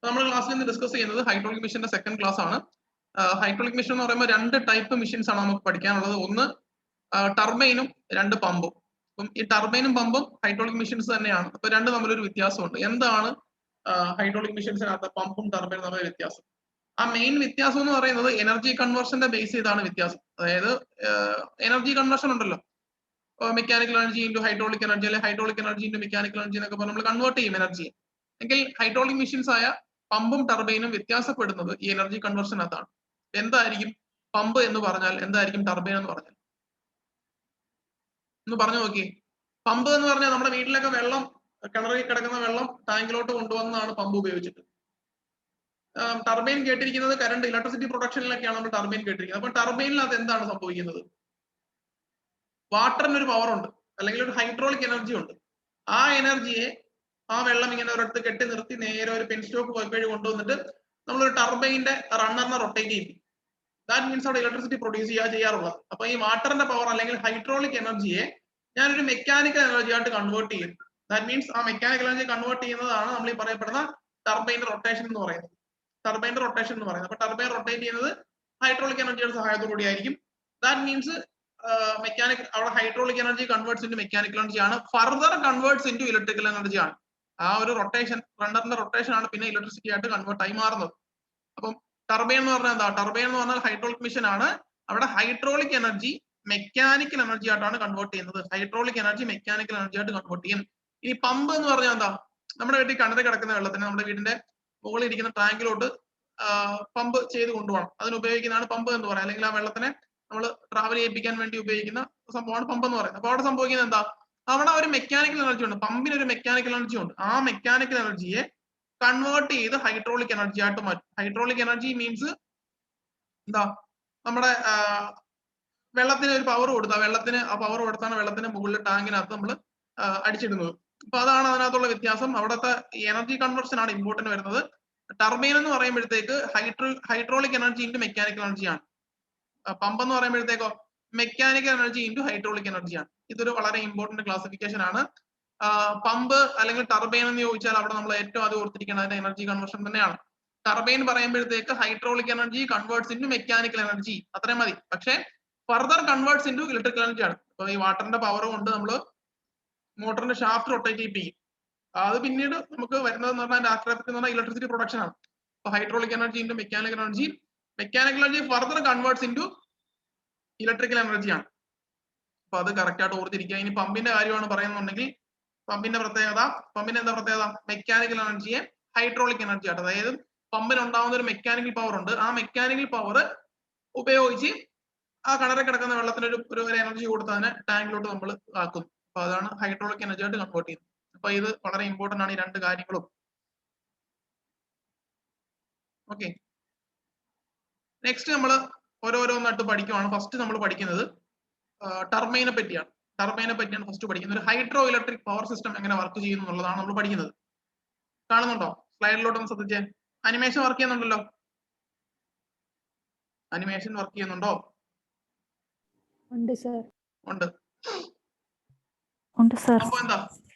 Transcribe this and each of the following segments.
നമ്മൾ ക്ലാസ്സിൽ നിന്ന് ഡിസ്കസ് ചെയ്യുന്നത് ഹൈഡ്രോളിക് മെഷീന്റെ സെക്കൻഡ് ക്ലാസ് ആണ്. ഹൈഡ്രോളിക് മെഷീൻ എന്ന് പറയുമ്പോൾ രണ്ട് ടൈപ്പ് മെഷീൻസ് ആണ് നമുക്ക് പഠിക്കാനുള്ളത്. ഒന്ന് ടർബൈനും, രണ്ട് പമ്പും. അപ്പം ഈ ടർബൈനും പമ്പും ഹൈഡ്രോളിക് മെഷീൻസ് തന്നെയാണ്. അപ്പൊ രണ്ട് തമ്മിലൊരു വ്യത്യാസമുണ്ട്. എന്താണ് ഹൈഡ്രോളിക് മെഷീൻസിനകത്ത് പമ്പും ടർബൈനും തമ്മിൽ വ്യത്യാസം? ആ മെയിൻ വ്യത്യാസം എന്ന് പറയുന്നത് എനർജി കൺവേർഷന്റെ ബേസ് ചെയ്താണ് വ്യത്യാസം. അതായത് എനർജി കൺവേർഷൻ ഉണ്ടല്ലോ, mechanical energy into hydraulic energy, അല്ലെങ്കിൽ hydraulic energy into mechanical energy എന്നൊക്കെ പറഞ്ഞ് നമ്മൾ കൺവേർട്ട് ചെയ്യും എനർജിയെ. എങ്കിൽ ഹൈഡ്രോളിക് മെഷീൻസ് ആയ പമ്പും ടർബൈനും വ്യത്യാസപ്പെടുന്നത് ഈ എനർജി കൺവേർഷനകത്താണ്. എന്തായിരിക്കും പമ്പ് എന്ന് പറഞ്ഞാൽ, എന്തായിരിക്കും ടർബൈൻ എന്ന് പറഞ്ഞാൽ? ഒന്ന് പറഞ്ഞു നോക്കി. പമ്പ് എന്ന് പറഞ്ഞാൽ നമ്മുടെ വീട്ടിലൊക്കെ വെള്ളം, കിണറിൽ കിടക്കുന്ന വെള്ളം ടാങ്കിലോട്ട് കൊണ്ടുവന്നതാണ് പമ്പ് ഉപയോഗിച്ചിട്ട്. ടർബൈൻ കേട്ടിരിക്കുന്നത് കറണ്ട് ഇലക്ട്രിസിറ്റി പ്രൊഡക്ഷനിലൊക്കെയാണ് നമ്മൾ ടർബൈൻ കേട്ടിരിക്കുന്നത്. അപ്പൊ ടർബൈനിനകത്ത് എന്താണ് സംഭവിക്കുന്നത്? വാട്ടറിന് ഒരു പവർ ഉണ്ട്, അല്ലെങ്കിൽ ഒരു ഹൈഡ്രോളിക് എനർജി ഉണ്ട്. ആ എനർജിയെ, ആ വെള്ളം ഇങ്ങനെ ഒരിടത്ത് കെട്ടി നിർത്തി നേരെ ഒരു പെൻ സ്റ്റോക്ക് പൈപ്പ് വഴി കൊണ്ടുവന്നിട്ട് നമ്മളൊരു ടർബൈന്റെ റണ്ണറിനെ റൊട്ടേറ്റ് ചെയ്യും. ദാറ്റ് മീൻസ് അവിടെ ഇലക്ട്രിസിറ്റി പ്രൊഡ്യൂസ് ചെയ്യാറുള്ളത്. അപ്പൊ ഈ വാട്ടറിന്റെ പവർ അല്ലെങ്കിൽ ഹൈഡ്രോളിക് എനർജിയെ ഞാനൊരു മെക്കാനിക്കൽ എനർജി ആയിട്ട് കൺവേർട്ട് ചെയ്യും. ദാറ്റ് മീൻസ് ആ മെക്കാനിക്കൽ എനർജി കൺവേർട്ട് ചെയ്യുന്നതാണ് നമ്മൾ ഈ പറയപ്പെടുന്ന ടർബൈന്റെ റൊട്ടേഷൻ എന്ന് പറയുന്നത്. ടർബൈന്റെ റൊട്ടേഷൻ എന്ന് പറയുന്നത്. അപ്പൊ ടർബൈൻ റൊട്ടേറ്റ് ചെയ്യുന്നത് ഹൈഡ്രോളിക് എനർജിയുടെ സഹായത്തോടുകൂടി ആയിരിക്കും. ദാറ്റ് മീൻസ് അവിടെ hydraulic energy converts into mechanical energy ആണ്, further converts into electrical energy ആണ്. ആ ഒരു റൊട്ടേഷൻ, റണ്ണറിന്റെ റൊട്ടേഷൻ ആണ് പിന്നെ ഇലക്ട്രിസിറ്റി ആയിട്ട് കൺവേർട്ട് ആയി മാറുന്നത്. അപ്പം ടർബൈൻ എന്ന് പറഞ്ഞാൽ എന്താ? ടർബൈൻ എന്ന് പറഞ്ഞാൽ ഹൈഡ്രോളിക് മെഷീൻ ആണ്. അവിടെ ഹൈഡ്രോളിക് എനർജി മെക്കാനിക്കൽ എനർജി ആയിട്ടാണ് കൺവേർട്ട് ചെയ്യുന്നത്. ഹൈഡ്രോളിക് എനർജി മെക്കാനിക്കൽ എനർജി ആയിട്ട് കൺവേർട്ട് ചെയ്യും. ഇനി പമ്പ് എന്ന് പറഞ്ഞാൽ എന്താ? നമ്മുടെ വീട്ടിൽ കിണറിൽ കിടക്കുന്ന വെള്ളത്തിന് നമ്മുടെ വീടിന്റെ മുകളിൽ ഇരിക്കുന്ന ടാങ്കിലോട്ട് പമ്പ് ചെയ്ത് കൊണ്ടുപോകണം. അതിന് ഉപയോഗിക്കുന്നതാണ് പമ്പ് എന്ന് പറയുന്നത്. അല്ലെങ്കിൽ ആ വെള്ളത്തിനെ നമ്മൾ ട്രാവൽ ചെയ്യിപ്പിക്കാൻ വേണ്ടി ഉപയോഗിക്കുന്ന സംഭവമാണ് പമ്പ് എന്ന് പറയുന്നത്. അപ്പൊ അവിടെ സംഭവിക്കുന്നത് എന്താ? അവിടെ ഒരു മെക്കാനിക്കൽ എനർജി ഉണ്ട്, പമ്പിന് ഒരു മെക്കാനിക്കൽ എനർജി ഉണ്ട്. ആ മെക്കാനിക്കൽ എനർജിയെ കൺവേർട്ട് ചെയ്ത് ഹൈഡ്രോളിക് എനർജി ആയിട്ട് മാറ്റും. ഹൈഡ്രോളിക് എനർജി മീൻസ് എന്താ? നമ്മുടെ വെള്ളത്തിന് ഒരു പവർ കൊടുത്തു, ആ വെള്ളത്തിന് ആ പവർ കൊടുത്താണ് വെള്ളത്തിന് മുകളിൽ ടാങ്കിനകത്ത് നമ്മൾ അടിച്ചിടുന്നത്. അപ്പൊ അതാണ് അതിനകത്തുള്ള വ്യത്യാസം. അവിടുത്തെ എനർജി കൺവേർഷൻ ആണ് ഇമ്പോർട്ടന്റ് വരുന്നത്. ടർബൈൻ എന്ന് പറയുമ്പോഴത്തേക്ക് ഹൈഡ്രോളിക് എനർജി ഇൻറ്റു മെക്കാനിക്കൽ എനർജിയാണ്. പമ്പ് എന്ന് പറയുമ്പോഴത്തേക്കോ മെക്കാനിക്കൽ എനർജി ഇൻറ്റു ഹൈഡ്രോളിക് എനർജിയാണ്. ഇതൊരു വളരെ ഇമ്പോർട്ടന്റ് ക്ലാസിഫിക്കേഷൻ ആണ്. പമ്പ് അല്ലെങ്കിൽ ടർബൈൻ എന്ന് ചോദിച്ചാൽ അവിടെ നമ്മൾ ഏറ്റവും ആദ്യം ഓർത്തിരിക്കുന്നത് അതിന്റെ എനർജി കൺവേർഷൻ തന്നെയാണ്. ടർബൈൻ പറയുമ്പോഴത്തേക്ക് hydraulic energy converts into mechanical energy, അത്രയും മതി. പക്ഷേ further converts into electrical energy ആണ്. അപ്പൊ ഈ വാട്ടറിന്റെ പവർ കൊണ്ട് നമ്മൾ മോട്ടറിന്റെ ഷാഫ്റ്റ് റൊട്ടേറ്റ് ചെയ്യിപ്പിക്കും. അത് പിന്നീട് നമുക്ക് വരുന്നതെന്ന് പറഞ്ഞാൽ ആഫ്റ്റർ എഫക്ട് എന്ന് പറഞ്ഞാൽ ഇലക്ട്രിസിറ്റി പ്രൊഡക്ഷൻ ആണ്. അപ്പൊ hydraulic energy into mechanical energy, mechanical energy further converts into electrical energy ആണ്. അപ്പൊ അത് കറക്റ്റ് ആയിട്ട് ഓർത്തിരിക്കുക. ഇനി പമ്പിന്റെ കാര്യമാണ് പറയുന്നുണ്ടെങ്കിൽ പമ്പിന്റെ എന്താ പ്രത്യേകത? മെക്കാനിക്കൽ എനർജിയെ ഹൈഡ്രോളിക് എനർജി ആയിട്ട്, അതായത് പമ്പിന് ഉണ്ടാവുന്ന ഒരു മെക്കാനിക്കൽ പവർ ഉണ്ട്, ആ മെക്കാനിക്കൽ പവർ ഉപയോഗിച്ച് ആ കിണറിൽ കിടക്കുന്ന വെള്ളത്തിന് ഒരു എനർജി കൊടുത്ത് അതിനെ ടാങ്കിലോട്ട് നമ്മൾ ആക്കുന്നു. അപ്പൊ അതാണ് ഹൈഡ്രോളിക് എനർജി ആയിട്ട് കൺവേർട്ട് ചെയ്യുന്നത്. അപ്പൊ ഇത് വളരെ ഇമ്പോർട്ടന്റ് ആണ്, ഈ രണ്ട് കാര്യങ്ങളും. ഓക്കെ, നെക്സ്റ്റ് നമ്മൾ ഓരോന്നായിട്ട് പഠിക്കുവാണ്. ഫസ്റ്റ് നമ്മൾ പഠിക്കുന്നത് ടർബൈനെ പറ്റിയാണ്. ടർബൈനെ പറ്റിയാണ് ഫസ്റ്റ് പഠിക്കുന്നത്. ഒരു ഹൈഡ്രോ ഇലക്ട്രിക് പവർ സിസ്റ്റം എങ്ങനെ വർക്ക് ചെയ്യുന്നു എന്നുള്ളതാണ് നമ്മൾ പഠിക്കുന്നത്. കാണുന്നുണ്ടോ? സ്ലൈഡിലോട്ടൊന്ന് ശ്രദ്ധിച്ചേ. അനിമേഷൻ വർക്ക് ചെയ്യുന്നുണ്ടല്ലോ? അനിമേഷൻ വർക്ക് ചെയ്യുന്നുണ്ടോ? ഉണ്ട് സർ. ഉണ്ട്. അപ്പൊ എന്താ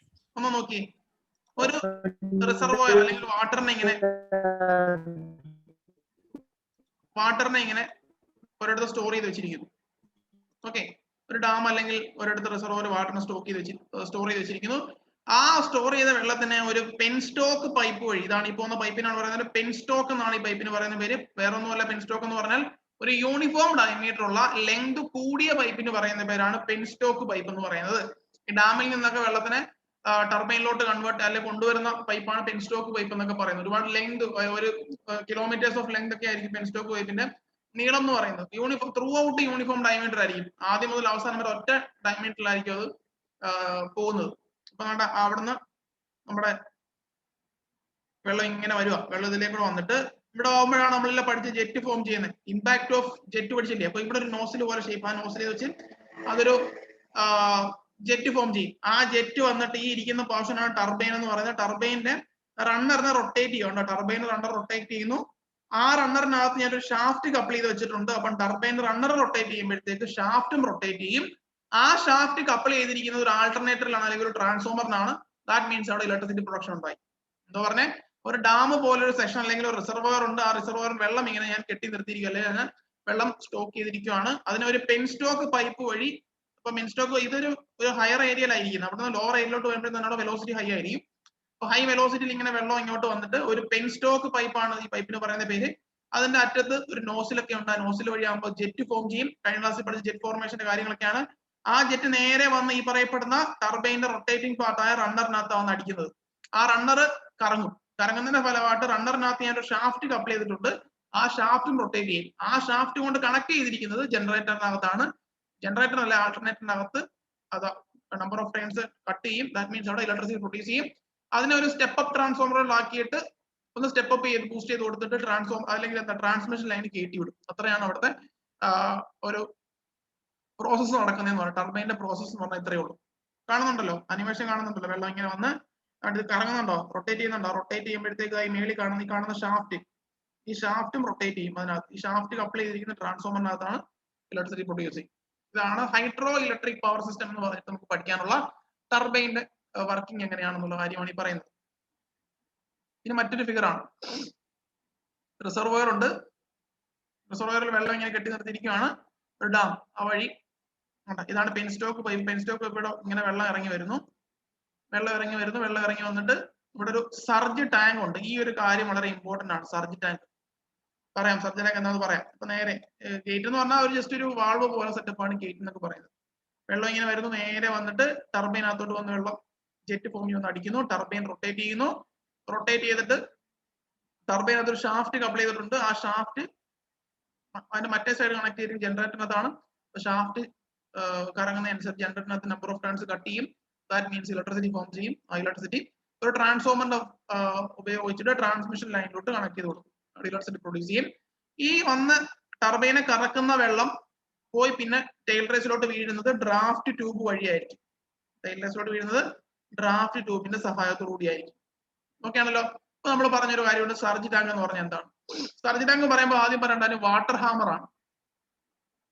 ഒന്ന് നോക്കി, ഒരു റിസർവോയർ അല്ലെങ്കിൽ വാട്ടറിനെ ഇങ്ങനെ ഒരിടത്ത് സ്റ്റോർ ചെയ്ത് വെച്ചിരിക്കുന്നു. ഓക്കെ, ഒരു ഡാം അല്ലെങ്കിൽ ഒരിടത്ത് റിസർവോയർ വാട്ടറിനെ സ്റ്റോർ ചെയ്ത് വെച്ചിരിക്കുന്നു. ആ സ്റ്റോർ ചെയ്ത വെള്ളത്തിനെ ഒരു പെൻ സ്റ്റോക്ക് പൈപ്പ് വഴി, ഇതാണ് ഈ പോകുന്ന പൈപ്പിനാണ് പറയുന്നത് പെൻ സ്റ്റോക്ക് എന്നാണ് ഈ പൈപ്പിന് പറയുന്ന പേര്. വേറെ ഒന്നുമല്ല, പെൻ സ്റ്റോക്ക് എന്ന് പറഞ്ഞാൽ ഒരു യൂണിഫോം ഡയമീറ്റർ ഉള്ള ലെങ്ത് കൂടിയ പൈപ്പിന് പറയുന്ന പേരാണ് പെൻ സ്റ്റോക്ക് പൈപ്പ് എന്ന് പറയുന്നത്. ഈ ഡാമിൽ നിന്നൊക്കെ വെള്ളത്തിനെ ടർബൈനിലോട്ട് കൺവേർട്ട് അല്ലെങ്കിൽ കൊണ്ടുവരുന്ന പൈപ്പാണ് പെൻ സ്റ്റോക്ക് പൈപ്പ് എന്നൊക്കെ പറയുന്നത്. ഒരുപാട് ലെങ്ത്, ഒരു കിലോമീറ്റേഴ്സ് ഓഫ് ലെങ്ത് ഒക്കെ ആയിരിക്കും പെൻ സ്റ്റോക്ക് പൈപ്പിന്റെ നീളം എന്ന് പറയുന്നത്. Uniform through out uniform diameter ആയിരിക്കും. ആദ്യം മുതൽ അവസാനം വരെ ഒറ്റ ഡയമീറ്ററിലായിരിക്കും അത് പോകുന്നത്. അപ്പൊ അവിടുന്ന് നമ്മുടെ വെള്ളം ഇങ്ങനെ വരുക, വെള്ളം ഇതിലേക്കൂടെ വന്നിട്ട് ഇവിടെ ആകുമ്പോഴാണ് നമ്മളെല്ലാം പഠിച്ച് ജെറ്റ് ഫോം ചെയ്യുന്നത്. ഇമ്പാക്ട് ഓഫ് ജെറ്റ് പഠിച്ചില്ലേ? അപ്പൊ ഇവിടെ ഒരു നോസിൽ പോലെ ഷേപ്പ്, ആ നോസിൽ വെച്ച് അതൊരു ജെറ്റ് ഫോം ചെയ്യും. ആ ജെറ്റ് വന്നിട്ട് ഈ ഇരിക്കുന്ന പോർഷൻ ആണ് ടർബൈൻ എന്ന് പറയുന്നത്. ടർബൈന്റെ റണ്ണറിനെ റൊട്ടേറ്റ് ചെയ്യും. ടർബൈൻ റണ്ണർ റൊട്ടേറ്റ് ചെയ്യുന്നു. ആ റണ്ണറിനകത്ത് ഞാനൊരു ഷാഫ്റ്റ് കപ്പിൾ ചെയ്ത് വെച്ചിട്ടുണ്ട്. അപ്പം ടർബൈൻ റണ്ണർ റൊട്ടേറ്റ് ചെയ്യുമ്പോഴത്തേക്ക് ഷാഫ്റ്റും റൊട്ടേറ്റ് ചെയ്യും. ആ ഷാഫ്റ്റ് കപ്പിൾ ചെയ്തിരിക്കുന്നത് ഒരു ആൾട്ടർനേറ്ററിലാണ് അല്ലെങ്കിൽ ഒരു ട്രാൻസ്ഫോമറിനാണ്. ദാറ്റ് മീൻസ് അവിടെ ഇലക്ട്രിസിറ്റി പ്രൊഡക്ഷൻ ഉണ്ടായി. എന്താ പറഞ്ഞേ? ഒരു ഡാം പോലെ ഒരു സെഷൻ അല്ലെങ്കിൽ ഒരു റിസർവോയർ ഉണ്ട്. ആ റിസർവോയർ വെള്ളം ഇങ്ങനെ ഞാൻ കെട്ടി നിർത്തിയിരിക്കുക, അല്ലെങ്കിൽ ഞാൻ വെള്ളം സ്റ്റോക്ക് ചെയ്തിരിക്കുകയാണ്. അതിന് ഒരു പെൻസ്റ്റോക്ക് പൈപ്പ് വഴി, ഇപ്പൊ പെൻസ്റ്റോക്ക് ഇതൊരു ഹയർ ഏരിയയിലായിരിക്കും, അവിടെ നിന്ന് ലോവർ ഏരിയയിലോട്ട് വരുമ്പോഴത്തേനാണ് വെലോസിറ്റി ഹൈ ആയിരിക്കും. അപ്പൊ ഹൈ വെലോസിറ്റിയിൽ ഇങ്ങനെ വെള്ളം ഇങ്ങോട്ട് വന്നിട്ട് ഒരു പെൻസ്റ്റോക്ക് പൈപ്പാണ് ഈ പൈപ്പിന് പറയുന്ന പേര്. അതിന്റെ അറ്റത്ത് ഒരു നോസിലൊക്കെ ഉണ്ട്. ആ നോസിൽ വഴി ആകുമ്പോൾ ജെറ്റ് ഫോം ചെയ്യും. കഴിഞ്ഞ ക്ലാസ്സിൽ പഠിച്ച ജെറ്റ് ഫോർമേഷന്റെ കാര്യങ്ങളൊക്കെയാണ്. ആ ജെറ്റ് നേരെ വന്ന് ഈ പറയപ്പെടുന്ന ടർബൈന്റെ റൊട്ടേറ്റിംഗ് പാർട്ടായ റണ്ണറിനകത്ത് വന്ന് അടിക്കുന്നത്. ആ റണ്ണർ കറങ്ങും. കറങ്ങുന്നതിന്റെ ഫലമായിട്ട് റണ്ണറിനകത്ത് ഞാൻ ഒരു ഷാഫ്റ്റ് കപ്പിൾ ചെയ്തിട്ടുണ്ട്. ആ ഷാഫ്റ്റും റൊട്ടേറ്റ് ചെയ്യും. ആ ഷാഫ്റ്റ് കൊണ്ട് കണക്ട് ചെയ്തിരിക്കുന്നത് ജനറേറ്ററിനകത്താണ്. ജനറേറ്റർ അല്ല, ആൾട്ടർനേറ്ററിനകത്ത് അത് നമ്പർ ഓഫ് ടൈംസ് കട്ട് ചെയ്യും. ദാറ്റ് മീൻസ് അവിടെ ഇലക്ട്രിസിറ്റി പ്രൊഡ്യൂസ് ചെയ്യും. അതിനെ ഒരു സ്റ്റെപ്പ് അപ്പ് ട്രാൻസ്ഫോമറിലാക്കിയിട്ട് ഒന്ന് സ്റ്റെപ്പ് അപ്പ് ചെയ്ത് ബൂസ്റ്റ് ചെയ്ത് കൊടുത്തിട്ട് അല്ലെങ്കിൽ എന്താ ട്രാൻസ്മിഷൻ ലൈൻ കയറ്റി വിടും. അത്രയാണ് അവിടുത്തെ ഒരു പ്രോസസ്സ് നടക്കുന്നതെന്ന് പറയാം. ടർബൈന്റെ പ്രോസസ്സ് എന്ന് പറഞ്ഞാൽ ഇത്രയേ ഉള്ളൂ. കാണുന്നുണ്ടല്ലോ, അനിമേഷൻ കാണുന്നുണ്ടല്ലോ, വെള്ളം ഇങ്ങനെ വന്ന് അടുത്ത് കറങ്ങുന്നുണ്ടോ, റൊട്ടേറ്റ് ചെയ്യുന്നുണ്ടോ? റൊട്ടേറ്റ് ചെയ്യുമ്പോഴത്തേക്ക് ഈ മേളിൽ കാണുന്ന ഷാഫ്റ്റ്, ഈ ഷാഫ്റ്റും റൊട്ടേറ്റ് ചെയ്യും. അതിനകത്ത് ഈ ഷാഫ്റ്റ് കപ്പിൾ ചെയ്തിരിക്കുന്ന ട്രാൻസ്ഫോമറിനകത്താണ് ഇലക്ട്രിസിറ്റി പ്രൊഡ്യൂസ് ചെയ്യും. ഇതാണ് ഹൈഡ്രോ ഇലക്ട്രിക് പവർ സിസ്റ്റം എന്ന് പറഞ്ഞിട്ട് നമുക്ക് പഠിക്കാനുള്ള ടർബൈന്റെ വർക്കിംഗ് എങ്ങനെയാണെന്നുള്ള കാര്യമാണ് ഈ പറയുന്നത്. ഇനി മറ്റൊരു ഫിഗർ ആണ്. റിസർവോയർ ഉണ്ട്. റിസർവോയറിൽ വെള്ളം ഇങ്ങനെ കെട്ടി നിർത്തിയിരിക്കുകയാണ്. ഒരു ഡാം ആ വഴി, ഇതാണ് പെൻസ്റ്റോക്ക് പൈപ്പ്. പെൻസ്റ്റോക്ക് പൈപ്പ് ഇങ്ങനെ വെള്ളം ഇറങ്ങി വരുന്നു. വെള്ളം ഇറങ്ങി വന്നിട്ട് ഇവിടെ ഒരു സർജ് ടാങ്ക് ഉണ്ട്. ഈ ഒരു കാര്യം വളരെ ഇമ്പോർട്ടന്റ് ആണ്. സർജ് ടാങ്ക് പറയാം, സർജ് ടാങ്ക് എന്താണെന്ന് പറയാം. അപ്പൊ നേരെ ഗേറ്റ് എന്ന് പറഞ്ഞാൽ ഒരു ജസ്റ്റ് ഒരു വാൾവ് പോലെ സെറ്റപ്പാണ് ഗേറ്റ് എന്നൊക്കെ പറയുന്നത്. വെള്ളം ഇങ്ങനെ വരുന്നു, നേരെ വന്നിട്ട് ടർബൈനകത്തോട്ട് വന്ന് വെള്ളം ജെറ്റ് ഫോമിൽ വന്ന് അടിക്കുന്നു. ടർബൈൻ റൊട്ടേറ്റ് ചെയ്യുന്നു. റൊട്ടേറ്റ് ചെയ്തിട്ട് ടർബൈനകത്ത് ഒരു ഷാഫ്റ്റ് കപ്പിൾ ചെയ്തിട്ടുണ്ട്. ആ ഷാഫ്റ്റ് അതിന്റെ മറ്റേ സൈഡ് കണക്ട് ചെയ്തിട്ട് ജനറേറ്ററിനകത്താണ്. ഷാഫ്റ്റ് കറങ്ങുന്നതനുസരിച്ച് ജനറേറ്ററിനകത്ത് നമ്പർ ഓഫ് ടേൺസ് കട്ട് ചെയ്യും. ദാറ്റ് മീൻസ് ഇലക്ട്രിസിറ്റി ഫോം ചെയ്യും. ആ ഇലക്ട്രിസിറ്റി ഒരു ട്രാൻസ്ഫോമറിന്റെ ഉപയോഗിച്ചിട്ട് ട്രാൻസ്മിഷൻ ലൈനിലോട്ട് കണക്ട് ചെയ്ത് കൊടുക്കും. ഇലക്ട്രിസിറ്റി പ്രൊഡ്യൂസ് ചെയ്യും. ഈ വന്ന് ടർബൈനെ കറക്കുന്ന വെള്ളം പോയി പിന്നെ ടെയിൽ റേസിലോട്ട് വീഴുന്നത് ഡ്രാഫ്റ്റ് ട്യൂബ് വഴിയായിരിക്കും. ടെയിൽ റേസിലോട്ട് വീഴുന്നത് ഡ്രാഫ്റ്റ് ട്യൂബിന്റെ സഹായത്തോടു കൂടിയായിരിക്കും. ഓക്കെ ആണല്ലോ. ഇപ്പൊ നമ്മൾ പറഞ്ഞൊരു കാര്യമുണ്ട്, സർജ് ടാങ്ക് എന്ന് പറഞ്ഞാൽ എന്താണ്? സർജ് ടാങ്ക് പറയുമ്പോൾ ആദ്യം പറയേണ്ടത് വാട്ടർ ഹാമർ ആണ്.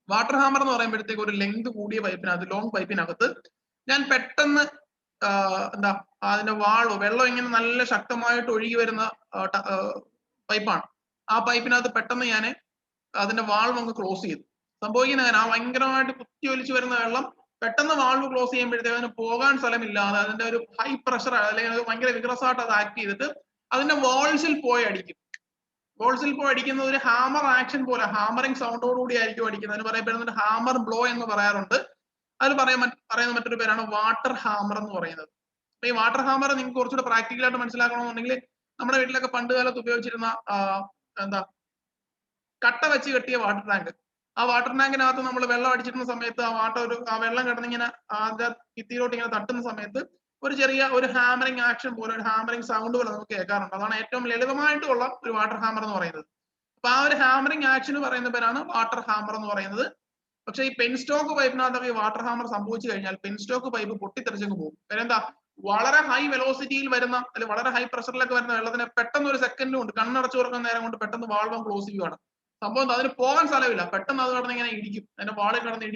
വാട്ടർ ഹാമർ എന്ന് പറയുമ്പോഴത്തേക്ക് ഒരു ലെങ്ത് കൂടിയ പൈപ്പിനകത്ത്, ലോങ് പൈപ്പിനകത്ത് ഞാൻ പെട്ടെന്ന് എന്താ അതിന്റെ വാൾവ്, വെള്ളം ഇങ്ങനെ നല്ല ശക്തമായിട്ട് ഒഴുകി വരുന്ന പൈപ്പാണ്. ആ പൈപ്പിനകത്ത് പെട്ടെന്ന് ഞാൻ അതിന്റെ വാൾവ് അങ്ങ് ക്ലോസ് ചെയ്തു. സംഭവിക്കുന്നത് ആ ഭയങ്കരമായിട്ട് കുത്തി ഒലിച്ചു വരുന്ന വെള്ളം പെട്ടെന്ന് വാൾവ് ക്ലോസ് ചെയ്യുമ്പോഴത്തേക്ക് അതിന് പോകാൻ സ്ഥലമില്ലാതെ അതിന്റെ ഒരു ഹൈ പ്രഷർ അല്ലെങ്കിൽ ഭയങ്കര വിഗ്രസമായിട്ട് അത് ആക്ട് ചെയ്തിട്ട് അതിന്റെ വാൾസിൽ പോയി അടിക്കും. വാൾസിൽ പോയി അടിക്കുന്നത് ഒരു ഹാമർ ആക്ഷൻ പോലെ, ഹാമറിംഗ് സൗണ്ടോടുകൂടി ആയിരിക്കും അടിക്കുന്നത്. അതിന് പറയപ്പെടുന്നത് ഹാമർ ബ്ലോ എന്ന് പറയാറുണ്ട്. അത് പറയുന്ന മറ്റൊരു പേരാണ് വാട്ടർ ഹാമർ എന്ന് പറയുന്നത്. അപ്പൊ ഈ വാട്ടർ ഹാമർ നിങ്ങൾക്ക് കുറച്ചുകൂടെ പ്രാക്ടിക്കലായിട്ട് മനസ്സിലാക്കണമെന്നുണ്ടെങ്കിൽ നമ്മുടെ വീട്ടിലൊക്കെ പണ്ട് കാലത്ത് ഉപയോഗിച്ചിരുന്ന എന്താ കട്ട വെച്ച് കെട്ടിയ വാട്ടർ ടാങ്ക്. ആ വാട്ടർ ടാങ്കിനകത്ത് നമ്മൾ വെള്ളം അടിച്ചിരുന്ന സമയത്ത് ആ വെള്ളം കിടന്നിങ്ങനെ അതിന്റെ ഭിത്തിയിലോട്ട് ഇങ്ങനെ തട്ടുന്ന സമയത്ത് ഒരു ചെറിയ ഒരു ഹാമറിംഗ് ആക്ഷൻ പോലെ, ഒരു ഹാമറിംഗ് സൗണ്ട് പോലെ നമുക്ക് കേൾക്കാറുണ്ട്. അതാണ് ഏറ്റവും ലളിതമായിട്ടുള്ള ഒരു വാട്ടർ ഹാമർ എന്ന് പറയുന്നത്. അപ്പൊ ആ ഒരു ഹാമറിംഗ് ആക്ഷൻ പറയുന്ന പേരാണ് വാട്ടർ ഹാമർ എന്ന് പറയുന്നത്. പക്ഷെ ഈ പെൻസ്റ്റോക്ക് പൈപ്പിനകത്ത് ഈ വാട്ടർ ഹാമർ സംഭവിച്ചു കഴിഞ്ഞാൽ പെൻസ്റ്റോക്ക് പൈപ്പ് പൊട്ടിത്തെറിച്ചങ്ങ് പോകും. കാര്യം എന്താ, വളരെ ഹൈ വെലോസിറ്റിയിൽ വരുന്ന അല്ലെങ്കിൽ വളരെ ഹൈ പ്രഷറിലൊക്കെ വരുന്ന വെള്ളത്തിനെ പെട്ടെന്ന് ഒരു സെക്കൻഡ് കൊണ്ട്, കണ്ണടച്ചു തുറക്കുന്ന നേരം കൊണ്ട് പെട്ടെന്ന് വാൾവ് ക്ലോസ് ചെയ്യുകയാണ് സംഭവം. അതിന് പോകാൻ സ്ഥലമില്ല. പെട്ടെന്ന് അത് കിടന്ന് ഇങ്ങനെ ഇടിക്കും, അതിന്റെ വാളിൽ കിടന്ന്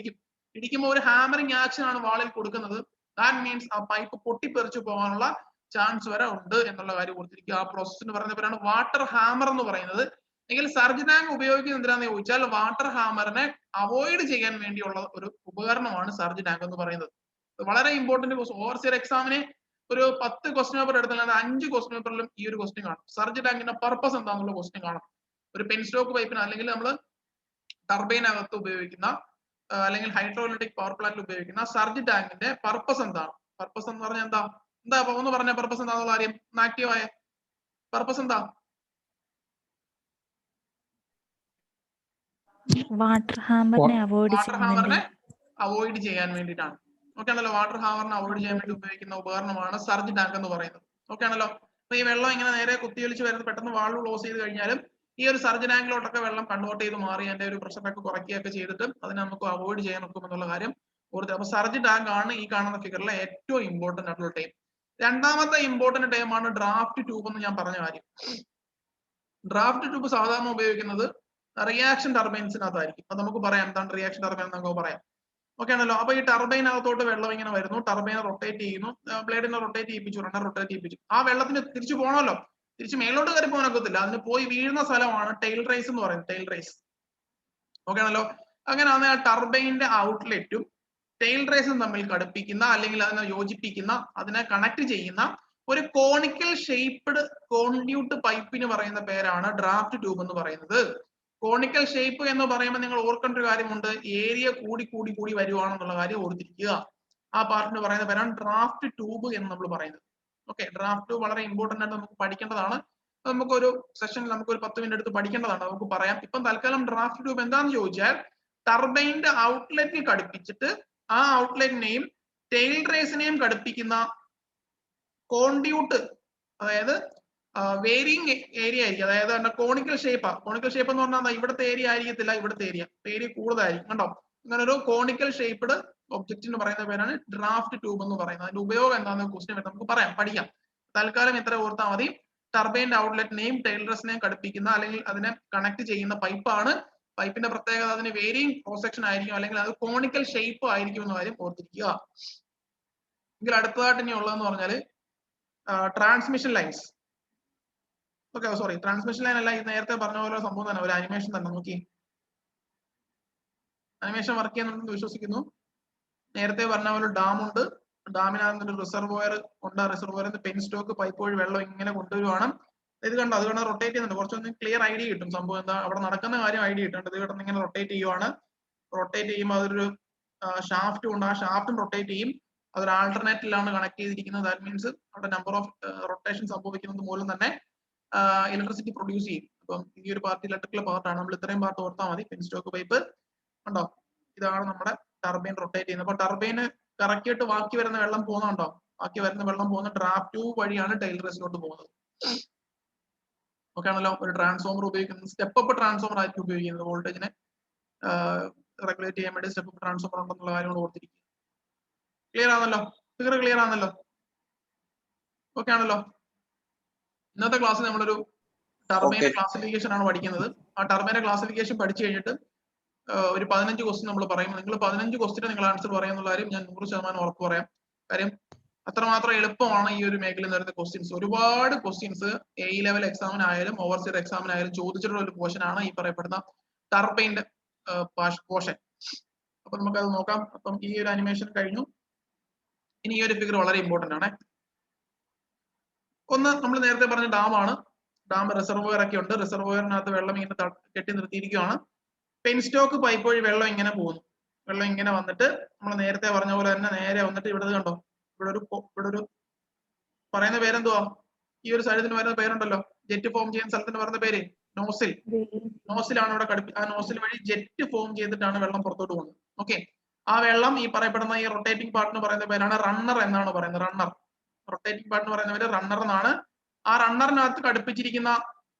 ഇടിക്കുമ്പോൾ ഒരു ഹാമറിംഗ് ആക്ഷൻ ആണ് വാളിൽ കൊടുക്കുന്നത്. ദാറ്റ് മീൻസ് ആ പൈപ്പ് പൊട്ടിത്തെറിച്ചു പോകാനുള്ള ചാൻസ് വരെ ഉണ്ട് എന്നുള്ള കാര്യം ഓർത്തിരിക്കുക. ആ പ്രോസസ്സിന് പറയുന്ന പേരാണ് വാട്ടർ ഹാമർ എന്ന് പറയുന്നത്. എങ്കിൽ സർജ് ടാങ്ക് ഉപയോഗിക്കുന്നത് എന്തിനാന്ന് ചോദിച്ചാൽ വാട്ടർ ഹാമറിനെ അവോയ്ഡ് ചെയ്യാൻ വേണ്ടിയുള്ള ഒരു ഉപകരണമാണ് സർജ് ടാങ്ക് എന്ന് പറയുന്നത്. വളരെ ഇമ്പോർട്ടന്റ് ഓവർസിയർ എക്സാമിന് ഒരു 10 ക്വസ്റ്റ്യൻ പേപ്പർ എടുത്താൽ 5 ക്വസ്റ്റ്യൻ പേപ്പറിലും ഈ ഒരു ക്വസ്റ്റ്യൻ കാണും. സർജ് ടാങ്കിന്റെ പർപ്പസ് എന്താണെന്നുള്ള ക്വസ്റ്റ്യൻ കാണും. ഒരു പെൻസ്റ്റോക്ക് പൈപ്പിന് അല്ലെങ്കിൽ നമ്മൾ ടർബൈനകത്ത് ഉപയോഗിക്കുന്ന അല്ലെങ്കിൽ ഹൈഡ്രോ ഇലക്ട്രിക് പവർ പ്ലാന്റിൽ ഉപയോഗിക്കുന്ന സർജ് ടാങ്കിന്റെ പർപ്പസ് എന്താണ്? പർപ്പസ് എന്ന് പറഞ്ഞാൽ എന്താ ഒന്ന് പറഞ്ഞ പർപ്പസ് എന്താണെന്നുള്ള കാര്യം ആക്റ്റീവായ പർപ്പസ് എന്താ? വാട്ടർ ഹാമറിനെ അവോയ്ഡ് ചെയ്യാൻ വേണ്ടിയിട്ടാണ്. ഓക്കെ ആണല്ലോ. വാട്ടർ ഹാമറിനെ അവോയ്ഡ് ചെയ്യാൻ വേണ്ടി ഉപയോഗിക്കുന്ന ഉപകരണമാണ് സർജ് ടാങ്ക് എന്ന് പറയുന്നത്. ഓക്കെ ആണല്ലോ. അപ്പൊ ഈ വെള്ളം ഇങ്ങനെ നേരെ കുത്തിയൊലിച്ച് വരുന്നത് പെട്ടെന്ന് വാൾവ് ക്ലോസ് ചെയ്ത് കഴിഞ്ഞാലും ഈ ഒരു സർജ് ടാങ്കിലോട്ടൊക്കെ വെള്ളം കൺവേർട്ട് ചെയ്ത് മാറി അതിന്റെ ഒരു പ്രഷറൊക്കെ കുറയ്ക്കുകയൊക്കെ ചെയ്തിട്ട് അതിനെ നമുക്ക് അവോയ്ഡ് ചെയ്യാൻ നോക്കും എന്നുള്ള കാര്യം ഓർത്ത്. അപ്പൊ സർജ് ടാങ്ക് ആണ് ഈ കാണുന്ന ഫിഗറിലെ ഏറ്റവും ഇമ്പോർട്ടന്റ് ആയിട്ടുള്ള ടൈം. രണ്ടാമത്തെ ഇമ്പോർട്ടന്റ് ടൈം ആണ് ഡ്രാഫ്റ്റ് ട്യൂബ് എന്ന് ഞാൻ പറഞ്ഞ കാര്യം. ഡ്രാഫ്റ്റ് ട്യൂബ് സാധാരണ ഉപയോഗിക്കുന്നത് റിയാക്ഷൻ ടർബൈൻസിനകത്തായിരിക്കും. അത് നമുക്ക് പറയാം എന്താണ് റിയാക്ഷൻ ടർബൈൻ എന്ന് നമുക്ക് പറയാം. ഓക്കെ ആണല്ലോ. അപ്പൊ ഈ ടർബൈനകത്തോട്ട് വെള്ളം ഇങ്ങനെ വരുന്നു, ടർബൈനെ റൊട്ടേറ്റ് ചെയ്യുന്നു, ബ്ലേഡിനെ റൊട്ടേറ്റ് ചെയ്യിപ്പിച്ചു, റണ്ണർ റൊട്ടേറ്റ് ചെയ്യിപ്പിച്ചു. ആ വെള്ളത്തിന് തിരിച്ചു പോകണമല്ലോ. തിരിച്ച് മേലോട്ട് കയറി പോകാൻ ഒക്കത്തില്ല. അതിന് പോയി വീഴുന്ന സ്ഥലമാണ് ടെയിൽ റേസ് എന്ന് പറയുന്നത്. ടെയിൽ റേസ് ഓക്കെ ആണല്ലോ. അങ്ങനെയാണ് ആ ടർബൈനിന്റെ ഔട്ട്ലെറ്റും ടെയിൽ റേസും തമ്മിൽ ഘടിപ്പിക്കുന്ന അല്ലെങ്കിൽ അതിനെ യോജിപ്പിക്കുന്ന അതിനെ കണക്ട് ചെയ്യുന്ന ഒരു കോണിക്കൽ ഷേപ്പ്ഡ് കോൺഡ്യൂട്ട് പൈപ്പിന് പറയുന്ന പേരാണ് ഡ്രാഫ്റ്റ് ട്യൂബ് എന്ന് പറയുന്നത്. കോണിക്കൽ ഷേപ്പ് എന്ന് പറയുമ്പോൾ നിങ്ങൾ ഓർക്കേണ്ട ഒരു കാര്യമുണ്ട്, ഏരിയ കൂടി കൂടി കൂടി വരുവാണെന്നുള്ള കാര്യം ഓർത്തിരിക്കുക. ആ പാർട്ടിന് പറയുന്ന പേരാണ് ഡ്രാഫ്റ്റ് ട്യൂബ് എന്ന് നമ്മൾ പറയുന്നത്. ഓക്കെ, ഡ്രാഫ്റ്റ് ട്യൂബ് വളരെ ഇമ്പോർട്ടന്റ് ആയിട്ട് നമുക്ക് പഠിക്കേണ്ടതാണ്. നമുക്കൊരു സെഷനിൽ നമുക്കൊരു 10 മിനിറ്റ് എടുത്ത് പഠിക്കേണ്ടതാണ്, നമുക്ക് പറയാം. ഇപ്പം തൽക്കാലം ഡ്രാഫ്റ്റ് ട്യൂബ് എന്താന്ന് ചോദിച്ചാൽ ടർബൈനിന്റെ ഔട്ട്ലെറ്റിൽ ഘടിപ്പിച്ചിട്ട് ആ ഔട്ട്ലെറ്റിനെയും ടെയിൽ റേസിനെയും ഘടിപ്പിക്കുന്ന കോൺഡ്യൂട്ട്, അതായത് വേരിയിങ് ഏരിയ ആയിരിക്കും. അതായത് കോണിക്കൽ ഷേപ്പ്. കോണിക്കൽ ഷേപ്പ് എന്ന് പറഞ്ഞാൽ ഇവിടുത്തെ ഏരിയ ആയിരിക്കത്തില്ല, ഇവിടുത്തെ ഏരിയ കൂടുതലായിരിക്കും. കണ്ടോ, അങ്ങനെ ഒരു കോണിക്കൽ ഷേപ്പ്ഡ് ഒബ്ജക്റ്റിന് പറയുന്ന പേരാണ് ഡ്രാഫ്റ്റ് ട്യൂബ് എന്ന് പറയുന്നത്. അതിന്റെ ഉപയോഗം എന്താണെന്ന് ക്വസ്റ്റ്യൻ നമുക്ക് പറയാം, പഠിക്കാം. തൽക്കാലം ഇത്ര ഓർത്താൽ മതി. ടർബൈൻ്റെ ഔട്ട്ലെറ്റിനെയും ടെയിൽ റേസിനെയും ഘടിപ്പിക്കുന്ന അല്ലെങ്കിൽ അതിനെ കണക്ട് ചെയ്യുന്ന പൈപ്പാണ്. പൈപ്പിന്റെ പ്രത്യേകത അതിന് വേരിയിങ് ക്രോസ് സെക്ഷൻ ആയിരിക്കും, അല്ലെങ്കിൽ അത് കോണിക്കൽ ഷേപ്പ് ആയിരിക്കും എന്ന കാര്യം ഓർത്തിരിക്കുക. എങ്കിൽ അടുത്തതായിട്ട് ഇനി ഉള്ളതെന്ന് പറഞ്ഞാൽ transmission lines. Okay, sorry, transmission line അല്ല, ഇത് നേരത്തെ പറഞ്ഞ പോലെ സംഭവം തന്നെ, ഒരു അനിമേഷൻ തന്നെ. നോക്കി, അനിമേഷൻ വർക്ക് ചെയ്യുന്നുണ്ടെന്ന് വിശ്വസിക്കുന്നു. നേരത്തെ പറഞ്ഞ പോലെ ഡാം ഉണ്ട്, ഡാമിനകത്ത് ഒരു റിസർവോയർ ഉണ്ട്. ആ റിസർവോയറിൽ പെൻ സ്റ്റോക്ക് പൈപ്പ് വഴി വെള്ളം ഇങ്ങനെ കൊണ്ടുവരുവാണ്. ഇത് കണ്ടോ, അത് കണ്ട് റൊട്ടേറ്റ് ചെയ്യുന്നുണ്ട്. കുറച്ചൊന്ന് ക്ലിയർ ഐഡിയ കിട്ടും സംഭവം എന്താ അവിടെ നടക്കുന്ന കാര്യം ഐഡിയ കിട്ടുന്നുണ്ട്. ഇത് കിടന്ന് ഇങ്ങനെ റൊട്ടേറ്റ് ചെയ്യുവാണ്. റൊട്ടേറ്റ് ചെയ്യുമ്പോൾ അതൊരു ഷാഫ്റ്റും ഉണ്ട്, ആ ഷാഫ്റ്റും റൊട്ടേറ്റ് ചെയ്യും. അതൊരു ആൾട്ടർനേറ്റിലാണ് കണക്ട് ചെയ്തിരിക്കുന്നത്. ദാറ്റ് മീൻസ് അവിടെ നമ്പർ ഓഫ് റൊട്ടേഷൻ സംഭവിക്കുന്നത് മൂലം തന്നെ ഇലക്ട്രിസിറ്റി പ്രൊഡ്യൂസ് ചെയ്യും. അപ്പം ഈ ഒരു പാർട്ട് ഇലക്ട്രിക്കൽ പാർട്ടാണ്. നമ്മൾ ഇത്രയും പാർട്ട് ഓർത്താൽ മതി. പെൻ സ്റ്റോക്ക് പൈപ്പ് ഉണ്ടോ, ഇതാണ് നമ്മുടെ ടർബൈൻ റൊട്ടേറ്റ് ചെയ്യുന്നത്. അപ്പൊ ടർബൈന് കറക്റ്റായിട്ട് ബാക്കി വരുന്ന വെള്ളം പോകുന്നുണ്ടോ, ബാക്കി വരുന്ന വെള്ളം പോകുന്ന ഡ്രാഫ്റ്റ് ട്യൂബ് വഴിയാണ് ടെയിൽ റേസിലോട്ട് പോകുന്നത്. ഓക്കെ ആണല്ലോ. ഒരു ട്രാൻസ്ഫോമർ ഉപയോഗിക്കുന്നത് സ്റ്റെപ്പ് അപ്പ് ട്രാൻസ്ഫോമർ ആയിരിക്കും ഉപയോഗിക്കുന്നത്. വോൾട്ടേജിനെ റെഗുലേറ്റ് ചെയ്യാൻ വേണ്ടി സ്റ്റെപ്പ് അപ്പ് ട്രാൻസ്ഫോമർ ഉണ്ടെന്നുള്ള കാര്യങ്ങൾ ഓർത്തിരിക്കുക. ക്ലിയർ ആണല്ലോ, ഫിഗർ ക്ലിയർ ആണല്ലോ, ഓക്കെ ആണല്ലോ. ഇന്നത്തെ ക്ലാസ്സിൽ നമ്മളൊരു ടർബൈൻ ക്ലാസിഫിക്കേഷൻ ആണ് പഠിക്കുന്നത്. ആ ടർബൈൻ ക്ലാസിഫിക്കേഷൻ പഠിച്ചു കഴിഞ്ഞിട്ട് ഒരു 15 ക്വസ്റ്റ്യൻ നമ്മൾ പറയും. നിങ്ങൾ 15 ക്വസ്റ്റ്യൻ നിങ്ങൾ ആൻസർ പറയുന്നുള്ള കാര്യം ഞാൻ 100% ഉറപ്പ് പറയാം. കാര്യം അത്രമാത്രം എളുപ്പമാണ് ഈ ഒരു മേഖലയിൽ വരുന്ന ക്വസ്റ്റ്യൻസ്. ഒരുപാട് ക്വസ്റ്റ്യൻസ് എ ലെവൽ എക്സാമിനായാലും ഓവർസീർ എക്സാമിനായാലും ചോദിച്ചിട്ടുള്ള ഒരു പോർഷൻ ആണ് ഈ പറയപ്പെടുന്ന ടർബൈന്റെ പോർഷൻ. അപ്പൊ നമുക്കത് നോക്കാം. അപ്പം ഈ ഒരു അനിമേഷൻ കഴിഞ്ഞു. ഇനി ഈ ഒരു ഫിഗർ വളരെ ഇമ്പോർട്ടന്റ് ആണ്. ഒന്ന് നമ്മൾ നേരത്തെ പറഞ്ഞ ഡാമാണ്. ഡാം റിസർവോയർ ഒക്കെ ഉണ്ട്. റിസർവോയറിനകത്ത് വെള്ളം ഇങ്ങനെ കെട്ടി നിർത്തിയിരിക്കുകയാണ്. പെൻ സ്റ്റോക്ക് പൈപ്പ് വഴി വെള്ളം ഇങ്ങനെ പോകുന്നു. വെള്ളം ഇങ്ങനെ വന്നിട്ട് നമ്മൾ നേരത്തെ പറഞ്ഞ പോലെ തന്നെ നേരെ വന്നിട്ട് ഇവിടെ കണ്ടോ, ഇവിടെ ഒരു പറയുന്ന പേരെന്തുവാ, ഈ ഒരു സൈഡിന് പറയുന്ന പേരുണ്ടല്ലോ, ജെറ്റ് ഫോം ചെയ്യുന്ന സ്ഥലത്തിന് പറയുന്ന പേര് നോസിൽ. നോസിലാണ് ഇവിടെ ആ നോസിൽ വഴി ജെറ്റ് ഫോം ചെയ്തിട്ടാണ് വെള്ളം പുറത്തോട്ട് പോകുന്നത്. ഓക്കെ, ആ വെള്ളം ഈ പറയപ്പെടുന്ന ഈ റൊട്ടേറ്റിംഗ് പാർട്ടിന് പറയുന്ന പേരാണ് റണ്ണർ എന്നാണ് പറയുന്നത്. റണ്ണർ, റൊട്ടേറ്റിംഗ് പാർട്ടിന് പറയുന്ന പേര് റണ്ണർ എന്നാണ്. ആ റണ്ണറിനകത്ത് ഘടിപ്പിച്ചിരിക്കുന്ന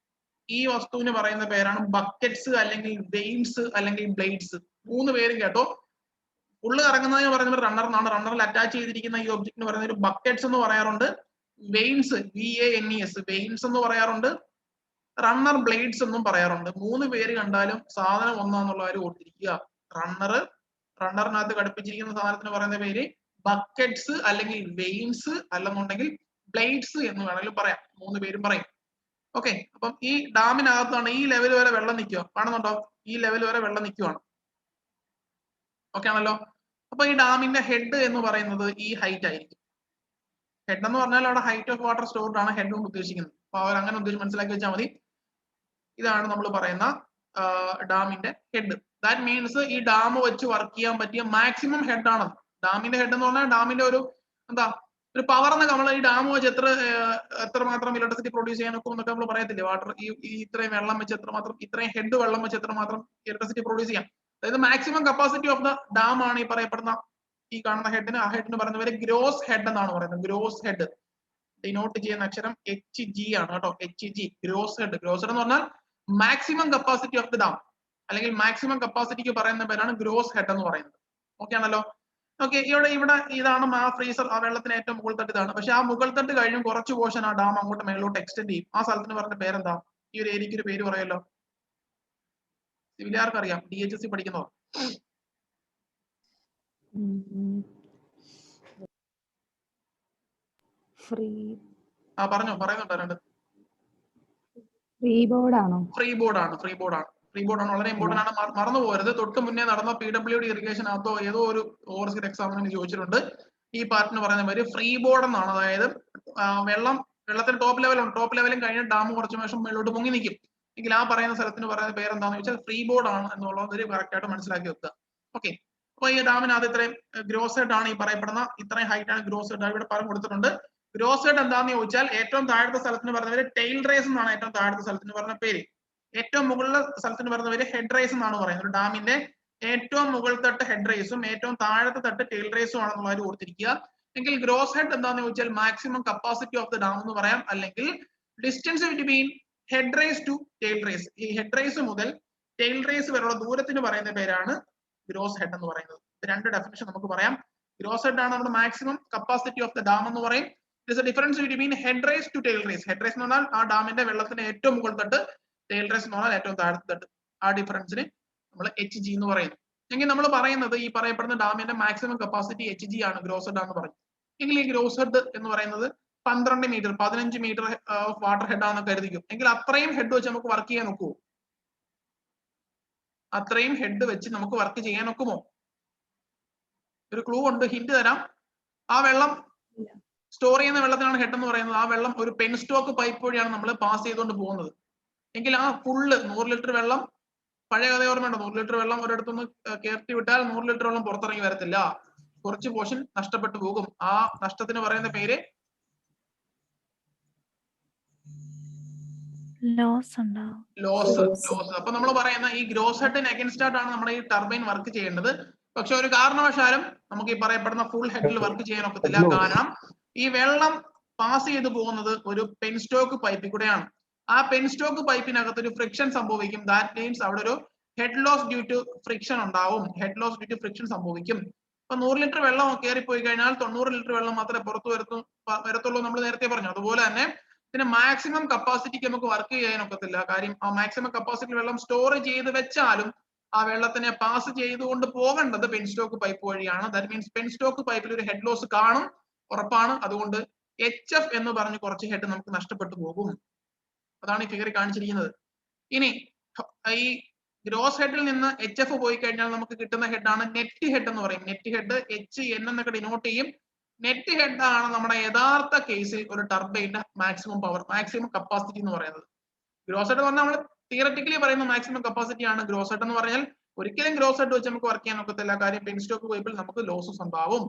ഈ വസ്തുവിന് പറയുന്ന പേരാണ് ബക്കറ്റ്സ് അല്ലെങ്കിൽ വെയിൻസ് അല്ലെങ്കിൽ ബ്ലേഡ്സ്. 3 പേരും കേട്ടോ. ഫുള്ള് കറങ്ങുന്നതിന് പറയുന്നത് റണ്ണർ എന്നാണ്. റണ്ണറിൽ അറ്റാച്ച് ചെയ്തിരിക്കുന്ന ഈ ഒബ്ജക്റ്റിന് പറയുന്ന ഒരു ബക്കറ്റ്സ് എന്ന് പറയാറുണ്ട്. വെയിൻസ്, VANES, വെയിൻസ് എന്ന് പറയാറുണ്ട്. റണ്ണർ ബ്ലേഡ്സ് എന്നും പറയാറുണ്ട്. 3 പേര് കണ്ടാലും സാധനം ഒന്നാന്നുള്ള കാര്യം ഓർത്തിരിക്കുക. റണ്ണറിനകത്ത് ഘടിപ്പിച്ചിരിക്കുന്ന സാധനത്തിന് പറയുന്ന പേര് ബക്കറ്റ്സ് അല്ലെങ്കിൽ വെയിൻസ്, അല്ലെന്നുണ്ടെങ്കിൽ ബ്ലേഡ്സ് എന്ന് വേണമെങ്കിലും പറയാം. 3 പേരും പറയും. ഓക്കെ, അപ്പം ഈ ഡാമിനകത്താണ് ഈ ലെവൽ വരെ വെള്ളം നിൽക്കുക. കാണുന്നുണ്ടോ, ഈ ലെവൽ വരെ വെള്ളം നിൽക്കുവാണ്. ഓക്കെ ആണല്ലോ. അപ്പൊ ഈ ഡാമിന്റെ ഹെഡ് എന്ന് പറയുന്നത് ഈ ഹൈറ്റ് ആയിരിക്കും. ഹെഡ് എന്ന് പറഞ്ഞാൽ അവിടെ ഹൈറ്റ് ഓഫ് വാട്ടർ സ്റ്റോർഡ് ആണ് ഹെഡ് കൊണ്ട് ഉദ്ദേശിക്കുന്നത്. അപ്പൊ അവർ അങ്ങനെ മനസ്സിലാക്കി വെച്ചാൽ മതി. ഇതാണ് നമ്മൾ പറയുന്ന ഡാമിന്റെ ഹെഡ്. ദാറ്റ് മീൻസ് ഈ ഡാം വെച്ച് വർക്ക് ചെയ്യാൻ പറ്റിയ മാക്സിമം ഹെഡ് ആണ് ഡാമിന്റെ ഹെഡ് എന്ന് പറഞ്ഞാൽ. ഡാമിന്റെ ഒരു എന്താ ഒരു പവർ എന്നൊക്കെ നമ്മൾ ഈ ഡാം വെച്ച് എത്രമാത്രം ഇലക്ട്രിസിറ്റി പ്രൊഡ്യൂസ് ചെയ്യാനൊക്കെ എന്നൊക്കെ നമ്മൾ പറയത്തില്ലേ. വാട്ടർ ഈ ഇത്രയും വെള്ളം വെച്ച് എത്രമാത്രം, ഇത്രയും ഹെഡ് വെള്ളം വെച്ച് എത്രമാത്രം ഇലക്ട്രിസിറ്റി പ്രൊഡ്യൂസ് ചെയ്യാം. അതായത് maximum capacity of the dam ആണ് ഈ പറയപ്പെടുന്ന ഈ കാണുന്ന ഹെഡിന്. ആ ഹെഡിന് പറയുന്ന പേര് ഗ്രോസ് ഹെഡ് എന്നാണ് പറയുന്നത്. ഗ്രോസ് ഹെഡ് ഡിനോട്ട് ചെയ്യുന്ന അക്ഷരം HG ആണ് കേട്ടോ. HG, gross head. Gross head എന്ന് പറഞ്ഞാൽ maximum capacity of the dam അല്ലെങ്കിൽ മാക്സിമം കപ്പാസിറ്റിക്ക് പറയുന്ന പേരാണ് ഗ്രോസ് ഹെഡ് എന്ന് പറയുന്നത്. ഓക്കെ ആണല്ലോ. ഓക്കെ, ഇവിടെ ഇതാണ് ആ ഫ്രീസർ. ആ വെള്ളത്തിന് ഏറ്റവും മുകൾ തട്ട് ഇതാണ്. പക്ഷെ ആ മുകൾ തട്ട് കഴിഞ്ഞും കുറച്ച് പോർഷൻ ആ ഡാം അങ്ങോട്ട് മേലോട്ട് എക്സ്റ്റെൻഡ് ചെയ്യും. ആ സ്ഥലത്തിന് പറഞ്ഞ പേരെന്താ? ഈ ഒരു ഏരിയക്ക് ഒരു പേര് പറയല്ലോ. സിവിലിയാർക്ക് അറിയാം, DHSC പഠിക്കുന്നോ? ഫ്രീ. പറയുന്നുണ്ടോ രണ്ട്? ഫ്രീ ബോർഡ് ആണോ? ഫ്രീ ബോർഡ് ആണ്. ഫ്രീ ബോർഡ് ആണ്, വളരെ ഇമ്പോർട്ടന്റ് ആണ്, മറന്നു പോകരുത്. തൊട്ട് മുന്നേ നടന്ന PWD ഇറിഗേഷൻ അകത്തോ ഏതോ ഒരു ഓവർസീഡ് എക്സാമിന് ചോദിച്ചിട്ടുണ്ട്. ഈ പാർട്ടിന് പറയുന്ന പേര് ഫ്രീ ബോർഡ് എന്നാണ്. അതായത് വെള്ളത്തിന് ടോപ്പ് ലെവലും കഴിഞ്ഞ് ഡാം കുറച്ച് മേശം മുകളിലോട്ട് പൊങ്ങി നിൽക്കും. എങ്കിൽ ആ പറയുന്ന സ്ഥലത്തിന് പറയുന്ന പേര് എന്താണെന്ന് വെച്ചാൽ ഫ്രീ ബോർഡ് ആണ് എന്നുള്ളത് ഒരു കറക്റ്റ് ആയിട്ട് മനസ്സിലാക്കി വെക്കുക. ഓക്കെ, അപ്പൊ ഈ ഡാമിനകത്ത് ഇത്രയും ഗ്രോസ് ഹെഡ് ആണ് ഈ പറയപ്പെടുന്ന, ഇത്രയും ഹൈറ്റ് ആണ് ഗ്രോസ് ഹെഡ്. ഇവിടെ പറഞ്ഞു കൊടുത്തിട്ടുണ്ട്. ഗ്രോസ് ഹെഡ് എന്താണെന്ന് ചോദിച്ചാൽ ഏറ്റവും താഴത്തെ സ്ഥലത്തിന് പറഞ്ഞ പേര് ടെയിൽ റേസ് എന്നാണ്. ഏറ്റവും താഴത്തെ സ്ഥലത്തിന് പറഞ്ഞ പേര്. ഏറ്റവും മുകളിലെ സ്ഥലത്തിന് പറഞ്ഞ പേര് ഹെഡ് റേസ് എന്നാണ് പറയുന്നത്. ഡാമിന്റെ ഏറ്റവും മുകൾ തട്ട് ഹെഡ് റേസും ഏറ്റവും താഴത്തെ തട്ട് ടെയിൽ റേസും ആണെന്നുള്ള കാര്യം ഓർത്തിരിക്കുക. എങ്കിൽ ഗ്രോസ് ഹെഡ് എന്താണെന്ന് ചോദിച്ചാൽ maximum capacity of the dam എന്ന് പറയാം, അല്ലെങ്കിൽ distance between head race to tail race. ഈ ഹെഡ് റേസ് മുതൽ ടെയിൽ റേസ് വരെയുള്ള ദൂരത്തിന് പറയുന്ന പേരാണ് ഗ്രോസ് ഹെഡ് എന്ന് പറയുന്നത്. രണ്ട് ഡെഫിനിഷൻ നമുക്ക് പറയാം. ഗ്രോസ് ഹെഡ് ആണ് നമ്മുടെ maximum capacity of the dam എന്ന് പറയും. It is a difference between head race to tail race. Head race എന്ന് പറഞ്ഞാൽ ആ ഡാമിന്റെ വെള്ളത്തിന്റെ ഏറ്റവും മുകൾ തട്ട്, ടെയിൽ റേസ് എന്ന് പറഞ്ഞാൽ ഏറ്റവും താഴത്തെ തട്ട്. ആ ഡിഫറൻസിന് നമ്മൾ HG എന്ന് പറയുന്നു. എങ്കിൽ നമ്മൾ പറയുന്നത് ഈ പറയപ്പെടുന്ന ഡാമിന്റെ മാക്സിമം കപ്പാസിറ്റി HG ആണ്, ഗ്രോസ് ഹെഡ് ആണെന്ന് പറയും. എങ്കിൽ ഈ ഗ്രോസ് ഹെഡ് എന്ന് പറയുന്നത് 12 മീറ്റർ 15 മീറ്റർ വാട്ടർ ഹെഡ് ആണെന്ന് കരുതിക്കും. എങ്കിൽ അത്രയും ഹെഡ് വെച്ച് നമുക്ക് വർക്ക് ചെയ്യാൻ ഒക്കുമോ? അത്രയും ഹെഡ് വെച്ച് നമുക്ക് വർക്ക് ചെയ്യാൻ ഒക്കുമോ? ഒരു ക്ലൂ ഉണ്ട്, ഹിന്റ് തരാം. ആ വെള്ളം സ്റ്റോർ ചെയ്യുന്ന വെള്ളത്തിനാണ് ഹെഡ് എന്ന് പറയുന്നത്. ആ വെള്ളം ഒരു പെൻ സ്റ്റോക്ക് പൈപ്പ് വഴിയാണ് നമ്മൾ പാസ് ചെയ്തുകൊണ്ട് പോകുന്നത്. എങ്കിൽ ആ ഫുള്ള് 100 ലിറ്റർ വെള്ളം, പഴയ കഥ ഓർമ്മയുണ്ടോ? 100 ലിറ്റർ വെള്ളം ഒരിടത്തുനിന്ന് കയറ്റി വിട്ടാൽ 100 ലിറ്റർ വെള്ളം പുറത്തിറങ്ങി വരത്തില്ല. കുറച്ച് പോർഷൻ നഷ്ടപ്പെട്ടു പോകും. ആ നഷ്ടത്തിന് പറയുന്ന പേര് ലോസ്. അപ്പൊ നമ്മൾ പറയുന്ന ഈ ഗ്രോസ് ഹെഡിന് അഗൈൻസ്റ്റ് ആയിട്ടാണ് നമ്മുടെ ഈ ടർബൈൻ വർക്ക് ചെയ്യേണ്ടത്. പക്ഷെ ഒരു കാരണവശാലും നമുക്ക് ഈ പറയപ്പെടുന്ന ഫുൾ ഹെഡിൽ വർക്ക് ചെയ്യാൻ ഒക്കത്തില്ല. കാരണം ഈ വെള്ളം പാസ് ചെയ്തു പോകുന്നത് ഒരു പെൻ സ്റ്റോക്ക് പൈപ്പിൽ കൂടെയാണ്. ആ പെൻ സ്റ്റോക്ക് പൈപ്പിനകത്ത് ഒരു ഫ്രിക്ഷൻ സംഭവിക്കും. ദാറ്റ് മീൻസ് അവിടെ ഒരു head loss due to friction ഉണ്ടാവും. Head loss due to friction സംഭവിക്കും. അപ്പൊ 100 ലിറ്റർ വെള്ളം കയറിപ്പോയി കഴിഞ്ഞാൽ 90 ലിറ്റർ വെള്ളം മാത്രമേ പുറത്തു വരത്തുള്ളൂ നമ്മൾ നേരത്തെ പറഞ്ഞു. അതുപോലെ തന്നെ ഇതിന് മാക്സിമം കപ്പാസിറ്റിക്ക് നമുക്ക് വർക്ക് ചെയ്യാൻ ഒക്കത്തില്ല. കാര്യം ആ മാക്സിമം കപ്പാസിറ്റി വെള്ളം സ്റ്റോർ ചെയ്ത് വെച്ചാലും ആ വെള്ളത്തിനെ പാസ് ചെയ്തുകൊണ്ട് പോകേണ്ടത് പെൻ സ്റ്റോക്ക് പൈപ്പ് വഴിയാണ്. ദാറ്റ് മീൻസ് പെൻ സ്റ്റോക്ക് പൈപ്പിൽ ഒരു ഹെഡ് ലോസ് കാണും, ഉറപ്പാണ്. അതുകൊണ്ട് HF എന്ന് പറഞ്ഞ് കുറച്ച് ഹെഡ് നമുക്ക് നഷ്ടപ്പെട്ടു പോകും. അതാണ് ഈ ഫിഗറിൽ കാണിച്ചിരിക്കുന്നത്. ഇനി ഈ ഗ്രോസ് ഹെഡിൽ നിന്ന് HF പോയി കഴിഞ്ഞാൽ നമുക്ക് കിട്ടുന്ന ഹെഡാണ് നെറ്റ് ഹെഡ് എന്ന് പറയും. നെറ്റ് ഹെഡ് HN എന്നൊക്കെ ഡിനോട്ട് ചെയ്യും. നെറ്റ് ഹെഡ് ആണ് നമ്മുടെ യഥാർത്ഥ കേസിൽ ഒരു ടർബൈന്റെ മാക്സിമം പവർ, മാക്സിമം കപ്പാസിറ്റി എന്ന് പറയുന്നത്. ഗ്രോസ് ഹെഡ് എന്ന് പറഞ്ഞാൽ നമ്മൾ തിയററ്റിക്കലി പറയുന്ന മാക്സിമം കപ്പാസിറ്റി ആണ് ഗ്രോസ് ഹെഡ് എന്ന് പറഞ്ഞാൽ. ഒരിക്കലും ഗ്രോസ് ഹെഡ് വെച്ച് നമുക്ക് വർക്ക് ചെയ്യാൻ ഒക്കത്തില്ല. കാര്യം പെൻ സ്റ്റോക്ക് പൈപ്പിൽ നമുക്ക് ലോസസ് ഉണ്ടാവും.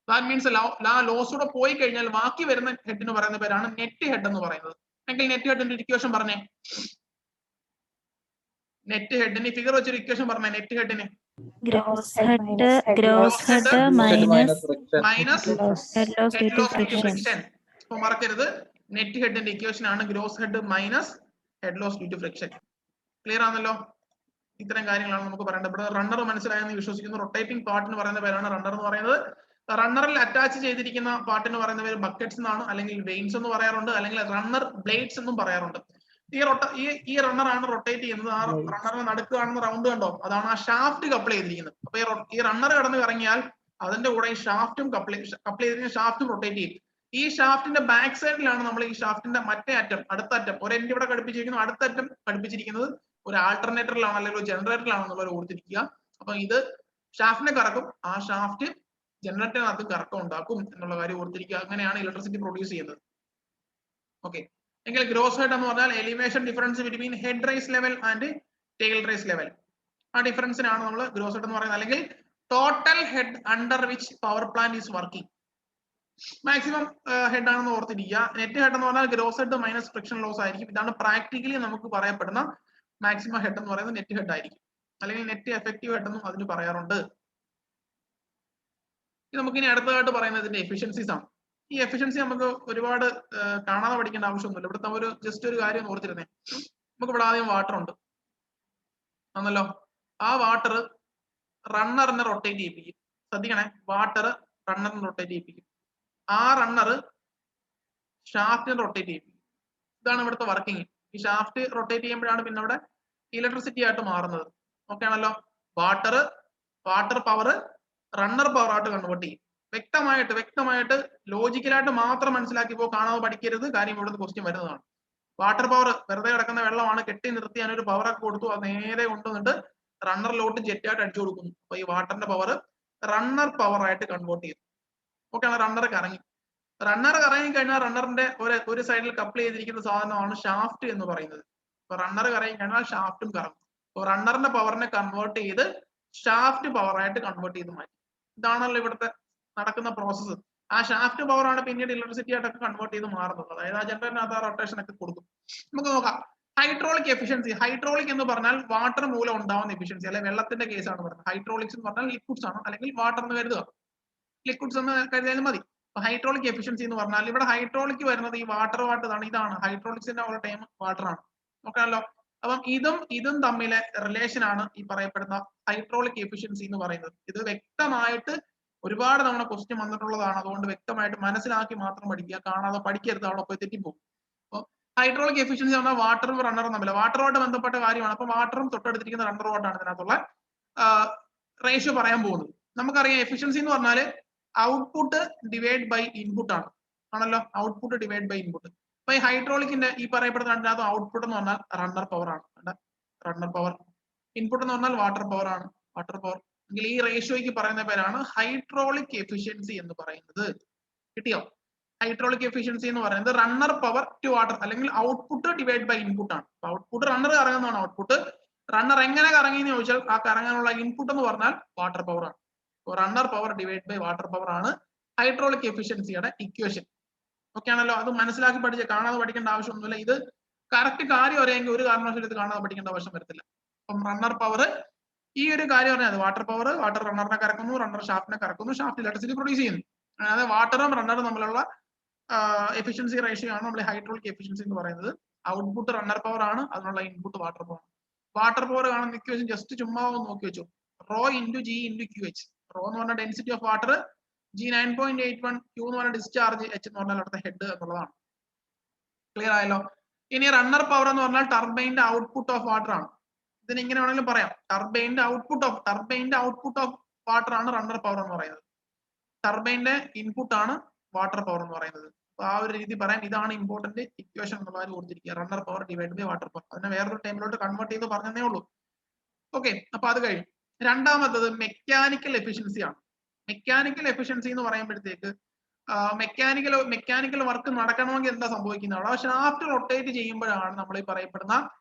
ദാറ്റ് മീൻസ് ആ ലോസൂടെ പോയി കഴിഞ്ഞാൽ ബാക്കി വരുന്ന ഹെഡിന് പറയുന്ന പേരാണ് നെറ്റ് ഹെഡ് എന്ന് പറയുന്നത്. എങ്കിൽ നെറ്റ് ഹെഡിന്റെ ഇക്വേഷൻ പറഞ്ഞേ. നെറ്റ് ഹെഡിന് ഫിഗർ വെച്ചൊരു ഇക്വേഷൻ പറഞ്ഞേ. നെറ്റ് ഹെഡിന് gross head minus head loss due to friction. അപ്പൊ മറക്കരുത്, നെറ്റ് ഹെഡിന്റെ ഇക്വേഷൻ ആണ് gross head minus head loss due to friction. Clear ആണല്ലോ? ഇത്തരം കാര്യങ്ങളാണ് നമുക്ക് പറയേണ്ടത്. ഇവിടെ റണ്ണർ മനസ്സിലായെന്ന് വിശ്വസിക്കുന്നു. റൊട്ടേറ്റിംഗ് പാർട്ടിന് പറയുന്ന പേരാണ് റണ്ണർ എന്ന് പറയുന്നത്. റണ്ണറിൽ അറ്റാച്ച് ചെയ്തിരിക്കുന്ന പാർട്ടിന് പറയുന്ന പേര് ബക്കറ്റ്സ് എന്നാണ്, അല്ലെങ്കിൽ വെയിൻസ് എന്ന് പറയാറുണ്ട്, അല്ലെങ്കിൽ റണ്ണർ ബ്ലേഡ്സ് എന്നും പറയാറുണ്ട്. ഈ റണ്ണർ ആണ് റൊട്ടേറ്റ് ചെയ്യുന്നത്. ആ റണ്ണറിന് നടുക്ക് കാണുന്ന റൗണ്ട് കണ്ടോ, അതാണ് ആ ഷാഫ്റ്റ് കപ്പിൾ ചെയ്തിരിക്കുന്നത്. അപ്പൊ ഈ റണ്ണർ കടന്ന് ഇറങ്ങിയാൽ അതിന്റെ കൂടെ ഈ ഷാഫ്റ്റും കപ്പിൾ ചെയ്തിരിക്കുന്ന ഷാഫ്റ്റും റൊട്ടേറ്റ് ചെയ്യും. ഈ ഷാഫ്റ്റിന്റെ ബാക്ക് സൈഡിലാണ് നമ്മൾ ഈ ഷാഫ്റ്റിന്റെ മറ്റേ അറ്റം, അടുത്ത അറ്റം, ഒരു എൻഡ് ഇവിടെ ഘടിപ്പിച്ചിരിക്കുന്നു, അടുത്ത അറ്റം ഘടിപ്പിച്ചിരിക്കുന്നത് ഒരു ആൾട്ടർനേറ്ററിലാണ് അല്ലെങ്കിൽ ഒരു ജനറേറ്ററിലാണെന്നുള്ളത് ഓർത്തിരിക്കുക. അപ്പൊ ഇത് ഷാഫ്റ്റിനെ കറക്കും, ആ ഷാഫ്റ്റ് ജനറേറ്ററിനകത്ത് കറക്കം ഉണ്ടാക്കും എന്നുള്ള കാര്യം ഓർത്തിരിക്കുക. അങ്ങനെയാണ് ഇലക്ട്രിസിറ്റി പ്രൊഡ്യൂസ് ചെയ്യുന്നത്. ഓക്കെ, എങ്കിൽ ഗ്രോസ് ഹെഡ് എന്ന് പറഞ്ഞാൽ elevation difference between head race level and tail race level. ആ ഡിഫറൻസിനാണ് നമ്മൾ ഗ്രോസ് ഹെഡ് എന്ന് പറയുന്നത്. അല്ലെങ്കിൽ total head under which power plant is working. Maximum head ആണെന്ന് ഓർത്തിരിക്കുക. നെറ്റ് ഹെഡ് എന്ന് പറഞ്ഞാൽ gross head minus friction loss ആയിരിക്കും. ഇതാണ് പ്രാക്ടിക്കലി നമുക്ക് പറയപ്പെടുന്ന മാക്സിമം ഹെഡ് എന്ന് പറയുന്നത് നെറ്റ് ഹെഡ് ആയിരിക്കും, അല്ലെങ്കിൽ നെറ്റ് എഫക്റ്റീവ് ഹെഡ് എന്നും അതിന് പറയാറുണ്ട്. നമുക്ക് ഇനി അടുത്തതായിട്ട് പറയുന്നത് ഇതിന്റെ എഫിഷ്യൻസീസ് ആണ്. ഈ എഫിഷ്യൻസി നമുക്ക് ഒരുപാട് കാണാതെ പഠിക്കേണ്ട ആവശ്യമൊന്നുമില്ല. ഇവിടുത്തെ ഒരു ജസ്റ്റ് ഒരു കാര്യം ഓർത്തിരുന്നേ. നമുക്ക് ഇവിടെ ആദ്യം വാട്ടർ ഉണ്ട് ആണല്ലോ. ആ വാട്ടർ റണ്ണറിനെ റൊട്ടേറ്റ് ചെയ്യിപ്പിക്കും. ശ്രദ്ധിക്കണേ, വാട്ടർ റണ്ണറിനെ റൊട്ടേറ്റ് ചെയ്യിപ്പിക്കും. ആ റണ്ണർ ഷാഫ്റ്റിനെ റൊട്ടേറ്റ് ചെയ്യിപ്പിക്കും. ഇതാണ് ഇവിടുത്തെ വർക്കിംഗ്. ഈ ഷാഫ്റ്റ് റൊട്ടേറ്റ് ചെയ്യുമ്പോഴാണ് പിന്നെ ഇവിടെ ഇലക്ട്രിസിറ്റി ആയിട്ട് മാറുന്നത്. ഓക്കെ ആണല്ലോ. വാട്ടർ പവർ റണ്ണർ പവർ ആയിട്ട് കൺവേർട്ട് ചെയ്യും. വ്യക്തമായിട്ട് ലോജിക്കലായിട്ട് മാത്രം മനസ്സിലാക്കിയപ്പോ കാണാതെ പഠിക്കരുത്. കാര്യം ഇവിടുത്തെ ക്വസ്റ്റ്യൻ വരുന്നതാണ്. വാട്ടർ പവർ വെറുതെ കിടക്കുന്ന വെള്ളമാണ്, കെട്ടി നിർത്തി അതിനൊരു പവറൊക്കെ കൊടുത്തു, അത് നേരെ കൊണ്ടുവന്നിട്ട് റണ്ണറിലോട്ട് ജെറ്റായിട്ട് അടിച്ചു കൊടുക്കുന്നു. അപ്പൊ ഈ വാട്ടറിന്റെ പവർ റണ്ണർ പവർ ആയിട്ട് കൺവേർട്ട് ചെയ്തു. ഓക്കെ ആണ്, റണ്ണർ കറങ്ങി. റണ്ണർ കറങ്ങി കഴിഞ്ഞാൽ റണ്ണറിന്റെ ഒരു സൈഡിൽ കപ്പിൾ ചെയ്തിരിക്കുന്ന സാധനമാണ് ഷാഫ്റ്റ് എന്ന് പറയുന്നത്. അപ്പൊ റണ്ണർ കറങ്ങി കഴിഞ്ഞാൽ ഷാഫ്റ്റും കറങ്ങും. അപ്പൊ റണ്ണറിന്റെ പവറിനെ കൺവേർട്ട് ചെയ്ത് ഷാഫ്റ്റ് പവർ ആയിട്ട് കൺവേർട്ട് ചെയ്ത് മാറ്റി. ഇതാണല്ലോ ഇവിടുത്തെ നടക്കുന്ന പ്രോസസ്സ്. ആ ഷാഫ്റ്റ് പവർ ആണ് പിന്നീട് ഇലക്ട്രിസിറ്റി ആയിട്ടൊക്കെ കൺവേർട്ട് ചെയ്ത് മാറുന്നത്. അതായത് ആ ജനറേറ്ററിനകത്ത് ആ റൊട്ടേഷൻ ഒക്കെ കൊടുക്കും. നമുക്ക് നോക്കാം ഹൈഡ്രോളിക് എഫിഷ്യൻസി. ഹൈഡ്രോളിക് എന്ന് പറഞ്ഞാൽ വാട്ടർ മൂലം ഉണ്ടാവുന്ന എഫിഷ്യൻസി, അല്ലെങ്കിൽ വെള്ളത്തിന്റെ കേസാണ് പറയുന്നത്. ഹൈഡ്രോളിക്സ് എന്ന് പറഞ്ഞാൽ ലിക്വിഡ്സ് ആണ്, അല്ലെങ്കിൽ വാട്ടർ എന്ന് കരുതുക, ലിക്വിഡ്സ് എന്ന് കരുതിയാലും മതി. ഹൈഡ്രോളിക് എഫിഷ്യൻസി എന്ന് പറഞ്ഞാൽ ഇവിടെ ഹൈഡ്രോളിക് വരുന്നത് ഈ വാട്ടർ ഇതാണ് ഹൈഡ്രോളിക്സിന്റെ ഒരു ടൈം വാട്ടർ ആണ്. നോക്കാമല്ലോ. അപ്പം ഇതും തമ്മിലെ റിലേഷൻ ആണ് ഈ പറയപ്പെടുന്ന ഹൈഡ്രോളിക് എഫിഷ്യൻസി എന്ന് പറയുന്നത്. ഇത് വ്യക്തമായിട്ട് ഒരുപാട് തവണ ക്വസ്റ്റ്യൻ വന്നിട്ടുള്ളതാണ്. അതുകൊണ്ട് വ്യക്തമായിട്ട് മനസ്സിലാക്കി മാത്രം പഠിക്കുക, കാണാതെ പഠിക്കരുത്, അവിടെ പോയി തെറ്റിപ്പോകും. അപ്പോൾ ഹൈഡ്രോളിക് എഫിഷ്യൻസി പറഞ്ഞാൽ വാട്ടറും റണ്ണറും തമ്മിൽ, വാട്ടറുമായിട്ട് ബന്ധപ്പെട്ട കാര്യമാണ്. അപ്പൊ വാട്ടറും തൊട്ടടുത്തിരിക്കുന്ന റണ്ണറുമായിട്ടാണ് ഇതിനകത്തുള്ള റേഷ്യോ പറയാൻ പോകുന്നത്. നമുക്കറിയാം എഫിഷ്യൻസി എന്ന് പറഞ്ഞാൽ ഔട്ട്പുട്ട് ഡിവൈഡ് ബൈ ഇൻപുട്ട് ആണല്ലോ, ഔട്ട്പുട്ട് ഡിവൈഡ് ബൈ ഇൻപുട്ട്. അപ്പൊ ഈ ഹൈഡ്രോളിക്കിന്റെ ഈ പറയപ്പെടുന്ന രണ്ടിനകത്ത് ഔട്ട്പുട്ട് എന്ന് പറഞ്ഞാൽ റണ്ണർ പവർ ആണ്, റണ്ണർ പവർ. ഇൻപുട്ട് എന്ന് പറഞ്ഞാൽ വാട്ടർ പവർ ആണ്, വാട്ടർ പവർ. എങ്കിൽ ഈ റേഷ്യോയ്ക്ക് പറയുന്ന പേരാണ് ഹൈഡ്രോളിക് എഫിഷ്യൻസി എന്ന് പറയുന്നത്. കിട്ടിയോ? ഹൈഡ്രോളിക് എഫിഷ്യൻസി എന്ന് പറയുന്നത് റണ്ണർ പവർ ടു വാട്ടർ, അല്ലെങ്കിൽ ഔട്ട്പുട്ട് ഡിവൈഡ് ബൈ ഇൻപുട്ട് ആണ്. ഔട്ട്പുട്ട് റണ്ണർ കറങ്ങുന്നതാണ് ഔട്ട്പുട്ട്. റണ്ണർ എങ്ങനെ കറങ്ങി എന്ന് ചോദിച്ചാൽ ആ കറങ്ങാനുള്ള ഇൻപുട്ട് എന്ന് പറഞ്ഞാൽ വാട്ടർ പവർ ആണ്. Runner power divide by water power ആണ് ഹൈഡ്രോളിക് എഫിഷ്യൻസിയുടെ ഇക്വേഷൻ. ഓക്കെ ആണല്ലോ. അത് മനസ്സിലാക്കി പഠിച്ച് കാണാതെ പഠിക്കേണ്ട ആവശ്യമൊന്നുമില്ല. ഇത് കറക്റ്റ് കാര്യം അറിയാമെങ്കിൽ ഒരു കാരണവശാലും ഇത് കാണാതെ പഠിക്കേണ്ട ആവശ്യം വരത്തില്ല. അപ്പം റണ്ണർ പവർ ഈ ഒരു കാര്യം പറഞ്ഞാൽ വാട്ടർ പവർ, വാട്ടർ റണ്ണറിനെ കറക്കുന്നു, റണ്ണർ ഷാഫ്റ്റിനെ കറക്കുന്നു, ഷാഫ്റ്റ് ഇലക്ട്രിസിറ്റി പ്രൊഡ്യൂസ് ചെയ്യുന്നു. അതായത് വാട്ടറും റണ്ണറും തമ്മിലുള്ള എഫിഷ്യൻസി റേഷ്യോ ആണ് നമ്മൾ ഹൈഡ്രോളിക് എഫിഷ്യൻസി എന്ന് പറയുന്നത്. ഔട്ട്പുട്ട് റണ്ണർ പവർ ആണ്, അതിനുള്ള input water power. Water power കാണുന്ന ഇക്വേഷൻ ജസ്റ്റ് ചുമ്മാ നോക്കി വെച്ചു. Rho into g into Q H. Rho എന്ന് പറഞ്ഞ density of water, g 9.81, Q എന്ന് പറഞ്ഞ ഡിസ്ചാർജ്, എച്ച് എന്ന് പറഞ്ഞാൽ അവിടുത്തെ ഹെഡ് എന്നുള്ളതാണ്. ക്ലിയർ ആയല്ലോ. ഇനി റണ്ണർ പവർ എന്ന് പറഞ്ഞാൽ ടർബൈന്റെ ഔട്ട്പുട്ട് ഓഫ് വാട്ടർ ആണ്. ഇതിന് ഇങ്ങനെ വേണമെങ്കിലും പറയാം, ടർബൈന്റെ ഔട്ട്പുട്ട് ഓഫ് വാട്ടർ ആണ് റണ്ണർ പവർ എന്ന് പറയുന്നത്. ടർബൈന്റെ ഇൻപുട്ട് ആണ് വാട്ടർ പവർ എന്ന് പറയുന്നത്. അപ്പൊ ആ ഒരു രീതി പറയാം. ഇതാണ് ഇമ്പോർട്ടന്റ് ഇക്വേഷൻ എന്നുള്ളത് കൊടുത്തിരിക്കുക, runner power divide by water power. അതിനെ വേറൊരു ടൈമിലോട്ട് കൺവേർട്ട് ചെയ്ത് പറഞ്ഞതേ ഉള്ളൂ. ഓക്കെ, അപ്പൊ അത് കഴിഞ്ഞു. രണ്ടാമത്തത് മെക്കാനിക്കൽ എഫിഷ്യൻസി ആണ്. മെക്കാനിക്കൽ എഫിഷ്യൻസി എന്ന് പറയുമ്പോഴത്തേക്ക് മെക്കാനിക്കൽ വർക്ക് നടക്കണമെങ്കിൽ എന്താ സംഭവിക്കുന്നത്? അവിടെ ഷാഫ്റ്റ് റൊട്ടേറ്റ് ചെയ്യുമ്പോഴാണ് നമ്മൾ ഈ പറയപ്പെടുന്ന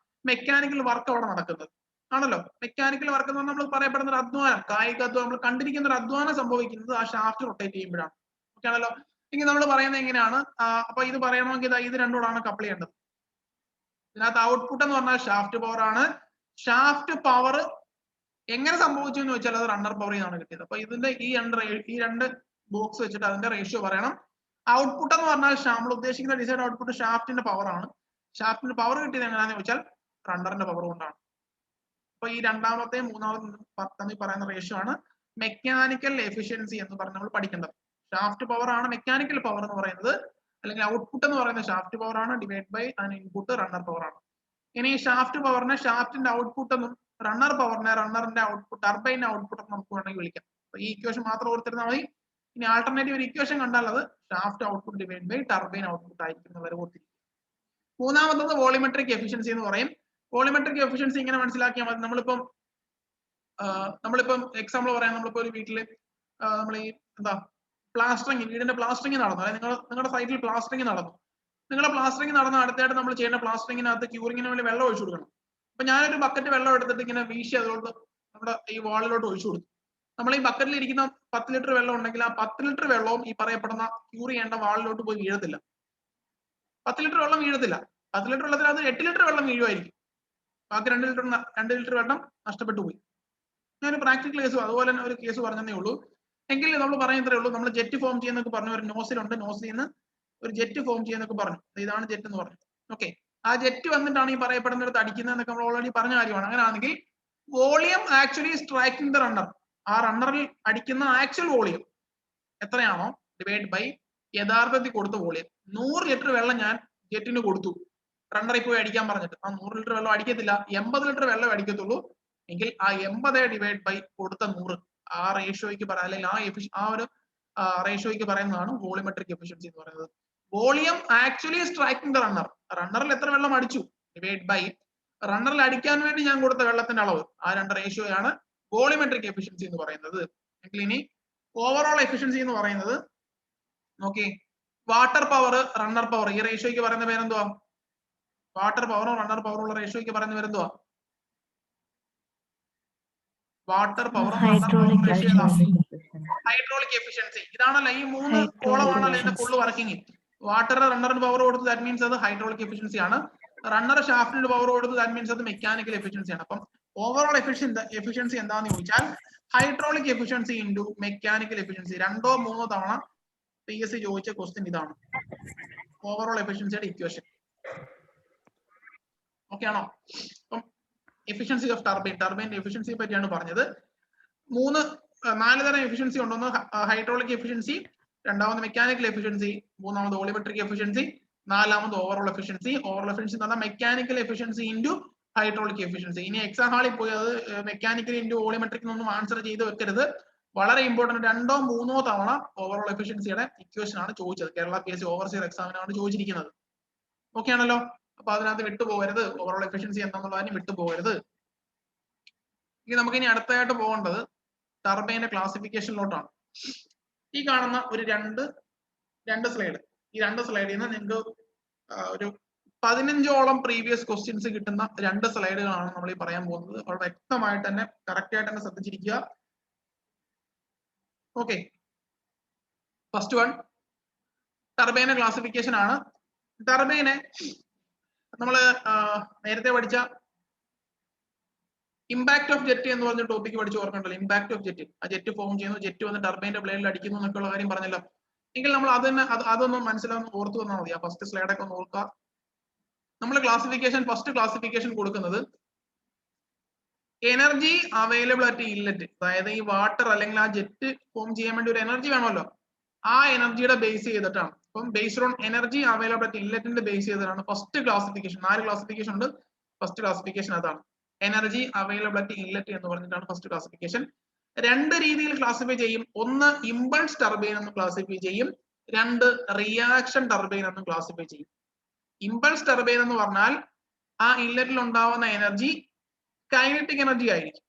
മെക്കാനിക്കൽ വർക്ക് അവിടെ നടക്കുന്നത്, ആണല്ലോ. മെക്കാനിക്കൽ വർക്ക് എന്ന് പറഞ്ഞാൽ നമ്മൾ പറയപ്പെടുന്ന ഒരു അധ്വാനം, കായിക അധ്വാനം, നമ്മൾ കണ്ടിരിക്കുന്ന ഒരു അധ്വാനം സംഭവിക്കുന്നത് ആ ഷാഫ്റ്റ് റൊട്ടേറ്റ് ചെയ്യുമ്പോഴാണ്. ഓക്കെ ആണല്ലോ. ഇനി നമ്മൾ പറയുന്നത് എങ്ങനെയാണ്? അപ്പൊ ഇത് പറയണമെങ്കിൽ ഇത് രണ്ടോടാണ് കപ്പിൾ ചെയ്യേണ്ടത്. ഇതിനകത്ത് ഔട്ട്പുട്ട് എന്ന് പറഞ്ഞാൽ ഷാഫ്റ്റ് പവർ ആണ്. ഷാഫ്റ്റ് പവർ എങ്ങനെ സംഭവിച്ചു എന്ന് വെച്ചാൽ അത് റണ്ണർ പവർ ആണ് കിട്ടിയത്. അപ്പൊ ഇതിന്റെ ഈ രണ്ട് ബോക്സ് വെച്ചിട്ട് അതിന്റെ റേഷ്യോ പറയണം. ഔട്ട്പുട്ട് എന്ന് പറഞ്ഞാൽ നമ്മൾ ഉദ്ദേശിക്കുന്ന ഡിസൈഡ് ഔട്ട്പുട്ട് ഷാഫ്റ്റിന്റെ പവർ ആണ്. ഷാഫ്റ്റിന്റെ പവർ കിട്ടിയത് എങ്ങനെയാണെന്ന് വെച്ചാൽ റണ്ണറിന്റെ പവർ കൊണ്ടാണ്. അപ്പൊ ഈ രണ്ടാമത്തെ മൂന്നാമത്തെ പറയുന്ന റേഷ്യോ ആണ് മെക്കാനിക്കൽ എഫിഷ്യൻസി എന്ന് പറഞ്ഞ് നമ്മൾ പഠിക്കേണ്ടത്. ഷാഫ്റ്റ് പവർ ആണ് മെക്കാനിക്കൽ പവർ എന്ന് പറയുന്നത്, അല്ലെങ്കിൽ ഔട്ട്പുട്ട് എന്ന് പറയുന്നത് ഷാഫ്റ്റ് പവർ ആണ്, divide by input runner power ആണ്. ഇനി ഷാഫ്റ്റ് പവറിനെ ഷാഫ്റ്റിന്റെ ഔട്ട്പുട്ട് എന്നും റണ്ണർ പവറിനെ റണ്ണറിന്റെ ഔട്ട്പുട്ട്, ടർബൈന്റെ ഔട്ട്പുട്ട് എന്ന് നമുക്ക് വേണമെങ്കിൽ വിളിക്കാം. അപ്പൊ ഈ ഇക്വേഷൻ മാത്രം ഓർത്തിരുന്നാൽ മതി. ഇനി ആൾട്ടർനേറ്റീവ് ഒരു ഇക്വേഷൻ കണ്ടാൽ അത് shaft output divide by turbine output ആയിരിക്കും വരെ ഓർത്തിരിക്കും. മൂന്നാമത്തത് വോളിമെട്രിക് എഫിഷ്യൻസി എന്ന് പറയും. വോളിമെട്രിക് എഫിഷ്യൻസി ഇങ്ങനെ മനസ്സിലാക്കിയാൽ മതി. നമ്മളിപ്പം എക്സാമ്പിൾ പറയാം. നമ്മളിപ്പോ ഒരു വീട്ടില് നമ്മൾ ഈ പ്ലാസ്റ്ററിങ്, വീടിന്റെ പ്ലാസ്റ്ററിങ് നടന്നു, അല്ലെ നിങ്ങളുടെ സൈറ്റിൽ പ്ലാസ്റ്ററിങ് നടന്നു. നിങ്ങളുടെ പ്ലാസ്റ്ററിങ് നടന്ന അടുത്തായിട്ട് നമ്മൾ ചെയ്യുന്ന പ്ലാസ്റ്ററിങ്ങിനകത്ത് ക്യൂറിങ്ങിന് വേണ്ടി വെള്ളം ഒഴിച്ചു കൊടുക്കണം. അപ്പൊ ഞാനൊരു ബക്കറ്റ് വെള്ളം എടുത്തിട്ട് ഇങ്ങനെ വീശി അതുകൊണ്ട് നമ്മുടെ ഈ വാളിലോട്ട് ഒഴിച്ചു കൊടുത്തു. നമ്മൾ ഈ ബക്കറ്റിൽ ഇരിക്കുന്ന 10 ലിറ്റർ വെള്ളം ഉണ്ടെങ്കിൽ ആ 10 ലിറ്റർ വെള്ളവും ഈ പറയപ്പെടുന്ന ക്യൂർ ചെയ്യേണ്ട വാളിലോട്ട് പോയി വീഴത്തില്ല. 10 ലിറ്റർ വെള്ളം വീഴത്തില്ല. 10 ലിറ്റർ വെള്ളത്തിൽ അത് 8 ലിറ്റർ വെള്ളം വീഴുമായിരിക്കും. ബാക്കി 2 ലിറ്റർ വെള്ളം നഷ്ടപ്പെട്ടു പോയി. ഞാനൊരു പ്രാക്ടിക്കൽ കേസ് അതുപോലെ തന്നെ ഒരു കേസ് പറഞ്ഞതേ ഉള്ളൂ. എങ്കിൽ നമ്മൾ പറയുന്നതേ ഉള്ളൂ. നമ്മൾ ജെറ്റ് ഫോം ചെയ്യുന്നൊക്കെ പറഞ്ഞു, ഒരു നോസിലുണ്ട്, നോസിൽ നിന്ന് ഒരു ജെറ്റ് ഫോം ചെയ്യുന്നൊക്കെ പറഞ്ഞു. ഇതാണ് ജെറ്റ് എന്ന് പറഞ്ഞു. ഓക്കെ, ആ ജെറ്റ് വന്നിട്ടാണ് ഈ പറയപ്പെടുന്നിടത്ത് അടിക്കുന്നതെന്നൊക്കെ നമ്മൾ ഓൾറെഡി പറഞ്ഞ കാര്യമാണ്. അങ്ങനെയാണെങ്കിൽ volume actually striking the runner, ആ റണ്ണറിൽ അടിക്കുന്ന ആക്ച്വൽ വോളിയം എത്രയാണോ ഡിവൈഡ് ബൈ യഥാർത്ഥത്തിൽ കൊടുത്ത വോളിയം. 100 ലിറ്റർ വെള്ളം ഞാൻ ജെറ്റിന് കൊടുത്തു, റണ്ണറിൽ പോയി അടിക്കാൻ പറഞ്ഞിട്ട്. ആ 100 ലിറ്റർ വെള്ളം അടിക്കത്തില്ല, 80 ലിറ്റർ വെള്ളം അടിക്കത്തുള്ളൂ. എങ്കിൽ ആ 80 ഡിവൈഡ് ബൈ കൊടുത്ത 100, ആ റേഷ്യോയ്ക്ക് പറയാം, അല്ലെങ്കിൽ ആ ഒരു റേഷ്യോയ്ക്ക് പറയുന്നതാണ് വോളിമെട്രിക് എഫിഷ്യൻസി എന്ന് പറയുന്നത്. Volume actually striking the runner. റണ്ണറിൽ എത്ര വെള്ളം അടിച്ചു ഡിവൈഡ് ബൈ റണ്ണറിൽ അടിക്കാൻ വേണ്ടി ഞാൻ കൊടുത്ത വെള്ളത്തിന്റെ അളവ്. ആ രണ്ട് റേഷ്യോയാണ് വോളിമെട്രിക് എഫിഷ്യൻസി എന്ന് പറയുന്നത്. എങ്കിൽ ഇനി ഓവറോൾ എഫിഷ്യൻസി എന്ന് പറയുന്നത് നോക്കി, വാട്ടർ പവർ റണ്ണർ പവർ, ഈ റേഷ്യോയ്ക്ക് പറയുന്ന പേരെന്തുവാ? വാട്ടർ പവറോ റണ്ണർ പവറോ ഉള്ള റേഷ്യോയ്ക്ക് പറയുന്ന പേരെന്തുവാ? വാട്ടർ പവറും ഹൈഡ്രോളിക് എഫിഷ്യൻസി. ഇതാണല്ലോ ഈ മൂന്ന് കോളമാണല്ലോ ഇതിന്റെ ഫുള്ള് വർക്കിംഗ്. വാട്ടർ റണ്ണറിന് പവർ കൊടുത്ത് ദാറ്റ് മീൻസ് അത് ഹൈഡ്രോളിക് എഫിഷ്യൻസി ആണ്. റണ്ണർ ഷാഫ്റ്റിന് പവർ കൊടുത്ത് ദാറ്റ് മീൻസ് അത് മെക്കാനിക്കൽ എഫിഷ്യൻസി ആണ്. അപ്പം ഓവറോൾ എഫിഷ്യൻസി എന്താണെന്ന് ചോദിച്ചാൽ hydraulic efficiency into mechanical efficiency. 2 or 3 തവണ PSC ചോദിച്ച ക്വസ്റ്റ്യൻ ഇതാണ് ഓവറോൾ എഫിഷ്യൻസിയുടെ ഇക്വേഷൻ. ഓക്കെ ആണോ? അപ്പം എഫിഷ്യൻസി ഓഫ് ടർബൈൻ, ടർബൈൻ്റെ എഫിഷ്യൻസിയെ പറ്റിയാണ് പറഞ്ഞത്. 4 തരം എഫിഷ്യൻസി ഉണ്ടെന്ന്. ഹൈഡ്രോളിക് എഫിഷ്യൻസി, രണ്ടാമത് മെക്കാനിക്കൽ എഫിഷ്യൻസി, മൂന്നാമത് വോളിമെട്രിക് എഫിഷ്യൻസി, നാലാമത് ഓവറോൾ എഫിഷ്യൻസി. ഓവറോൾ എഫിഷ്യൻസി എന്ന് പറഞ്ഞാൽ mechanical efficiency into hydraulic efficiency. ഇനി എക്സാം ഹാളിൽ പോയി അത് മെക്കാനിക്കൽ ഇൻറ്റു വോളിമെട്രിക് എന്നൊന്നും ആൻസർ ചെയ്ത് വെക്കരുത്. വളരെ ഇമ്പോർട്ടന്റ്, 2 or 3 തവണ ഓവറോൾ എഫിഷ്യൻസിയുടെ ഇക്വേഷൻ ആണ് ചോദിച്ചത്. കേരള PSC ഓവർസിയർ എക്സാമിനാണ് ചോദിച്ചിരിക്കുന്നത്. ഓക്കെ ആണല്ലോ? അപ്പൊ അതിനകത്ത് വിട്ടുപോകരുത്, ഓവറോൾ എഫിഷ്യൻസി എന്താണെന്നുള്ള കാര്യം വിട്ടുപോകരുത്. ഇനി നമുക്ക് ഇനി അടുത്തായിട്ട് പോകേണ്ടത് ടർബൈന്റെ ക്ലാസിഫിക്കേഷനിലോട്ടാണ്. ഈ കാണുന്ന ഒരു രണ്ട് സ്ലൈഡ്, ഈ 2 സ്ലൈഡിൽ നിന്ന് നിങ്ങൾക്ക് ഒരു 15ഓളം പ്രീവിയസ് ക്വസ്റ്റ്യൻസ് കിട്ടുന്ന 2 സ്ലൈഡുകളാണ് നമ്മൾ ഈ പറയാൻ പോകുന്നത്. അവിടെ വ്യക്തമായിട്ട് തന്നെ കറക്റ്റ് ആയിട്ട് തന്നെ ശ്രദ്ധിച്ചിരിക്കുക. ഓക്കെ, ഫസ്റ്റ് വൺ ടർബൈന്റെ ക്ലാസിഫിക്കേഷൻ ആണ്. ടർബൈനെ നമ്മള് നേരത്തെ പഠിച്ച ഇമ്പാക്ട് ഓഫ് ജെറ്റ് എന്ന് പറഞ്ഞ ടോപ്പിക് പഠിച്ച് ഓർക്കണ്ടല്ലോ. ഇമ്പാക്ട് ഓഫ് ജെറ്റ്, ആ ജെറ്റ് ഫോം ചെയ്യുന്നു, ജെറ്റ് വന്ന് ടർബൈന്റെ ബ്ലേഡിൽ അടിക്കുന്നു എന്നൊക്കെയുള്ള കാര്യം പറഞ്ഞല്ലോ. എങ്കിൽ നമ്മൾ അതൊന്നും മനസ്സിലാവുന്ന ഓർത്തു വന്നാൽ മതി. ആ ഫസ്റ്റ് സ്ലൈഡൊക്കെ ഒന്ന് ഓർക്കുക. നമ്മൾ ഫസ്റ്റ് ക്ലാസിഫിക്കേഷൻ കൊടുക്കുന്നത് എനർജി അവൈലബിൾ അറ്റ് ഇൻലെറ്റ്, അതായത് ഈ വാട്ടർ അല്ലെങ്കിൽ ആ ജെറ്റ് ഫോം ചെയ്യാൻ വേണ്ടി ഒരു എനർജി വേണമല്ലോ, ആ എനർജിയുടെ ബേസ് ചെയ്തിട്ടാണ്. അപ്പം based on energy available at ഇൻലെറ്റിന്റെ ബേസ് ചെയ്തിട്ടാണ് ഫസ്റ്റ് ക്ലാസിഫിക്കേഷൻ. 4 ക്ലാസിഫിക്കേഷൻ ഉണ്ട്. ഫസ്റ്റ് ക്ലാസിഫിക്കേഷൻ അതാണ്, എനർജി അവൈലബിൾ അറ്റ് ഇൻലെറ്റ് എന്ന് പറഞ്ഞിട്ടാണ് ഫസ്റ്റ് ക്ലാസിഫിക്കേഷൻ. 2 രീതിയിൽ ക്ലാസിഫൈ ചെയ്യും. ഒന്ന് ഇമ്പൾസ് ടർബൈൻ എന്ന് ക്ലാസിഫൈ ചെയ്യും, 2 റിയാക്ഷൻ ടർബൈൻ എന്ന് ക്ലാസിഫൈ ചെയ്യും. ഇമ്പൾസ് ടർബൈൻ എന്ന് പറഞ്ഞാൽ ആ ഇൻലെറ്റിൽ ഉണ്ടാവുന്ന എനർജി കൈനറ്റിക് എനർജി ആയിരിക്കും,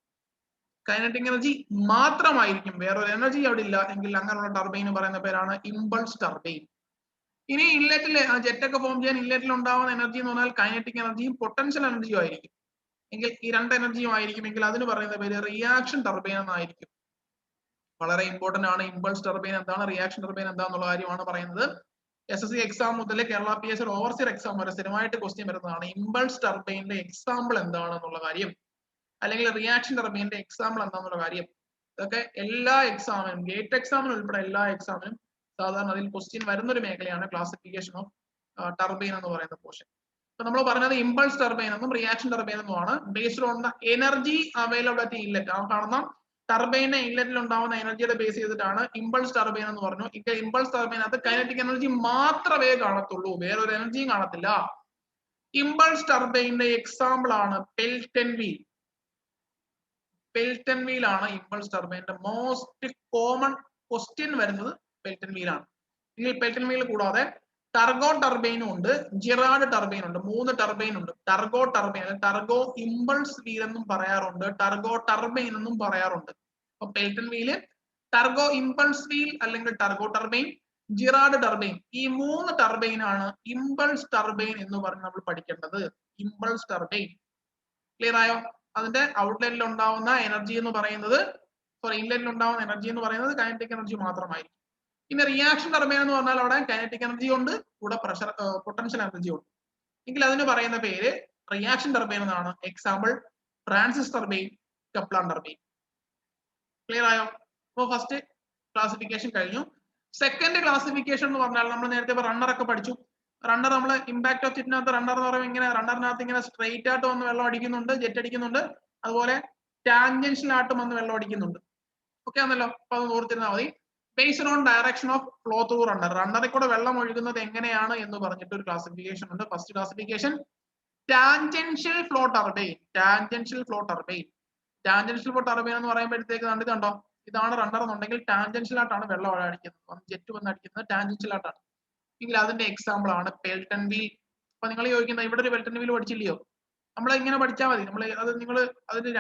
കൈനറ്റിക് എനർജി മാത്രമായിരിക്കും, വേറൊരു എനർജി അവിടെ ഇല്ല. എങ്കിൽ അങ്ങനെയുള്ള ടർബൈൻ പറയുന്ന പേരാണ് ഇമ്പൾസ് ടർബൈൻ. ഇനി ഇൻലെറ്റിൽ ആ ജെറ്റൊക്കെ ഫോം ചെയ്യാൻ ഇൻലെറ്റിൽ ഉണ്ടാവുന്ന എനർജി എന്ന് പറഞ്ഞാൽ കൈനറ്റിക് എനർജിയും പൊട്ടൻഷ്യൽ എനർജിയും ആയിരിക്കും. എങ്കിൽ ഈ 2 എനർജിയും ആയിരിക്കും. എങ്കിൽ അതിന് പറയുന്ന പേര് റിയാക്ഷൻ ടർബൈൻ എന്നായിരിക്കും. വളരെ ഇമ്പോർട്ടന്റ് ആണ്. ഇമ്പൾസ് ടർബൈൻ എന്താണ്, റിയാക്ഷൻ ടർബൈൻ എന്താണെന്നുള്ള കാര്യമാണ് പറയുന്നത്. SSC എക്സാം മുതൽ കേരള PSC ഓവർസിയർ എക്സാം വരെ സ്ഥിരമായിട്ട് ക്വസ്റ്റ്യൻ വരുന്നതാണ്. ഇമ്പൾസ് ടർബൈന്റെ എക്സാമ്പിൾ എന്താണെന്നുള്ള കാര്യം, അല്ലെങ്കിൽ റിയാക്ഷൻ ടർബൈന്റെ എക്സാമ്പിൾ എന്താണെന്നുള്ള കാര്യം. ഇതൊക്കെ എല്ലാ എക്സാമിനും, ഗേറ്റ് എക്സാമിനും ഉൾപ്പെടെ എല്ലാ എക്സാമിനും സാധാരണ അതിൽ ക്വസ്റ്റ്യൻ വരുന്ന ഒരു മേഖലയാണ് ക്ലാസിഫിക്കേഷൻ ഓഫ് ടർബൈൻ എന്ന് പറയുന്ന പോർഷൻ. അപ്പൊ നമ്മൾ പറഞ്ഞത് ഇമ്പൾസ് ടർബൈൻ എന്നും റിയാക്ഷൻ ടർബൈൻ എന്നുമാണ്. Based on the energy available at inlet, ആ കാണുന്ന ടർബൈനെ ഇൻലെറ്റിൽ ഉണ്ടാവുന്ന എനർജിയുടെ ബേസ് ചെയ്തിട്ടാണ് ഇമ്പൾസ് ടർബൈൻ എന്ന് പറഞ്ഞു. ഇമ്പൾസ് ടർബൈൻ അത് കൈനറ്റിക് എനർജി മാത്രമേ കാണത്തുള്ളൂ, വേറൊരു എനർജിയും കാണത്തില്ല. ഇമ്പൾസ് ടർബൈന്റെ എക്സാമ്പിൾ ആണ് പെൽറ്റൻ വീൽ. പെൽറ്റൻ വീൽ ആണ് ഇമ്പൾസ് ടർബൈന്റെ മോസ്റ്റ് കോമൺ ക്വസ്റ്റ്യൻ വരുന്നത് പെൽറ്റൻ വീൽ ആണ്. ഇനി പെൽറ്റൻ വീൽ കൂടാതെ ടർഗോ ടർബൈനും ഉണ്ട്, ജിറാഡ് ടർബൈൻ ഉണ്ട്. 3 ടർബൈൻ ഉണ്ട്. ടർഗോ ടർബൈൻ, ടർഗോ ഇമ്പൾസ് വീൽ എന്നും പറയാറുണ്ട്, ടർഗോ ടർബൈൻ എന്നും പറയാറുണ്ട്. അപ്പൊ പെൽറ്റൻ വീല്, ടർഗോ ഇമ്പൾസ് വീൽ അല്ലെങ്കിൽ ടർഗോ ടർബൈൻ, ജിറാഡ് ടർബൈൻ, ഈ 3 ടർബൈൻ ആണ് ഇമ്പൾസ് ടർബൈൻ എന്ന് പറഞ്ഞ് നമ്മൾ പഠിക്കേണ്ടത്. ഇമ്പൾസ് ടർബൈൻ ക്ലിയർ ആയോ? അതിന്റെ ഔട്ട്ലെറ്റിൽ ഉണ്ടാവുന്ന എനർജി എന്ന് പറയുന്നത്, ഇൻലെറ്റിൽ ഉണ്ടാവുന്ന എനർജി എന്ന് പറയുന്നത് കൈനറ്റിക് എനർജി മാത്രമായിരിക്കും. പിന്നെ റിയാക്ഷൻ ടർബൈൻ എന്ന് പറഞ്ഞാൽ അവിടെ കൈനറ്റിക് എനർജി ഉണ്ട്, കൂടെ പ്രഷർ പൊട്ടൻഷ്യൽ എനർജി ഉണ്ട്. എങ്കിൽ അതിന് പറയുന്ന പേര് റിയാക്ഷൻ ടർബൈൻ എന്നാണ്. Example Francis turbine, Kaplan turbine. Clear ആയോ? അപ്പൊ ഫസ്റ്റ് ക്ലാസിഫിക്കേഷൻ കഴിഞ്ഞു. സെക്കൻഡ് ക്ലാസിഫിക്കേഷൻ എന്ന് പറഞ്ഞാൽ നമ്മൾ നേരത്തെ റണ്ണർ ഒക്കെ പഠിച്ചു. റണ്ണർ നമ്മൾ ഇമ്പാക്ട് ഓഫ് ജെറ്റിനകത്ത് റണ്ണർ എന്ന് പറയുമ്പോൾ ഇങ്ങനെ റണ്ണറിനകത്ത് ഇങ്ങനെ സ്ട്രെയിറ്റ് ആയിട്ട് വന്ന് വെള്ളം അടിക്കുന്നുണ്ട്, ജെറ്റ് അടിക്കുന്നുണ്ട്, അതുപോലെ ടാൻജൻഷ്യൽ ആയിട്ടും വന്ന് വെള്ളം അടിക്കുന്നുണ്ട്. ഓക്കെ ആണല്ലോ? അപ്പൊ അത് ഓർത്തിരുന്നാൽ മതി. Based on direction of flow through runner, റണ്ണറിൽ കൂടെ വെള്ളം ഒഴുകുന്നത് എങ്ങനെയാണ് എന്ന് പറഞ്ഞിട്ട് ഒരു ക്ലാസിഫിക്കേഷൻ ഉണ്ട്. First classification tangential flow turbine. Tangential flow turbine, tangential flow turbine എന്ന് പറയുമ്പോഴത്തേക്ക് കണ്ടോ, ഇതാണ് റണ്ണർ എന്നുണ്ടെങ്കിൽ ടാൻജൻഷ്യൽ ആയിട്ടാണ് വെള്ളം അടിക്കുന്നത്, ജെറ്റ് വന്ന് അടിക്കുന്നത് ടാൻജൻഷ്യൽ ആയിട്ടാണ്. എങ്കിൽ അതിന്റെ എക്സാമ്പിൾ ആണ് പെൽട്ടൺ വീൽ. അപ്പൊ നിങ്ങൾ ചോദിക്കുന്നത് ഇവിടെ ഒരു പെൽട്ടൺ വീൽ പഠിച്ചില്ലയോ? നമ്മൾ ഇങ്ങനെ പഠിച്ചാൽ മതി. നമ്മൾ അത് നിങ്ങൾ അതിന്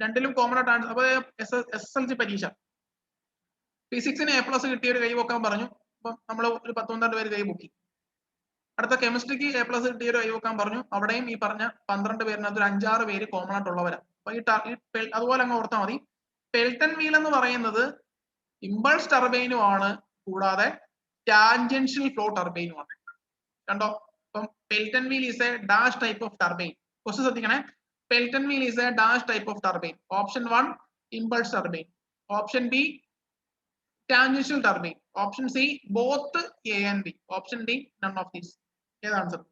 രണ്ടിലും കോമൺ ആയിട്ടാണ്. അപ്പൊ SSLC പരീക്ഷ ഫിസിക്സിന് A+ കിട്ടിയ ഒരു കൈ പൊക്കാൻ പറഞ്ഞു. അപ്പൊ നമ്മൾ ഒരു 12 പേര് കൈ പൊക്കി. അടുത്ത കെമിസ്ട്രിക്ക് A+ കിട്ടിയ ഒരു കൈ പൊക്കാൻ പറഞ്ഞു. അവിടെയും ഈ പറഞ്ഞ 12 പേരിനകത്ത് ഒരു 5-6 പേര് കോമൺ ആയിട്ടുള്ളവരാണ്. അപ്പൊ അതുപോലെ അങ്ങ് ഓർത്താൽ മതി. പെൽട്ടൺ വീൽ എന്ന് പറയുന്നത് ഇമ്പൾസ് ടർബൈനും ആണ്, കൂടാതെ ടാൻജൻഷ്യൽ ഫ്ലോ ടർബൈനും ആണ്. കണ്ടോ? അപ്പം Pelton wheel is a dash type of turbine. Question ശ്രദ്ധിക്കണേ. Pelton wheel is a dash type of turbine. Option 1 impulse turbine, option B tangential turbine, option C both A and B, option D none of these. ഏതാണ് answer?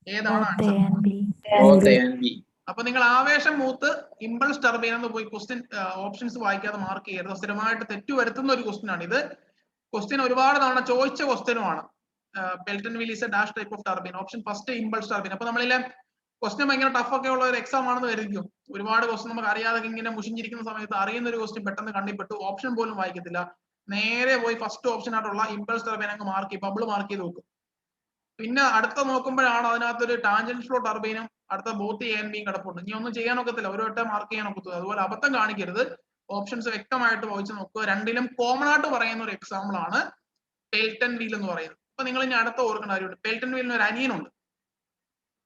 ഏതാണ് answer? അപ്പൊ നിങ്ങൾ ആവേശം മൂത്ത് impulse turbine എന്ന് പോയി question options വായിക്കാതെ mark ചെയ്യരുത്. സ്ഥിരമായിട്ട് തെറ്റു വരുത്തുന്ന ഒരു ക്വസ്റ്റ്യൻ ആണ് ഇത്. ക്വസ്റ്റ്യൻ ഒരുപാട് തവണ ചോദിച്ച ക്വസ്റ്റ്യനുമാണ്. Pelton wheel is a dash type of turbine, option first impulse turbine. അപ്പൊ നമ്മളിലെ ക്വസ്റ്റ്യൻ ഭയങ്കര ടഫ് ഒക്കെ ഉള്ള ഒരു എക്സാം ആണെന്ന് കരുതിക്കും. ഒരുപാട് ക്വസ്റ്റ്യൻ നമുക്ക് അറിയാതെ ഇങ്ങനെ മുഷിഞ്ഞിരിക്കുന്ന സമയത്ത് അറിയുന്ന ഒരു ക്വസ്റ്റ്യൻ പെട്ടെന്ന് കണ്ടിപ്പെട്ടു, ഓപ്ഷൻ പോലും വായിക്കത്തില്ല, നേരെ പോയി ഫസ്റ്റ് ഓപ്ഷൻ ആയിട്ടുള്ള ഇമ്പൾസ് ടർബൈൻ അങ്ങ് മാർക്ക് ചെയ്യും, ബബിൾ മാർക്ക് ചെയ്ത് നോക്കും. പിന്നെ അടുത്ത നോക്കുമ്പോഴാണ് അതിനകത്തൊരു ടാൻജൻഷ്യൽ ഫ്ലോ ടർബൈനും അടുത്ത ബോത്ത് എ ആൻഡ് ബിയും കിടപ്പുണ്ട്. ഇനി ഒന്നും ചെയ്യാൻ ഒക്കത്തില്ല, ഒരു വട്ടം മാർക്ക് ചെയ്യാൻ ഒക്കത്തില്ല. അതുപോലെ അബദ്ധം കാണിക്കരുത്, ഓപ്ഷൻസ് വ്യക്തമായിട്ട് വായിച്ച് നോക്കുക. രണ്ടിലും കോമൺ ആയിട്ട് പറയുന്ന ഒരു എക്സാമ്പിൾ ആണ് പെൽട്ടൺ വീൽ എന്ന് പറയുന്നത്. അപ്പൊ നിങ്ങൾ ഇനി അടുത്ത ഓർക്കേണ്ട കാര്യമുണ്ട്. പെൽട്ടൺ വീലിന് ഒരു അനിയനുണ്ട്.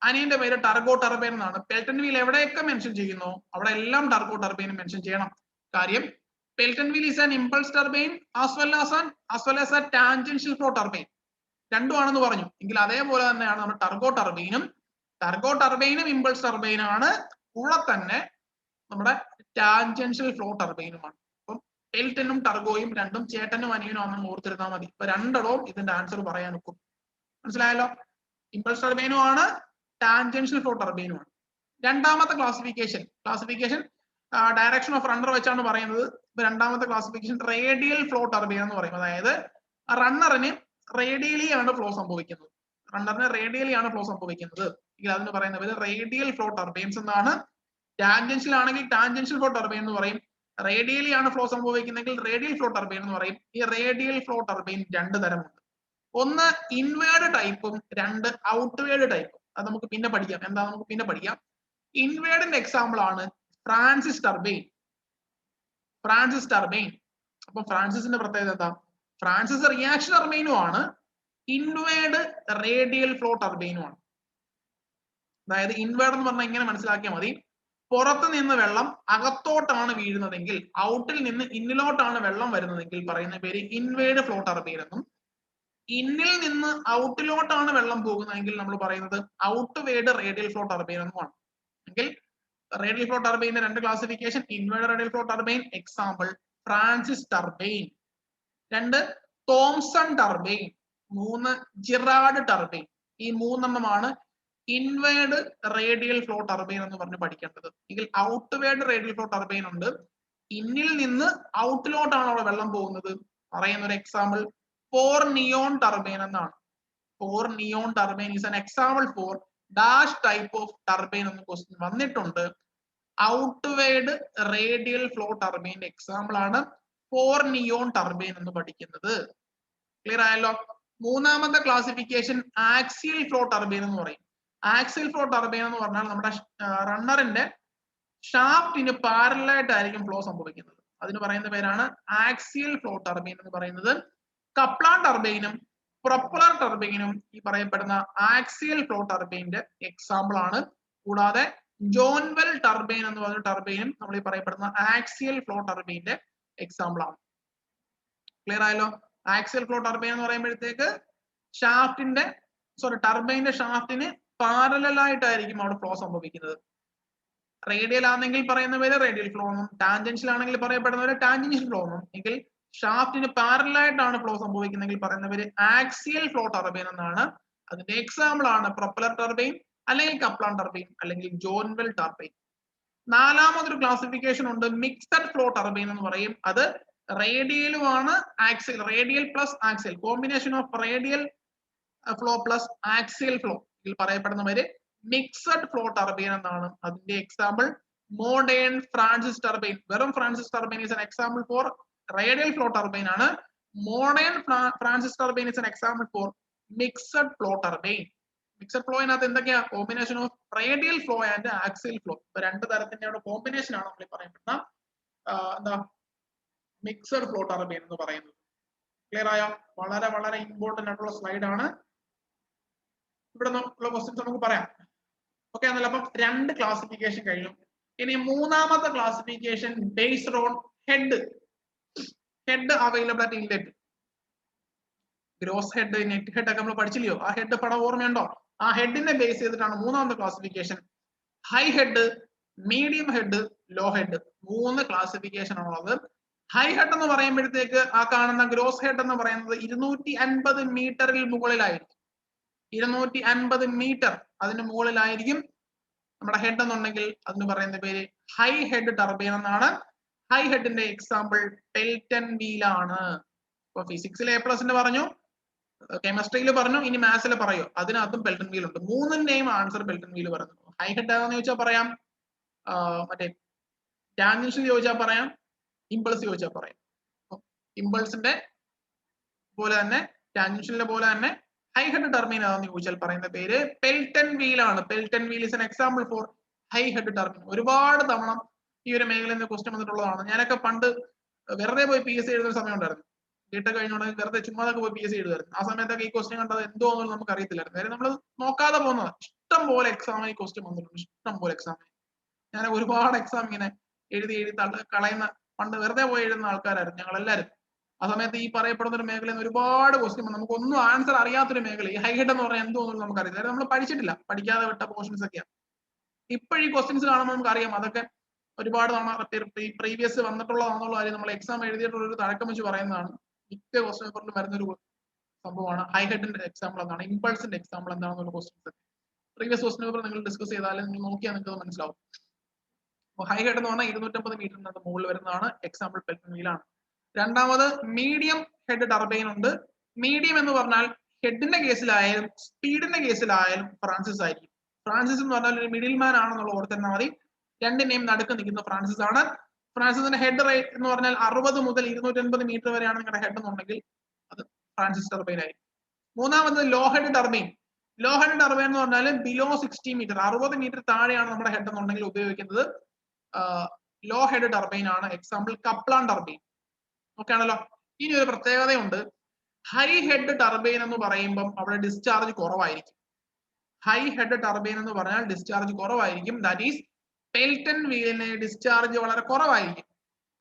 അനിയന്റെ പേര് ടർഗോ ടർബൈൻ എന്നാണ്. പെൽട്ടൺ വീൽ എവിടെയൊക്കെ മെൻഷൻ ചെയ്യുന്നു അവിടെ എല്ലാം ടർഗോ ടർബൈൻ മെൻഷൻ ചെയ്യണം. കാര്യം Pelton wheel is an impulse turbine as well as a tangential flow turbine. രണ്ടുമാണെന്ന് പറഞ്ഞു. എങ്കിൽ അതേപോലെ തന്നെയാണ് നമ്മൾ ടർഗോ ടർബൈനും ഇമ്പൾസ് ടർബൈനാണ്, കൂടെ തന്നെ നമ്മുടെ ടാൻജൻഷ്യൽ ഫ്ലോ ടർബൈനുമാണ്. അപ്പം പെൽട്ടനും ടർഗോയും രണ്ടും ചേട്ടനും അനിയനും ആണെന്ന് ഓർത്തിരുന്നാൽ മതി. ഇപ്പൊ രണ്ടിടവും ഇതിന്റെ ആൻസർ പറയാൻ ഒക്കും. മനസ്സിലായല്ലോ? ഇമ്പൾസ് ടർബൈനും ആണ്, ടാൻജൻഷ്യൽ ഫ്ലോ ടർബൈനും ആണ്. രണ്ടാമത്തെ ക്ലാസിഫിക്കേഷൻ ഡയറക്ഷൻ ഓഫ് റണ്ണർ വെച്ചാണ് പറയുന്നത്. ഇപ്പൊ രണ്ടാമത്തെ ക്ലാസിഫിക്കേഷൻ റേഡിയൽ ഫ്ലോ ടർബൈൻ എന്ന് പറയും. അതായത് റണ്ണറിന് റേഡിയലി ആണ് ഫ്ലോ സംഭവിക്കുന്നത്. എങ്കിൽ അതിന് പറയുന്ന പേര് റേഡിയൽ ഫ്ലോ ടർബൈൻസ് എന്നാണ്. ടാൻജൻഷ്യൽ ആണെങ്കിൽ ടാൻജൻഷ്യൽ ഫ്ലോ ടർബൈൻ എന്ന് പറയും. റേഡിയലി ആണ് ഫ്ലോ സംഭവിക്കുന്നതെങ്കിൽ റേഡിയൽ ഫ്ലോ ടർബൈൻ എന്ന് പറയും. ഈ റേഡിയൽ ഫ്ലോ ടർബൈൻ രണ്ട് തരമുണ്ട്. ഒന്ന് ഇൻവേർഡ് ടൈപ്പും, രണ്ട് ഔട്ട്വേർഡ് ടൈപ്പും. അത് നമുക്ക് പിന്നെ പഠിക്കാം. എന്താ നമുക്ക് പിന്നെ പഠിക്കാം. ഇൻവേർഡിന്റെ എക്സാമ്പിൾ ആണ് ഫ്രാൻസിസ് ടർബൈൻ. അപ്പൊ ഫ്രാൻസിസിന്റെ പ്രത്യേകത എന്താ? ഫ്രാൻസിസ് റിയാക്ഷൻ ടർബൈനും ആണ്, ഇൻവേർഡ് റേഡിയൽ ഫ്ലോ ടർബൈനും ആണ്. അതായത് ഇൻവേർഡ് എന്ന് പറഞ്ഞാൽ ഇങ്ങനെ മനസ്സിലാക്കിയാൽ മതി. പുറത്ത് നിന്ന് വെള്ളം അകത്തോട്ടാണ് വീഴുന്നതെങ്കിൽ, ഔട്ടിൽ നിന്ന് ഇന്നിലോട്ടാണ് വെള്ളം വരുന്നതെങ്കിൽ പറയുന്ന പേര് ഇൻവേർഡ് ഫ്ലോ ടർബൈൻ എന്നും, ഇന്നിൽ നിന്ന് ഔട്ടിലോട്ടാണ് വെള്ളം പോകുന്നതെങ്കിൽ നമ്മൾ പറയുന്നത് ഔട്ട്വേർഡ് റേഡിയൽ ഫ്ലോ ടർബൈൻ എന്നുമാണ്. എങ്കിൽ റേഡിയൽ ഫ്ലോ ടർബൈന്റെ രണ്ട് classification: inward radial flow turbine, example Francis turbine; രണ്ട് തോംസൺ ടർബൈൻ; മൂന്ന് ജിറാഡ് ടർബൈൻ. ഈ മൂന്നെണ്ണമാണ് ഇൻവേർഡ് റേഡിയൽ ഫ്ലോ ടർബൈൻ എന്ന് പറഞ്ഞ് പഠിക്കേണ്ടത്. എങ്കിൽ ഔട്ട്വേർഡ് റേഡിയൽ ഫ്ലോ ടർബൈൻ ഉണ്ട്, ഇന്നിൽ നിന്ന് ഔട്ടിലോട്ടാണ് അവിടെ വെള്ളം പോകുന്നത്. പറയുന്ന ഒരു എക്സാമ്പിൾ ഫോർ നിയോൺ ടർബൈൻ എന്നാണ്. Fourneyron turbine is an example for dash type of turbine എന്ന് ക്വസ്റ്റ്യൻ വന്നിട്ടുണ്ട്. Outward radial flow turbine example ആണ് ഫോർ നിയോൺ ടർബൈൻ എന്ന് പഠിക്കുന്നത്. ക്ലിയർ ആയല്ലോ? മൂന്നാമത്തെ ക്ലാസിഫിക്കേഷൻ ആക്സിയൽ ഫ്ലോ ടർബൈൻ എന്ന് പറയും. ആക്സിയൽ ഫ്ലോ ടർബൈൻ എന്ന് പറഞ്ഞാൽ നമ്മുടെ റണ്ണറിന്റെ ഷാഫ്റ്റിന് പാരലായിട്ടായിരിക്കും ഫ്ലോ സംഭവിക്കുന്നത്. അതിന് പറയുന്ന പേരാണ് ആക്സിയൽ ഫ്ലോ ടർബൈൻ എന്ന് പറയുന്നത്. കപ്ലാൻ ടർബൈനും പ്രൊപ്പലർ ടർബൈനും ഈ പറയപ്പെടുന്ന ആക്സിയൽ ഫ്ലോ ടർബൈന്റെ എക്സാമ്പിൾ ആണ്. കൂടാതെ ജോൺവെൽ ടർബൈൻ എന്ന് പറയുന്ന ടർബൈനും നമ്മൾ ഈ പറയപ്പെടുന്ന ആക്സിയൽ ഫ്ലോ ടർബൈന്റെ എക്സാമ്പിൾ ആണ്. ക്ലിയർ ആയല്ലോ? ആക്സിയൽ ഫ്ലോ ടർബൈൻ എന്ന് പറയുമ്പോഴത്തേക്ക് ടർബൈന്റെ ഷാഫ്റ്റിന് പാരലൽ ആയിട്ടായിരിക്കും അവിടെ ഫ്ലോ സംഭവിക്കുന്നത്. റേഡിയൽ ആണെങ്കിൽ പറയുന്ന പേര് റേഡിയൽ ഫ്ലോ എന്നും, ടാൻജൻഷ്യൽ ആണെങ്കിൽ പറയപ്പെടുന്ന പേര് ടാൻജൻഷ്യൽ ഫ്ലോ എന്നും. എങ്കിൽ ഷാഫ്റ്റിന് പാരലൽ ആയിട്ടാണ് ഫ്ലോ സംഭവിക്കുന്നതെങ്കിൽ പറയുന്ന പേര് ആക്സിയൽ ഫ്ലോ ടർബൈൻ എന്നാണ്. അതിന്റെ എക്സാമ്പിൾ ആണ് പ്രൊപ്പലർ ടർബൈൻ, അല്ലെങ്കിൽ കപ്ലാൻ ടർബൈൻ, അല്ലെങ്കിൽ ജോൺവെൽ ടർബൈൻ. നാലാമതൊരു ക്ലാസിഫിക്കേഷൻ ഉണ്ട്, മിക്സഡ് ഫ്ലോ ടർബൈൻ എന്ന് പറയും. അത് റേഡിയലുമാണ് axial, radial plus axial, combination of radial flow plus axial flow. ഇതിൽ പറയപ്പെടുന്ന പേര് മിക്സഡ് ഫ്ലോ ടർബൈൻ എന്നാണ്. അതിന്റെ എക്സാമ്പിൾ മോഡേൺ ഫ്രാൻസിസ് ടർബൈൻ. വെറും Francis turbine is an example for radial flow turbine ആണ്. Modern Francis turbine is an example for mixed flow turbine. Mixed ഫ്ലോയിനകത്ത് എന്തൊക്കെയാ? Combination of radial flow and axial flow. ഇപ്പൊ രണ്ട് തരത്തിന്റെ combination ആണ് നമ്മൾ പറയപ്പെടുന്ന എന്താ മിക്സഡ് ഫ്ലോ ടർബൈൻ എന്ന് പറയുന്നത്. ക്ലിയർ ആയോ? വളരെ വളരെ ഇമ്പോർട്ടന്റ് ആയിട്ടുള്ള സ്ലൈഡ് ആണ്. ഇവിടെ ഉള്ള ക്വസ്റ്റ്യൻസ് നമുക്ക് പറയാം. ഓക്കെ ആണല്ലോ. അപ്പം രണ്ട് ക്ലാസിഫിക്കേഷൻ കഴിഞ്ഞു. ഇനി മൂന്നാമത്തെ classification based on head available ആയിട്ട് inlet. Gross head, net head ഒക്കെ നമ്മൾ പഠിച്ചില്ലയോ? ആ ഹെഡ് പടം ഓർമ്മയുണ്ടോ? ആ ഹെഡിനെ ബേസ് ചെയ്തിട്ടാണ് മൂന്നാമത്തെ classification. High head, medium head, low head, മൂന്ന് ക്ലാസിഫിക്കേഷൻ ആണുള്ളത്. ഹൈ ഹെഡ് എന്ന് പറയുമ്പോഴത്തേക്ക് ആ കാണുന്ന ഗ്രോസ് ഹെഡ് എന്ന് പറയുന്നത് 250 മീറ്ററിൽ മുകളിലായിരിക്കും. 250 മീറ്റർ അതിന് മുകളിലായിരിക്കും നമ്മുടെ ഹെഡ് എന്നുണ്ടെങ്കിൽ അതിന് പറയുന്ന പേര് ഹൈ ഹെഡ് ടർബൈൻ എന്നാണ്. ഹൈ ഹെഡിന്റെ എക്സാമ്പിൾ പെൽറ്റൺ വീൽ ആണ്. ഇപ്പൊ ഫിസിക്സിൽ A+ പറഞ്ഞു, കെമിസ്ട്രിയിൽ പറഞ്ഞു, ഇനി മാത്സിൽ പറയോ, അതിനകത്തും പെൽറ്റൺ വീൽ ഉണ്ട്. മൂന്നിന്റെയും ആൻസർ പെൽറ്റൺ വീൽ പറഞ്ഞു. ഹൈ ഹെഡ് ആണെന്ന് ചോദിച്ചാൽ പറയാം, മറ്റേ ടാൻജൻഷ്യൽ ചോദിച്ചാൽ പറയാം, ഇമ്പൾസ് ചോദിച്ചാൽ പറയാം. ഇമ്പൾസിന്റെ പോലെ തന്നെ ടാൻജൻഷ്യലിന്റെ പോലെ തന്നെ ഹൈ ഹെഡ് ടർബൈൻ ആണെന്ന് ചോദിച്ചാൽ പറയുന്ന പേര് പെൽറ്റൺ വീൽ ആണ്. Pelton wheel is an example for high head turbine. ഒരുപാട് തവണ ഈ ഒരു മേഖലയിൽ നിന്ന് ക്വസ്റ്റ്യൻ വന്നിട്ടുള്ളതാണ്. ഞാനൊക്കെ പണ്ട് വെറുതെ പോയി PSC എഴുതുന്ന സമയം ഉണ്ടായിരുന്നു. ബിടെക് കഴിഞ്ഞുണ്ടെങ്കിൽ വെറുതെ ചുമ്മാതൊക്കെ പോയി PSC എഴുതുമായിരുന്നു. ആ സമയത്തൊക്കെ ഈ ക്വസ്റ്റ്യൻ കണ്ടത് എന്തോ എന്നുള്ളത് നമുക്ക് അറിയത്തില്ലായിരുന്നു. കാര്യം നമ്മൾ നോക്കാതെ പോകുന്നതാണ്. ഇഷ്ടം പോലെ എക്സാം ഈ ക്വസ്റ്റ്യൻ വന്നിട്ടുണ്ട്. ഇഷ്ടം പോലെ എക്സാം. ഞാൻ ഒരുപാട് എക്സാം ഇങ്ങനെ എഴുതി കളയുന്ന, പണ്ട് വെറുതെ പോയി എഴുതുന്ന ആൾക്കാരായിരുന്നു ഞങ്ങൾ എല്ലാവരും. ആ സമയത്ത് ഈ പറയപ്പെടുന്ന ഒരു മേഖലയിൽ നിന്ന് ഒരുപാട് ക്വസ്റ്റ്യൻ നമുക്ക് ഒന്നും ആൻസർ അറിയാത്തൊരു മേഖല. ഈ ഹൈ ഹെഡ് എന്ന് പറഞ്ഞാൽ എന്തോ എന്നുള്ളത് നമുക്ക് അറിയില്ല. നമ്മൾ പഠിച്ചിട്ടില്ല, പഠിക്കാതെ വിട്ട പോർഷൻസ് ഒക്കെയാണ്. ഇപ്പോഴീ ക്വസ്റ്റ്യൻസ് കാണുമ്പോൾ നമുക്ക് അറിയാം അതൊക്കെ ഒരുപാട് തവണ പ്രീവിയസ് വന്നിട്ടുള്ളതാണെന്നുള്ള കാര്യം നമ്മൾ എക്സാം എഴുതിയിട്ടുള്ള ഒരു തഴക്കം വെച്ച് പറയുന്നതാണ്. മിക്ക ക്വസ്റ്റ്യൻ പേപ്പറിൽ വരുന്നൊരു സംഭവമാണ് ഹൈ ഹെഡിന്റെ എക്സാമ്പിൾ എന്താണ്, ഇമ്പൾസിന്റെ എക്സാമ്പിൾ എന്താണെന്നുള്ള ക്വസ്റ്റ്യൻസ് പ്രീവിയസ് ക്വസ്റ്റ്യൻ പേപ്പർ നിങ്ങൾ ഡിസ്കസ് ചെയ്താലും നിങ്ങൾ നോക്കിയാൽ നിങ്ങൾക്ക് മനസ്സിലാവും. ഹൈ ഹെഡ് എന്ന് പറഞ്ഞാൽ 250 മീറ്ററിനകത്ത് മുകളിൽ വരുന്നതാണ്. എക്സാമ്പിൾ പെൽറ്റൺ വീൽ ആണ്. രണ്ടാമത് മീഡിയം ഹെഡ് ടർബൈൻ ഉണ്ട്. മീഡിയം എന്ന് പറഞ്ഞാൽ ഹെഡിന്റെ കേസിലായാലും സ്പീഡിന്റെ കേസിലായാലും ഫ്രാൻസിസ് ആയിരിക്കും. ഫ്രാൻസിസ് എന്ന് പറഞ്ഞാൽ ഒരു മിഡിൽ മാൻ ആണെന്നുള്ള ഓർത്തിരുന്നാൽ മതി. രണ്ടിന്റെയും നടുക്ക് നിൽക്കുന്ന ഫ്രാൻസിസ് ആണ്. ഫ്രാൻസിസിന്റെ ഹെഡ് റേറ്റ് എന്ന് പറഞ്ഞാൽ 60 മുതൽ 250 മീറ്റർ വരെയാണ് നിങ്ങളുടെ ഹെഡ് എന്നുണ്ടെങ്കിൽ അത് ഫ്രാൻസിസ് ടർബൈൻ ആയിരിക്കും. മൂന്നാമത് low head turbine. Low head turbine എന്ന് പറഞ്ഞാൽ ബിലോ 60 മീറ്റർ, 60 മീറ്റർ താഴെയാണ് നമ്മുടെ ഹെഡ് എന്നുണ്ടെങ്കിൽ ഉപയോഗിക്കുന്നത് ലോ ഹെഡ് ടർബൈൻ ആണ്. Example Kaplan turbine. ഓക്കെ ആണല്ലോ. ഇനി ഒരു പ്രത്യേകതയുണ്ട്. ഹൈ ഹെഡ് ടർബൈൻ എന്ന് പറയുമ്പം അവിടെ ഡിസ്ചാർജ് കുറവായിരിക്കും. ഹൈ ഹെഡ് ടർബൈൻ എന്ന് പറഞ്ഞാൽ ഡിസ്ചാർജ് കുറവായിരിക്കും. ദാറ്റ് ഈസ് പെൽറ്റൺ വീലിന് ഡിസ്ചാർജ് വളരെ കുറവായിരിക്കും.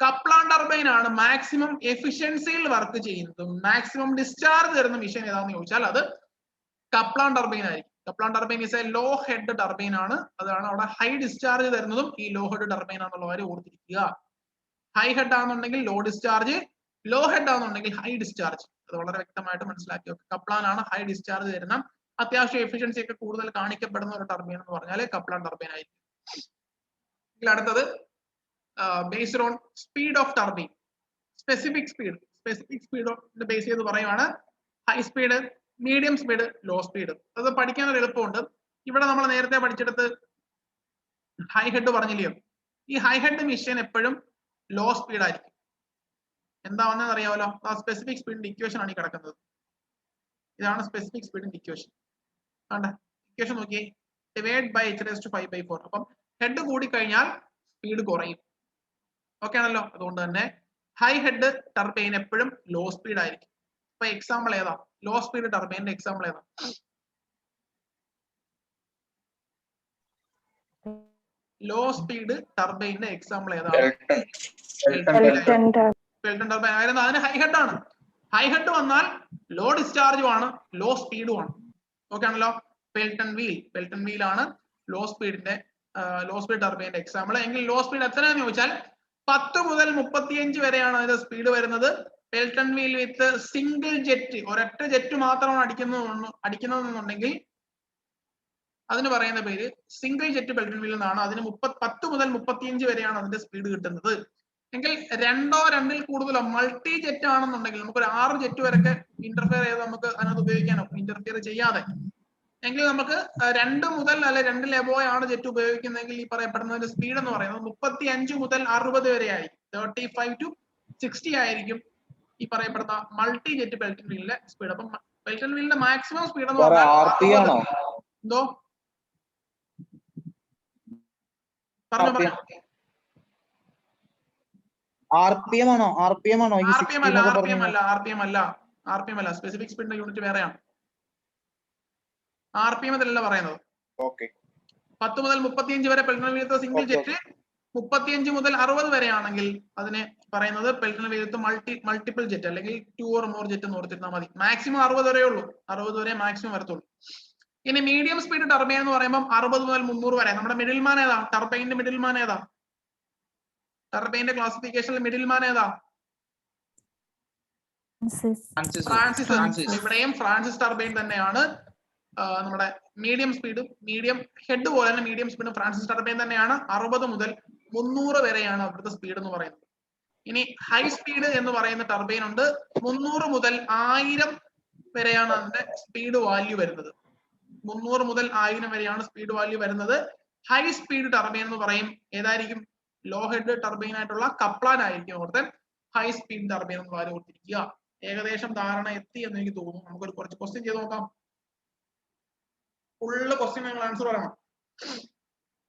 കപ്ലാൻ ടർബൈൻ ആണ് മാക്സിമം എഫിഷ്യൻസിയിൽ വർക്ക് ചെയ്യുന്നതും മാക്സിമം ഡിസ്ചാർജ് തരുന്ന മിഷൻ ഏതാണെന്ന് ചോദിച്ചാൽ അത് കപ്ലാൻ ടർബൈൻ ആയിരിക്കും. Kaplan turbine is a low head turbine ആണ്. അതാണ് അവിടെ ഹൈ ഡിസ്ചാർജ് തരുന്നതും ഈ ലോ ഹെഡ് ടർബൈൻ ആണെന്നുള്ള കാര്യം ഓർത്തിരിക്കുക. ഹൈ ഹെഡ് ആണെന്നുണ്ടെങ്കിൽ ലോ ഡിസ്ചാർജ്, ലോ ഹെഡ് ആണെന്നുണ്ടെങ്കിൽ ഹൈ ഡിസ്ചാർജ്. അത് വളരെ വ്യക്തമായിട്ട് മനസ്സിലാക്കി വെക്കുക. കപ്ലാൻ ആണ് ഹൈ ഡിസ്ചാർജ് തരുന്ന, അത്യാവശ്യം എഫിഷ്യൻസി ഒക്കെ കൂടുതൽ കാണിക്കപ്പെടുന്ന ഒരു ടർബൈൻ എന്ന് പറഞ്ഞാൽ കപ്ലാൻ ടർബൈൻ ആയിരിക്കും. അടുത്തത് based on speed of turbine. Specific speed base ചെയ്ത് പറയുവാണ് high speed, medium speed, low speed. അത് പഠിക്കാൻ ഒരു എളുപ്പമുണ്ട്. ഇവിടെ നമ്മൾ നേരത്തെ പഠിച്ചെടുത്ത് ഹൈ ഹെഡ് പറഞ്ഞില്ലയോ? ഈ ഹൈ ഹെഡ് മിഷൻ എപ്പോഴും ലോ സ്പീഡ് ആയിരിക്കും. എന്താണെന്ന് അറിയാമല്ലോ. ആ സ്പെസിഫിക് സ്പീഡിന്റെ ഇക്വേഷൻ ആണ് ഈ കിടക്കുന്നത്. ഇതാണ് സ്പെസിഫിക് സ്പീഡിന്റെ ഇക്വേഷൻ. കണ്ട ഇക്വേഷൻ നോക്കിയേ, ഡിവൈഡ് ബൈ h⁵/4. അപ്പം ഹെഡ് കൂടി കഴിഞ്ഞാൽ സ്പീഡ് കുറയും. ഓക്കെ ആണല്ലോ. അതുകൊണ്ട് തന്നെ ഹൈ ഹെഡ് ടർബൈൻ എപ്പോഴും ലോ സ്പീഡ് ആയിരിക്കും. ഇപ്പൊ എക്സാമ്പിൾ ഏതാ? ലോ സ്പീഡ് ടർബൈനിന്റെ എക്സാമ്പിൾ ഏതാ? ലോ സ്പീഡ് ടർബൈനിന്റെ എക്സാമ്പിൾ ഏതാണ്? പെൽറ്റൺ ടർബൈൻ ആയിരുന്നു. അതിന് ഹൈ ഹെഡ് ആണ്. ഹൈ ഹെഡ് വന്നാൽ ലോ ഡിസ്ചാർജും ആണ്, ലോ സ്പീഡും ആണ്. ഓക്കെ ആണല്ലോ. പെൽറ്റൺ വീൽ ആണ് ലോ സ്പീഡിന്റെ ലോ സ്പീഡ് ടർബൈനിന്റെ എക്സാമ്പിൾ. എങ്കിൽ ലോ സ്പീഡ് എത്രയാണെന്ന് ചോദിച്ചാൽ 10 മുതൽ 35 വരെയാണ് അതിന്റെ സ്പീഡ് വരുന്നത്. Pelton wheel with single jet, ഒരൊറ്റ ജെറ്റ് മാത്രമാണ് അടിക്കുന്നതെന്നുണ്ടെങ്കിൽ അതിന് പറയുന്ന പേര് സിംഗിൾ ജെറ്റ് പെൽറ്റൺ വീൽ എന്നാണ്. അതിന് 10 മുതൽ 35 വരെയാണ് അതിന്റെ സ്പീഡ് കിട്ടുന്നത്. എങ്കിൽ രണ്ടോ രണ്ടിൽ കൂടുതലോ മൾട്ടി ജെറ്റ് ആണെന്നുണ്ടെങ്കിൽ നമുക്ക് ഒരു 6 ജെറ്റ് വരെയൊക്കെ ഇന്റർഫിയർ ചെയ്ത് നമുക്ക് അതിനകത്ത് ഉപയോഗിക്കാനോ, ഇന്റർഫിയർ ചെയ്യാതെ. എങ്കിൽ നമുക്ക് 2 മുതൽ അല്ലെ 2 എബോയാണ് ജെറ്റ് ഉപയോഗിക്കുന്നതെങ്കിൽ ഈ പറയപ്പെടുന്നതിന്റെ സ്പീഡ് എന്ന് പറയുന്നത് 35 മുതൽ 60 വരെ ആയിരിക്കും. 35 to 60 ആയിരിക്കും ഈ പറയപ്പെടുന്ന മൾട്ടി ജെറ്റ് പെൽറ്റൻ വീലിന്റെ സ്പീഡ്. അപ്പം പെൽറ്റൻ വീലിന്റെ മാക്സിമം സ്പീഡ് എന്ന് സാറേ പറഞ്ഞാൽ RP ആണോ? എന്തോ പറഞ്ഞോ പറഞ്ഞോ. RPM ആണോ? RPM ആണോ? ഈ RPM അല്ല, RPM അല്ല, RPM അല്ല, RPM അല്ല. സ്പെസിഫിക് സ്പീഡിന്റെ യൂണിറ്റ് വേറെയാണ്. RPM ഇതിലല്ല പറയുന്നത്. ഓക്കെ. 10 മുതൽ 35 വരെ പെൽറ്റൻ വീലത്തെ സിംഗിൾ ജെറ്റ്, 35 മുതൽ 60 വരെയാണെങ്കിൽ അതിനെ പറയുന്നത് പെൽറ്റൻ വീലത്ത് മൾട്ടിപ്പിൾ ജെറ്റ് അല്ലെങ്കിൽ 2 or more ജെറ്റ് എന്ന് ഓർത്തിരുന്നാൽ മതി. മാക്സിമം 60 വരെ ഉള്ളൂ, 60 വരെ മാക്സിമം വരത്തുള്ളൂ. ഇനി മീഡിയം സ്പീഡ് ടർബൈൻ എന്ന് പറയുമ്പോൾ 60 മുതൽ 300 വരെ. നമ്മുടെ മിഡിൽ മാൻ ഏതാ? ടർബൈന്റെ മിഡിൽ മാൻ ഏതാ? ടർബൈന്റെ ക്ലാസിഫിക്കേഷനിൽ മിഡിൽ മാൻ ഏതാ? ഫ്രാൻസിസ്. ഇവിടെയും ഫ്രാൻസിസ് ടർബൈൻ തന്നെയാണ് നമ്മുടെ മീഡിയം സ്പീഡും മീഡിയം ഹെഡ് പോലെ തന്നെ മീഡിയം സ്പീഡും ഫ്രാൻസിസ് ടർബൈൻ തന്നെയാണ്. 60 മുതൽ 300 വരെയാണ് അവിടുത്തെ സ്പീഡ് എന്ന് പറയുന്നത്. ഇനി ഹൈ സ്പീഡ് എന്ന് പറയുന്ന ടർബൈൻ ഉണ്ട്. 300 മുതൽ 1000 വരെയാണ് അതിന്റെ സ്പീഡ് വാല്യൂ വരുന്നത്. 300 മുതൽ 1000 വരെയാണ് സ്പീഡ് വാല്യൂ വരുന്നത്. ഹൈ സ്പീഡ് ടർബൈൻ എന്ന് പറയും. ഏതായിരിക്കും? ലോ ഹെഡ് ടർബൈൻ ആയിട്ടുള്ള കപ്ലാൻ ആയിരിക്കും അവിടുത്തെ ഹൈ സ്പീഡ് ടർബൈൻ എന്ന് വാല്യൂ കൊടുത്തിരിക്കുക. ഏകദേശം ധാരണ എത്തി എന്ന് എനിക്ക് തോന്നുന്നു. നമുക്കൊരു കുറച്ച് ക്വസ്റ്റ്യൻ ചെയ്ത് നോക്കാം. ഫുള്ള് ക്വസ്റ്റ്യൻ നിങ്ങൾ ആൻസർ പറയണം.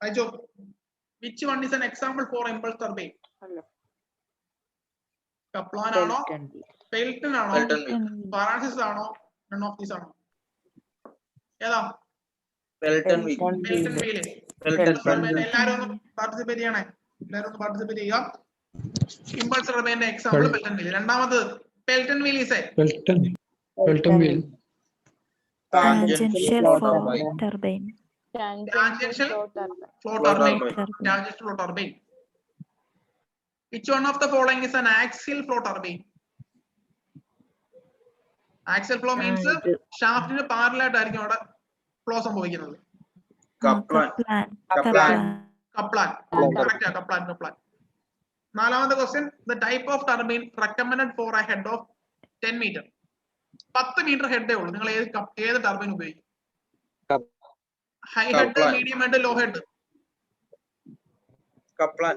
അയച്ചോ. Which one is an example for impulse turbine? Kaplan ആണോ? പെൽറ്റൻ ആണോ? ഫ്രാൻസിസ് ആണോ? നൺ ഓഫ് ദീസ് ആണോ? ഏതാ? Pelton wheel. എല്ലാരും ഒന്ന് പാർട്ടിസിപ്പേറ്റ് ചെയ്യണേ. എല്ലാരും ഒന്ന് പാർട്ടിസിപ്പേറ്റ് ചെയ്യുക. ഇമ്പൾസ് ടർബൈന്റെ എക്സാമ്പിൾ പെൽറ്റൻ വീല്. രണ്ടാമത് Pelton wheel is a Pelton wheel. Tangential flow turbine. Tangential flow turbine. Which one of the following is an axial flow turbine? Axial flow means ഷാഫ്റ്റിന് parallel ആയിട്ടായിരിക്കും അവിടെ flow സംഭവിക്കുന്നത്. Kaplan. നാലാമത്തെ question. The type of turbine recommended for a head of 10 meter. 10 metre ഹെഡേ ഉള്ളൂ. നിങ്ങൾ ഏത് turbine ഉപയോഗിക്കും? High head, medium head, low head? Kaplan.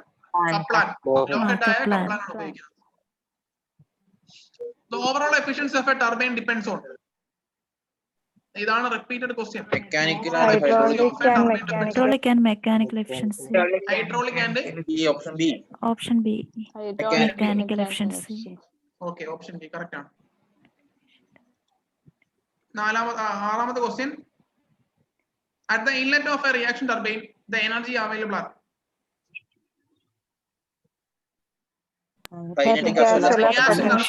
Low head ആയ കപ്ലാൻ ആണ് ഉപയോഗിക്കുന്നത്. The overall efficiency of a turbine depends on. ഇതാണ് repeated question. Hydraulic and mechanical efficiency. Hydraulic and Option B. Mechanical efficiency. Okay, option B correct ആണ്. ആറാമത്തെ question. At the inlet of a reaction turbine, the energy available are?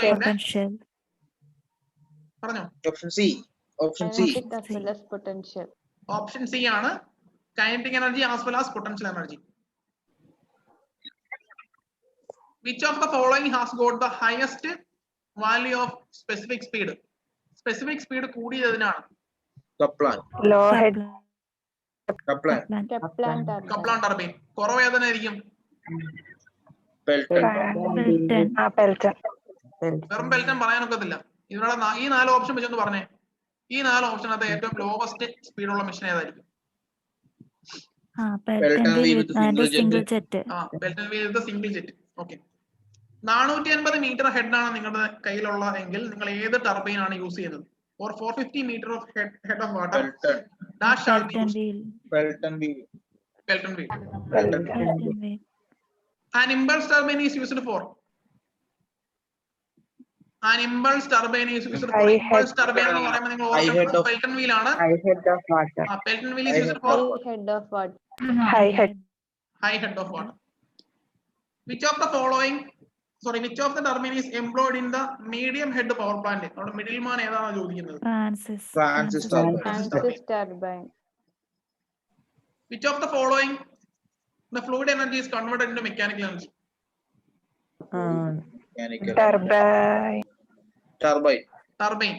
Potential. പറഞ്ഞോ. Option C ആണ് kinetic energy as well as potential energy. Which of the following has got the highest value of specific speed? Specific speed കൂടിയതിനാണ് Kaplan turbine. കുറവ് ഏതായിരിക്കും? വെറും Pelton പറയാനൊക്കത്തില്ല. ഇവിടെ ഈ 4 option വെച്ചൊന്ന് പറഞ്ഞേ. ഈ 4 ഓപ്ഷനകത്ത് ഏറ്റവും ലോവസ്റ്റ് സ്പീഡുള്ള മെഷീൻ ഏതായിരിക്കും? Pelton wheel with single jet. Pelton wheel with single jet. Okay. 450 metre head ആണ് നിങ്ങളുടെ കയ്യിലുള്ള എങ്കിൽ നിങ്ങൾ ഏത് ടർബൈൻ ആണ് യൂസ് ചെയ്യുന്നത്? Or 450 meter of head of water, that shall be Pelton wheel. An impulse turbine is used for. Impulse turbine എന്ന് പറയുമ്പോൾ നിങ്ങൾ ഓർക്കണം Pelton wheel ആണ്. Pelton wheel is used for high head of water. Which of the turbine is employed in the medium head power plant? നമ്മുടെ middle man ഏതാണ് ചോദിക്കുന്നത്? Francis turbine. Which of the following the fluid energy is converted into mechanical energy? Turbine.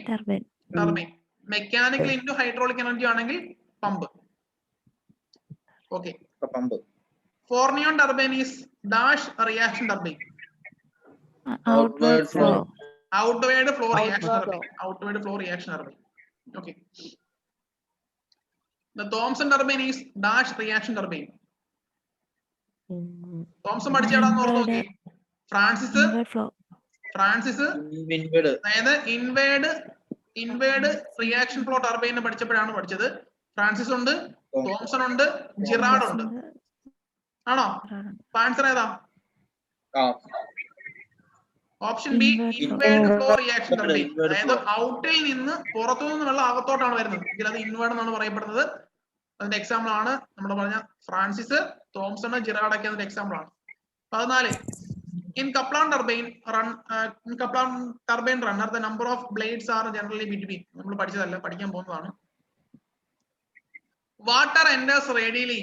Mechanical into hydraulic energy ആണെങ്കിൽ pump. Okay. Fourneon turbine is dash reaction turbine. Outward flow. Outward flow reaction turbine. Okay. The Thomson turbine is dash reaction turbine. Thomson പഠിച്ചേടാന്ന് ഓർത്ത് നോക്കി. Francis Francis Inward. അതായത് inward reaction flow turbine പഠിച്ചപ്പോഴാണ് പഠിച്ചത്. Francis ഉണ്ട്, Thomson ഉണ്ട്, ജിറാഡ് ഉണ്ട്. ആണോ? Answer ഏതാ? Option B, inward flow reaction turbine. അതായത് ഔട്ടിൽ നിന്ന് പുറത്തു നിന്ന് വെള്ളം അകത്തോട്ടാണ് വരുന്നത്. ഇതിലത് ഇൻവേർഡ് എന്നാണ് പറയപ്പെടുന്നത്. അതിന്റെ എക്സാമ്പിൾ ആണ് നമ്മൾ പറഞ്ഞ ഫ്രാൻസിസ്, തോംസൺ, ജിറാഡ് ഒക്കെ അതിന്റെ എക്സാമ്പിൾ ആണ്. 14. In Kaplan turbine runner, the number of blades are generally between. നമ്മൾ പഠിച്ചതല്ല, പഠിക്കാൻ പോകുന്നതാണ്. Water enters radially.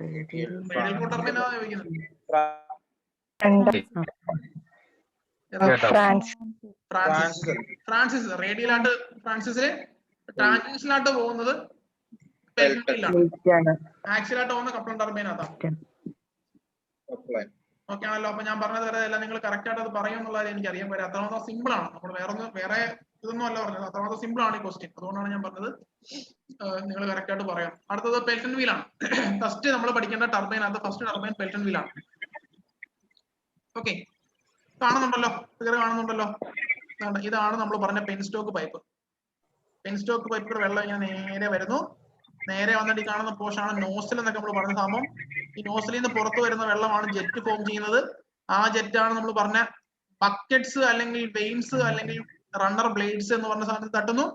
Radial flow turbine ആണ് ഉപയോഗിക്കുന്നത്. ഫ്രാൻസിസ് റേഡിയൽ ആയിട്ട്, ഫ്രാൻസിസില് ട്രാൻസിഷൻ ആയിട്ട് പോകുന്നത് ആക്ച്വൽ ആയിട്ട് പോകുന്ന കപ്ലൻ ടർബൈൻ അതാ. ഓക്കെ ആണല്ലോ? അപ്പൊ ഞാൻ പറഞ്ഞത് വരെ എല്ലാം നിങ്ങൾ കറക്റ്റ് ആയിട്ട് അത് പറയും എന്നുള്ളത് എനിക്കറിയാം. വരെ അത്രമാത്രം സിമ്പിൾ ആണ്. നമ്മൾ വേറെ ഇതൊന്നും അല്ല പറഞ്ഞത്, അത്രമാത്രം സിമ്പിൾ ആണ് ഈ ക്വസ്റ്റ്യൻ. അതുകൊണ്ടാണ് ഞാൻ പറഞ്ഞത് നിങ്ങൾ കറക്റ്റ് ആയിട്ട് പറയാം. അടുത്തത് പെൽറ്റൺ വീൽ ആണ്. ഫസ്റ്റ് നമ്മൾ പഠിക്കേണ്ട ടർബൈൻ അത് ഫസ്റ്റ് ടർബൈൻ പെൽറ്റൺ വീൽ ആണ്. ഓക്കെ, കാണുന്നുണ്ടല്ലോ? ഫിഗർ കാണുന്നുണ്ടല്ലോ? ഇതാണ് നമ്മൾ പറഞ്ഞ പെൻസ്റ്റോക്ക് പൈപ്പ്. പെൻസ്റ്റോക്ക് പൈപ്പിൽ വെള്ളം ഇങ്ങനെ നേരെ വരുന്നു. നേരെ വന്നിട്ട് ഈ കാണുന്ന പോർഷൻ ആണ് നോസിൽ എന്നൊക്കെ നമ്മൾ പറഞ്ഞ സംഭവം. ഈ നോസിലിൽ നിന്ന് പുറത്തു വരുന്ന വെള്ളമാണ് ജെറ്റ് ഫോം ചെയ്യുന്നത്. ആ ജെറ്റ് ആണ് നമ്മൾ പറഞ്ഞ ബക്കറ്റ്സ് അല്ലെങ്കിൽ വെയിൻസ് അല്ലെങ്കിൽ റണ്ണർ ബ്ലേഡ്സ് എന്ന് പറഞ്ഞ സാധനത്തിൽ തട്ടുന്നു,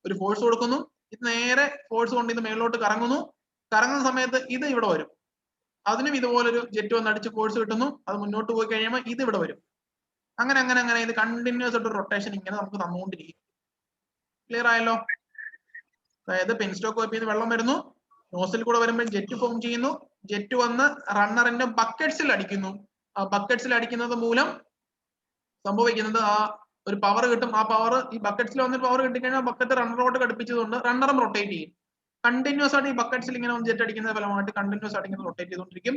ഒരു ഫോഴ്സ് കൊടുക്കുന്നു. ഇത് നേരെ ഫോഴ്സ് കൊണ്ട് ഇത് മേളിലോട്ട് കറങ്ങുന്നു. കറങ്ങുന്ന സമയത്ത് ഇത് ഇവിടെ വരും. അതിനും ഇതുപോലൊരു ജെറ്റ് വന്ന് അടിച്ച് ഫോഴ്സ് കിട്ടുന്നു. അത് മുന്നോട്ട് പോയി കഴിയുമ്പോൾ ഇത് ഇവിടെ വരും. അങ്ങനെ അങ്ങനെ അങ്ങനെ ഇത് കണ്ടിന്യൂസ് ആയിട്ട് റൊട്ടേഷൻ ഇങ്ങനെ നമുക്ക് തന്നുകൊണ്ടിരിക്കും. ക്ലിയർ ആയല്ലോ? അതായത് പെൻസ്റ്റോക്ക് പൈപ്പിൽ നിന്ന് വെള്ളം വരുന്നു, നോസിൽ കൂടെ വരുമ്പോൾ ജെറ്റ് ഫോം ചെയ്യുന്നു. ജെറ്റ് വന്ന് റണ്ണറിന്റെ ബക്കറ്റ്സിൽ അടിക്കുന്നു. ആ ബക്കറ്റ്സിൽ അടിക്കുന്നത് മൂലം സംഭവിക്കുന്നത് ആ ഒരു പവർ കിട്ടും. ആ പവർ ഈ ബക്കറ്റ്സിൽ വന്നിട്ട് പവർ കിട്ടിക്കഴിഞ്ഞാൽ ബക്കറ്റ് റണ്ണറോട്ട് ഘടിപ്പിച്ചതുകൊണ്ട് റണ്ണറും റൊട്ടേറ്റ് ചെയ്യും. കണ്ടിന്യൂസ് ആയിട്ട് ഈ ബക്കറ്റ്സിൽ ഇങ്ങനെ ജെറ്റ് അടിക്കുന്ന ഫലമായിട്ട് കണ്ടിന്യൂസ് ആയിട്ട് ഇങ്ങനെ റൊട്ടേറ്റ് ചെയ്തുകൊണ്ടിരിക്കും.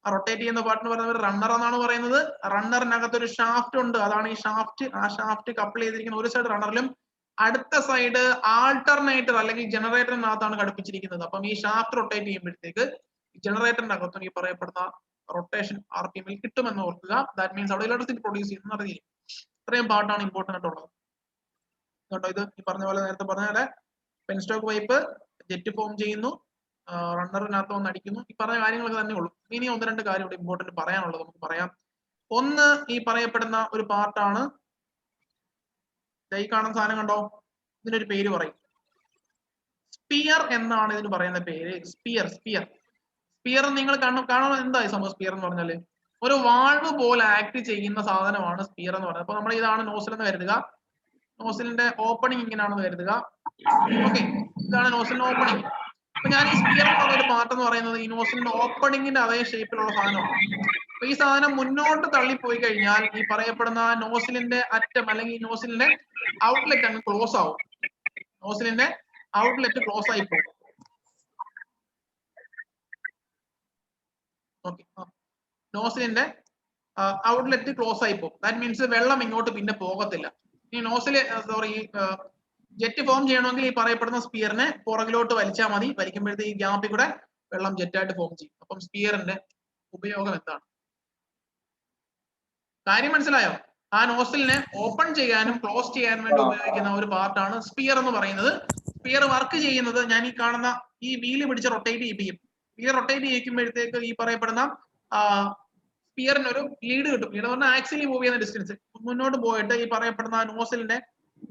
ആ റൊട്ടേറ്റ് ചെയ്യുന്ന പാർട്ടിന് പറയുന്നത് റണ്ണർ എന്നാണ് പറയുന്നത്. റണ്ണറിനകത്ത് ഒരു ഷാഫ്റ്റ് ഉണ്ട്, അതാണ് ഈ ഷാഫ്റ്റ്. ആ ഷാഫ്റ്റ് കപ്പിൾ ചെയ്തിരിക്കുന്ന ഒരു സൈഡ് റണ്ണറിലും അടുത്ത സൈഡ് ആൾട്ടർനേറ്റർ അല്ലെങ്കിൽ ജനറേറ്ററിനകത്താണ് ഘടിപ്പിച്ചിരിക്കുന്നത്. അപ്പം ഈ ഷാഫ്റ്റ് റൊട്ടേറ്റ് ചെയ്യുമ്പോഴത്തേക്ക് ജനറേറ്ററിന്റെ അകത്തും ഈ പറയപ്പെടുന്ന റൊട്ടേഷൻ RPM കിട്ടുമെന്ന് ഓർക്കുക. ദാറ്റ് മീൻസ് അവിടെ ഇലക്ട്രിസിറ്റി പ്രൊഡ്യൂസ് ചെയ്യുന്ന അറിയില്ല. ഇത്രയും പാർട്ടാണ് ഇമ്പോർട്ടന്റ് ആയിട്ടുള്ളത് കേട്ടോ. ഇത് ഈ പറഞ്ഞ പോലെ നേരത്തെ പറഞ്ഞ പോലെ പെൻസ്റ്റോക്ക് പൈപ്പ് ജെറ്റ് ഫോം ചെയ്യുന്നു, റണ്ണറിനകത്ത് വന്ന് അടിക്കുന്നു. ഈ പറഞ്ഞ കാര്യങ്ങളൊക്കെ തന്നെ ഉള്ളൂ. ഇനി ഒന്ന് രണ്ട് കാര്യം ഇവിടെ ഇമ്പോർട്ടന്റ് പറയാനുള്ളത് നമുക്ക് പറയാം. ഒന്ന്, ഈ പറയപ്പെടുന്ന ഒരു പാർട്ടാണ് ഈ കാണുന്ന സാധനം കണ്ടോ? ഇതിനൊരു പേര് പറയും, സ്പിയർ എന്നാണ് ഇതിന് പറയുന്ന പേര്. സ്പിയർ സ്പിയർ സ്പിയർ നിങ്ങൾ കാണാൻ എന്തായി സംഭവം? സ്പിയർ എന്ന് പറഞ്ഞാല് ഒരു വാൾവ് പോലെ ആക്ട് ചെയ്യുന്ന സാധനമാണ് സ്പിയർ എന്ന് പറയുന്നത്. അപ്പൊ നമ്മൾ ഇതാണ് നോസിൽ എന്ന് കരുതുക. നോസിലിന്റെ ഓപ്പണിംഗ് ഇങ്ങനെയാണെന്ന് കരുതുക. ഓക്കെ, ഇതാണ് നോസിലിന്റെ ഓപ്പണിംഗ്. അപ്പൊ ഞാൻ ഈ സ്പിയർ എന്ന് പറഞ്ഞ ഒരു പാർട്ട് എന്ന് പറയുന്നത് ഈ നോസിലിന്റെ ഓപ്പണിംഗിന്റെ അതേ ഷേപ്പിലുള്ള സാധനമാണ്. അപ്പൊ ഈ സാധനം മുന്നോട്ട് തള്ളിപ്പോയി കഴിഞ്ഞാൽ ഈ പറയപ്പെടുന്ന നോസിലിന്റെ അറ്റം അല്ലെങ്കിൽ നോസിലിന്റെ ഔട്ട്ലെറ്റ് അങ്ങ് ക്ലോസ് ആവും. നോസിലിന്റെ ഔട്ട്ലെറ്റ് ക്ലോസ് ആയി പോകും. ഓക്കെ, നോസിലിന്റെ ഔട്ട്ലെറ്റ് ക്ലോസ് ആയി പോകും. ദാറ്റ് മീൻസ് വെള്ളം ഇങ്ങോട്ട് പിന്നെ പോകത്തില്ല. ഈ നോസില് ജെറ്റ് ഫോം ചെയ്യണമെങ്കിൽ ഈ പറയപ്പെടുന്ന സ്പിയറിനെ പുറകിലോട്ട് വലിച്ചാൽ മതി. വലിക്കുമ്പോഴത്തേക്ക് ഈ ഗ്യാപ്പിൽ കൂടെ വെള്ളം ജെറ്റായിട്ട് ഫോം ചെയ്യും. അപ്പം സ്പിയറിന്റെ ഉപയോഗം എന്താണ്? കാര്യം മനസ്സിലായോ? ആ നോസിലിനെ ഓപ്പൺ ചെയ്യാനും ക്ലോസ് ചെയ്യാനും വേണ്ടി ഉപയോഗിക്കുന്ന ഒരു പാർട്ടാണ് സ്പിയർ എന്ന് പറയുന്നത്. സ്പിയർ വർക്ക് ചെയ്യുന്നത് ഞാൻ ഈ കാണുന്ന ഈ വീല് പിടിച്ച് റൊട്ടേറ്റ് ചെയ്യിപ്പിക്കും. വീല് റൊട്ടേറ്റ് ചെയ്യിക്കുമ്പോഴത്തേക്ക് ഈ പറയപ്പെടുന്ന സ്പിയറിന് ഒരു ലീഡ് കിട്ടും. ലീഡ് പറഞ്ഞാൽ ആക്സിലി മൂവ് ചെയ്യുന്ന ഡിസ്റ്റൻസ് മുന്നോട്ട് പോയിട്ട് ഈ പറയപ്പെടുന്ന നോസിലിന്റെ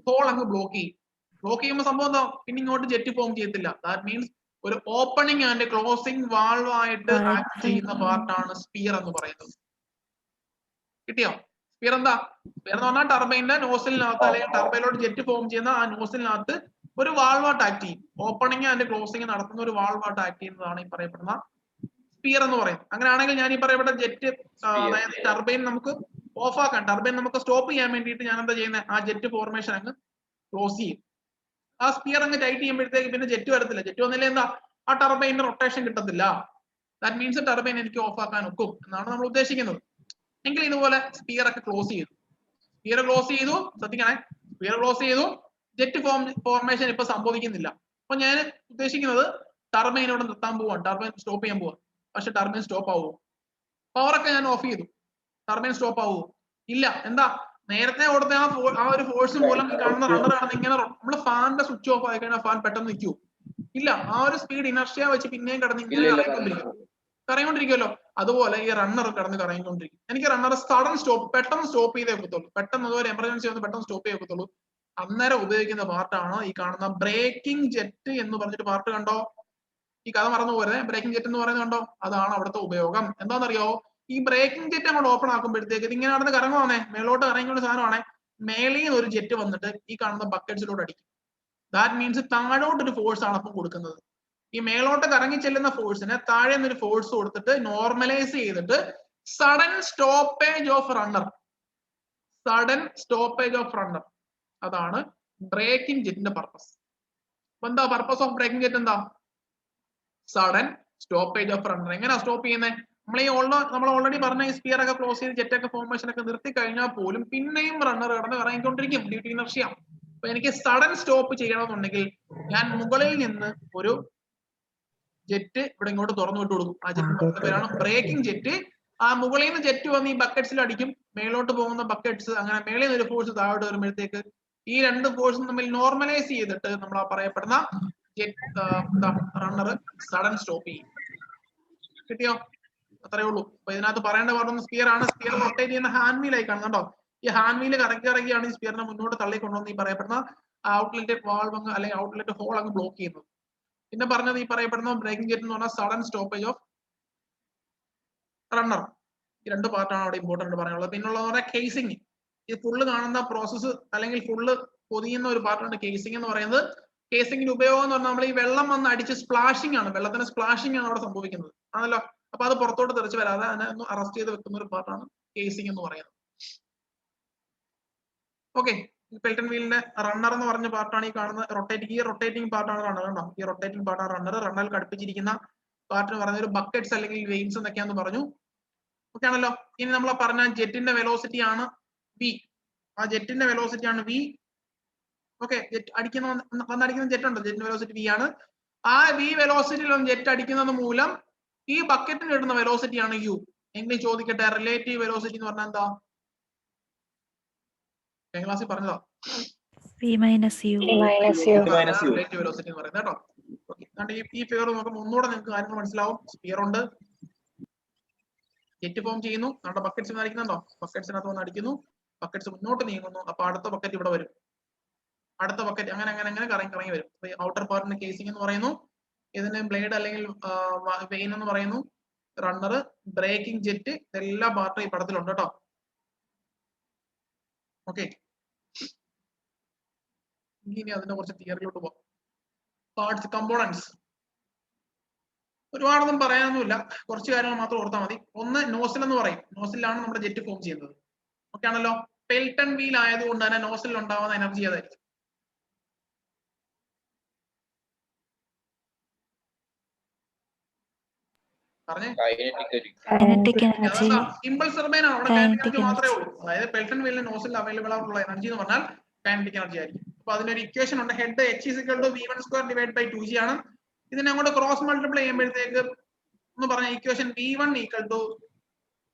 ഹോൾ അങ്ങ് ബ്ലോക്ക് ചെയ്യും. ബ്ലോക്ക് ചെയ്യുമ്പോൾ സംഭവം എന്താ? പിന്നെ ഇങ്ങോട്ട് ജെറ്റ് ഫോം ചെയ്യത്തില്ല. ദാറ്റ് മീൻസ് ഒരു ഓപ്പണിംഗ് ആൻഡ് ക്ലോസിംഗ് വാൾവ് ആയിട്ട് ആക്ട് ചെയ്യുന്ന പാർട്ടാണ് സ്പിയർ എന്ന് പറയുന്നത്. കിട്ടിയോ? സ്പിയർ എന്താ? സ്പിയർ എന്ന് പറഞ്ഞാൽ ടർബൈനിന്റെ നോസിലിനകത്ത് അല്ലെങ്കിൽ ടർബൈനിലോട്ട് ജെറ്റ് ഫോം ചെയ്യുന്ന ആ നോസിലിനകത്ത് ഒരു വാൾവായിട്ട് ആക്ട് ചെയ്യും. ഓപ്പണിംഗ് ആൻഡ് ക്ലോസിംഗ് നടത്തുന്ന ഒരു വാൾവായിട്ട് ആക്ട് ചെയ്യുന്നതാണ് ഈ പറയപ്പെടുന്ന സ്പിയർ എന്ന് പറയുന്നത്. അങ്ങനെയാണെങ്കിൽ ഞാൻ ഈ പറയപ്പെട്ട ജെറ്റ് അതായത് ടർബൈൻ നമുക്ക് ഓഫ് ആക്കാൻ, ടർബൈൻ നമുക്ക് സ്റ്റോപ്പ് ചെയ്യാൻ വേണ്ടിയിട്ട് ഞാൻ എന്താ ചെയ്യുന്നത്? ആ ജെറ്റ് ഫോർമേഷൻ അങ്ങ് ക്ലോസ് ചെയ്യും. ആ സ്പിയർ അങ്ങ് ടൈറ്റ് ചെയ്യുമ്പോഴത്തേക്ക് പിന്നെ ജെറ്റ് വരത്തില്ല. ജെറ്റ് വന്നില്ലേ എന്താ? ആ ടർബൈനിന്റെ റൊട്ടേഷൻ കിട്ടത്തില്ല. ദാറ്റ് മീൻസ് ടർബൈൻ എനിക്ക് ഓഫ് ആക്കാൻ ഒക്കും എന്നാണ് നമ്മൾ ഉദ്ദേശിക്കുന്നത്. എങ്കിൽ ഇതുപോലെ സ്പിയർ ഒക്കെ ക്ലോസ് ചെയ്തു. സ്പിയർ ക്ലോസ് ചെയ്തു, ശ്രദ്ധിക്കണേ, സ്പിയർ ക്ലോസ് ചെയ്തു. ജെറ്റ് ഫോർമേഷൻ ഇപ്പൊ സംഭവിക്കുന്നില്ല. അപ്പൊ ഞാൻ ഉദ്ദേശിക്കുന്നത് ടർബൈൻ ഇവിടെ നിർത്താൻ പോവാണ്, ടർബൈൻ സ്റ്റോപ്പ് ചെയ്യാൻ പോവാ. പക്ഷെ ടർബൈൻ സ്റ്റോപ്പ് ആവുമോ? പവർ ഒക്കെ ഞാൻ ഓഫ് ചെയ്തു, ടർബൈൻ സ്റ്റോപ്പ് ആവുമോ? ഇല്ല. എന്താ, നേരത്തെ കൊടുത്ത ആ ഒരു ഫോഴ്സ് മൂലം ഈ കാണുന്ന റണ്ണർ കാണുന്ന ഇങ്ങനെ നമ്മൾ ഫാനിന്റെ സ്വിച്ച് ഓഫ് ആയി കഴിഞ്ഞാൽ ഫാൻ പെട്ടെന്ന് നിൽക്കൂ? ഇല്ല. ആ ഒരു സ്പീഡ് ഇനർഷ്യ വെച്ച് പിന്നെയും കിടന്ന് ഇങ്ങനെ കറങ്ങിക്കൊണ്ടിരിക്കുമല്ലോ. അതുപോലെ ഈ റണ്ണർ കിടന്ന് കറങ്ങിക്കൊണ്ടിരിക്കും. എനിക്ക് റണ്ണർ സഡൻ സ്റ്റോപ്പ്, പെട്ടെന്ന് സ്റ്റോപ്പ് ചെയ്തേ വെക്കത്തുള്ളൂ, പെട്ടെന്ന് ഒരു എമർജൻസി വന്ന് പെട്ടെന്ന് സ്റ്റോപ്പ് ചെയ്തേ വെക്കത്തുള്ളൂ. അന്നേരം ഉപയോഗിക്കുന്ന പാർട്ടാണ് ഈ കാണുന്ന ബ്രേക്കിംഗ് ജെറ്റ് എന്ന് പറഞ്ഞിട്ട് പാർട്ട്. കണ്ടോ, ഈ കഥ മറന്നു പോരെ. ബ്രേക്കിംഗ് ജെറ്റ് എന്ന് പറയുന്നത് കണ്ടോ, അതാണ് അവിടുത്തെ ഉപയോഗം. എന്താണെന്നറിയോ, ഈ ബ്രേക്കിംഗ് ജെറ്റ് അങ്ങോട്ട് ഓപ്പൺ ആക്കുമ്പോഴത്തേക്ക് ഇത് ഇങ്ങനെ നടന്ന് കറങ്ങുവാണേ, മേലോട്ട് കറങ്ങിക്കൊണ്ട് സാധനമാണേ, മേളിൽ ഒരു ജെറ്റ് വന്നിട്ട് ഈ കാണുന്ന ബക്കറ്റ്സിലൂടെ അടിക്കും. ദാറ്റ് മീൻസ് താഴോട്ടൊരു ഫോഴ്സ് ആണ് അപ്പം കൊടുക്കുന്നത്. ഈ മേലോട്ട് കറങ്ങി ചെല്ലുന്ന ഫോഴ്സിനെ താഴെ നിന്നൊരു ഫോഴ്സ് കൊടുത്തിട്ട് നോർമലൈസ് ചെയ്തിട്ട് sudden stoppage of runner, sudden stoppage of runner, അതാണ് ബ്രേക്കിംഗ് ജെറ്റിന്റെ പർപ്പസ്. അപ്പൊ എന്താ പർപ്പസ് ഓഫ് ബ്രേക്കിംഗ് ജെറ്റ്? എന്താ? Sudden stoppage of runner. എങ്ങനെയാ സ്റ്റോപ്പ് ചെയ്യുന്നത്? നമ്മൾ ഓൾറെഡി പറഞ്ഞ ഈ സ്പിയർ ഒക്കെ ക്ലോസ് ചെയ്ത് ജെറ്റ് ഒക്കെ ഫോർമേഷൻ ഒക്കെ നിർത്തി കഴിഞ്ഞാൽ പോലും പിന്നെയും റണ്ണർ കിടന്ന് കറങ്ങിക്കൊണ്ടിരിക്കും ഡ്യൂ ടു ഇനർഷ്യ. അപ്പൊ എനിക്ക് സഡൻ സ്റ്റോപ്പ് ചെയ്യണമെന്നുണ്ടെങ്കിൽ ഞാൻ മുകളിൽ നിന്ന് ഒരു ജെറ്റ് ഇവിടെ ഇങ്ങോട്ട് തുറന്നു വിട്ട് കൊടുക്കും. ആ ജെറ്റ് പേരാണ് ബ്രേക്കിംഗ് ജെറ്റ്. ആ മുകളിൽ നിന്ന് ജെറ്റ് വന്ന് ഈ ബക്കറ്റ്സിൽ അടിക്കും, മേലോട്ട് പോകുന്ന ബക്കറ്റ്സ് അങ്ങനെ മേളിൽ നിന്ന് ഒരു ഫോഴ്സ് താഴോട്ട് വരുമ്പോഴത്തേക്ക് ഈ രണ്ട് ഫോഴ്സും തമ്മിൽ നോർമലൈസ് ചെയ്തിട്ട് നമ്മൾ ആ പറയപ്പെടുന്ന റണ്ണർ സഡൻ സ്റ്റോപ്പ് ചെയ്യും. കിട്ടിയോ? അത്രേ ഉള്ളൂ. അപ്പൊ ഇതിനകത്ത് പറയേണ്ട പറഞ്ഞ സ്പിയർ ആണ്. സ്പിയർ റൊട്ടേറ്റ് ചെയ്യുന്ന ഹാൻഡ് വീലായി കാണുന്നുണ്ടോ? ഈ ഹാൻഡ് വീല് കറങ്ങിയാണ് ഈ സ്പിയറിനെ മുന്നോട്ട് തള്ളിക്കൊണ്ടുവന്ന് ഈ പറയപ്പെടുന്ന ഔട്ട്ലെറ്റ് വാൾവ് അങ്ങ് അല്ലെങ്കിൽ ഔട്ട്ലെറ്റ് ഹോൾ അങ്ങ് ബ്ലോക്ക് ചെയ്യുന്നത്. പിന്നെ പറഞ്ഞത് ഈ പറയപ്പെടുന്ന ബ്രേക്കിംഗ് ജെറ്റ് എന്ന് പറഞ്ഞാൽ സഡൻ സ്റ്റോപ്പേജ് ഓഫ് റണ്ണർ. ഈ രണ്ട് പാർട്ടാണ് അവിടെ ഇമ്പോർട്ടന്റ് പറയാനുള്ളത്. പിന്നുള്ളതെന്ന് പറഞ്ഞാൽ കേസിംഗ്. ഈ ഫുള്ള് കാണുന്ന പ്രോസസ്സ് അല്ലെങ്കിൽ ഫുള്ള് പൊതിയുന്ന ഒരു പാർട്ടാണ് കേസിംഗ് എന്ന് പറയുന്നത്. കേസിംഗിന്റെ ഉപയോഗം എന്ന് പറഞ്ഞാൽ നമ്മൾ ഈ വെള്ളം വന്ന് അടിച്ച് സ്പ്ലാഷിംഗ് ആണ്, വെള്ളത്തിന് സ്പ്ലാഷിംഗ് ആണ് അവിടെ സംഭവിക്കുന്നത് ആണല്ലോ. അപ്പൊ അത് പുറത്തോട്ട് തെറിച്ച് വരാതെ അതിനെ ഒന്ന് അറസ്റ്റ് ചെയ്ത് വെക്കുന്ന ഒരു പാർട്ടാണ് കേസിംഗ് എന്ന് പറയുന്നത്. ഓക്കെ, പെൽറ്റൺ വീലിന്റെ റണ്ണർ എന്ന് പറഞ്ഞ പാർട്ടാണ് ഈ കാണുന്ന റൊട്ടേറ്റിംഗ് പാർട്ടാണ് റണ്ണർ. കണ്ടോ, ഈ റൊട്ടേറ്റിംഗ് പാർട്ടാണ് റണ്ണർ. റണ്ണറിൽ ഘടിപ്പിച്ചിരിക്കുന്ന പാർട്ട് എന്ന് പറയുന്നത് ഒരു ബക്കറ്റ്സ് അല്ലെങ്കിൽ വെയിൻസ് എന്നൊക്കെയാന്ന് പറഞ്ഞു. ഓക്കെ ആണല്ലോ. ഇനി നമ്മൾ പറഞ്ഞ ജെറ്റിന്റെ വെലോസിറ്റി ആണ് വി. ആ ജെറ്റിന്റെ വെലോസിറ്റി ആണ് വി. ഓക്കെ, ജെറ്റ് വന്നടിക്കുന്ന ജെറ്റ് ഉണ്ട്, ജെറ്റിന്റെ വെലോസിറ്റി വി ആണ്. ആ വി വെലോസിറ്റിയിൽ ജെറ്റ് അടിക്കുന്നത് മൂലം ഈ ബക്കറ്റിന് കിട്ടുന്ന വെലോസിറ്റി ആണ് യു. എങ്കിലും ചോദിക്കട്ടെ, റിലേറ്റീവ് വെലോസിറ്റി എന്ന് പറഞ്ഞാൽ എന്താ? ക്ലാസ്സിൽ പറഞ്ഞതാ, V minus U. Relative velocity എന്ന് പറയുന്നത് കേട്ടോ. ഓക്കെ, ഈ ഫിഗർ നോക്കുമ്പോൾ ഒന്നുകൂടെ നിങ്ങൾക്ക് കാര്യങ്ങൾ മനസ്സിലാവും. സ്പിയർ ഉണ്ട്, ജെറ്റ് ഫോം ചെയ്യുന്നു, നമ്മുടെ ബക്കറ്റ്സ് അടിക്കുന്നുണ്ടോ, ബക്കറ്റ്സിനകത്ത് വന്ന് അടിക്കുന്നു, ബക്കറ്റ്സ് മുന്നോട്ട് നീങ്ങുന്നു. അപ്പൊ അടുത്ത ബക്കറ്റ് ഇവിടെ വരും, അടുത്ത ബക്കറ്റ് അങ്ങനെ അങ്ങനെ അങ്ങനെ കറങ്ങി വരും. ഔട്ടർ പാർട്ടിന് കേസിംഗ് എന്ന് പറയുന്നു, ഇതിന് ബ്ലേഡ് അല്ലെങ്കിൽ വെയിൻ എന്ന് പറയുന്നു, റണ്ണർ, ബ്രേക്കിംഗ് ജെറ്റ്, എല്ലാ പാർട്ടും ഈ പടത്തിലുണ്ട് കേട്ടോ. ഓക്കെ, ഇനി അതിന്റെ കുറച്ച് തിയറിയിലോട്ട് പോകാം. പാർട്സ്, കമ്പോണൻസ് ഒരുപാടൊന്നും പറയാനൊന്നുമില്ല, കുറച്ച് കാര്യങ്ങൾ മാത്രം ഓർത്താൽ മതി. ഒന്ന് നോസിൽ എന്ന് പറയും, നോസിലാണ് നമ്മുടെ ജെറ്റ് ഫോം ചെയ്യുന്നത്. ഓക്കെ ആണല്ലോ. പെൽട്ടൺ വീൽ ആയതുകൊണ്ട് തന്നെ നോസിൽ ഉണ്ടാവുന്ന എനർജി അതായിരിക്കും. ഇമ്പൾസ് ടർബൈൻ ആണ്, അവിടെ കൈനറ്റിക് എനർജി മാത്രമേ ഉള്ളൂ. അതായത് പെൽട്ടൺ വീലിന് നോസിൽ അവൈലബിൾ ആയിട്ടുള്ള എനർജി എന്ന് പറഞ്ഞാൽ കൈനറ്റിക് എനർജി ആയിരിക്കും. അപ്പൊ അതിനൊരു ഇക്വേഷൻ ഉണ്ട്, ഹെഡ് H = V1² / 2g ആണ്. ഇതിനെ അങ്ങോട്ട് ക്രോസ് മൾട്ടിപ്ലൈ ചെയ്യുമ്പോഴത്തേക്ക് എന്ന് പറഞ്ഞ ഇക്വേഷൻ V1 =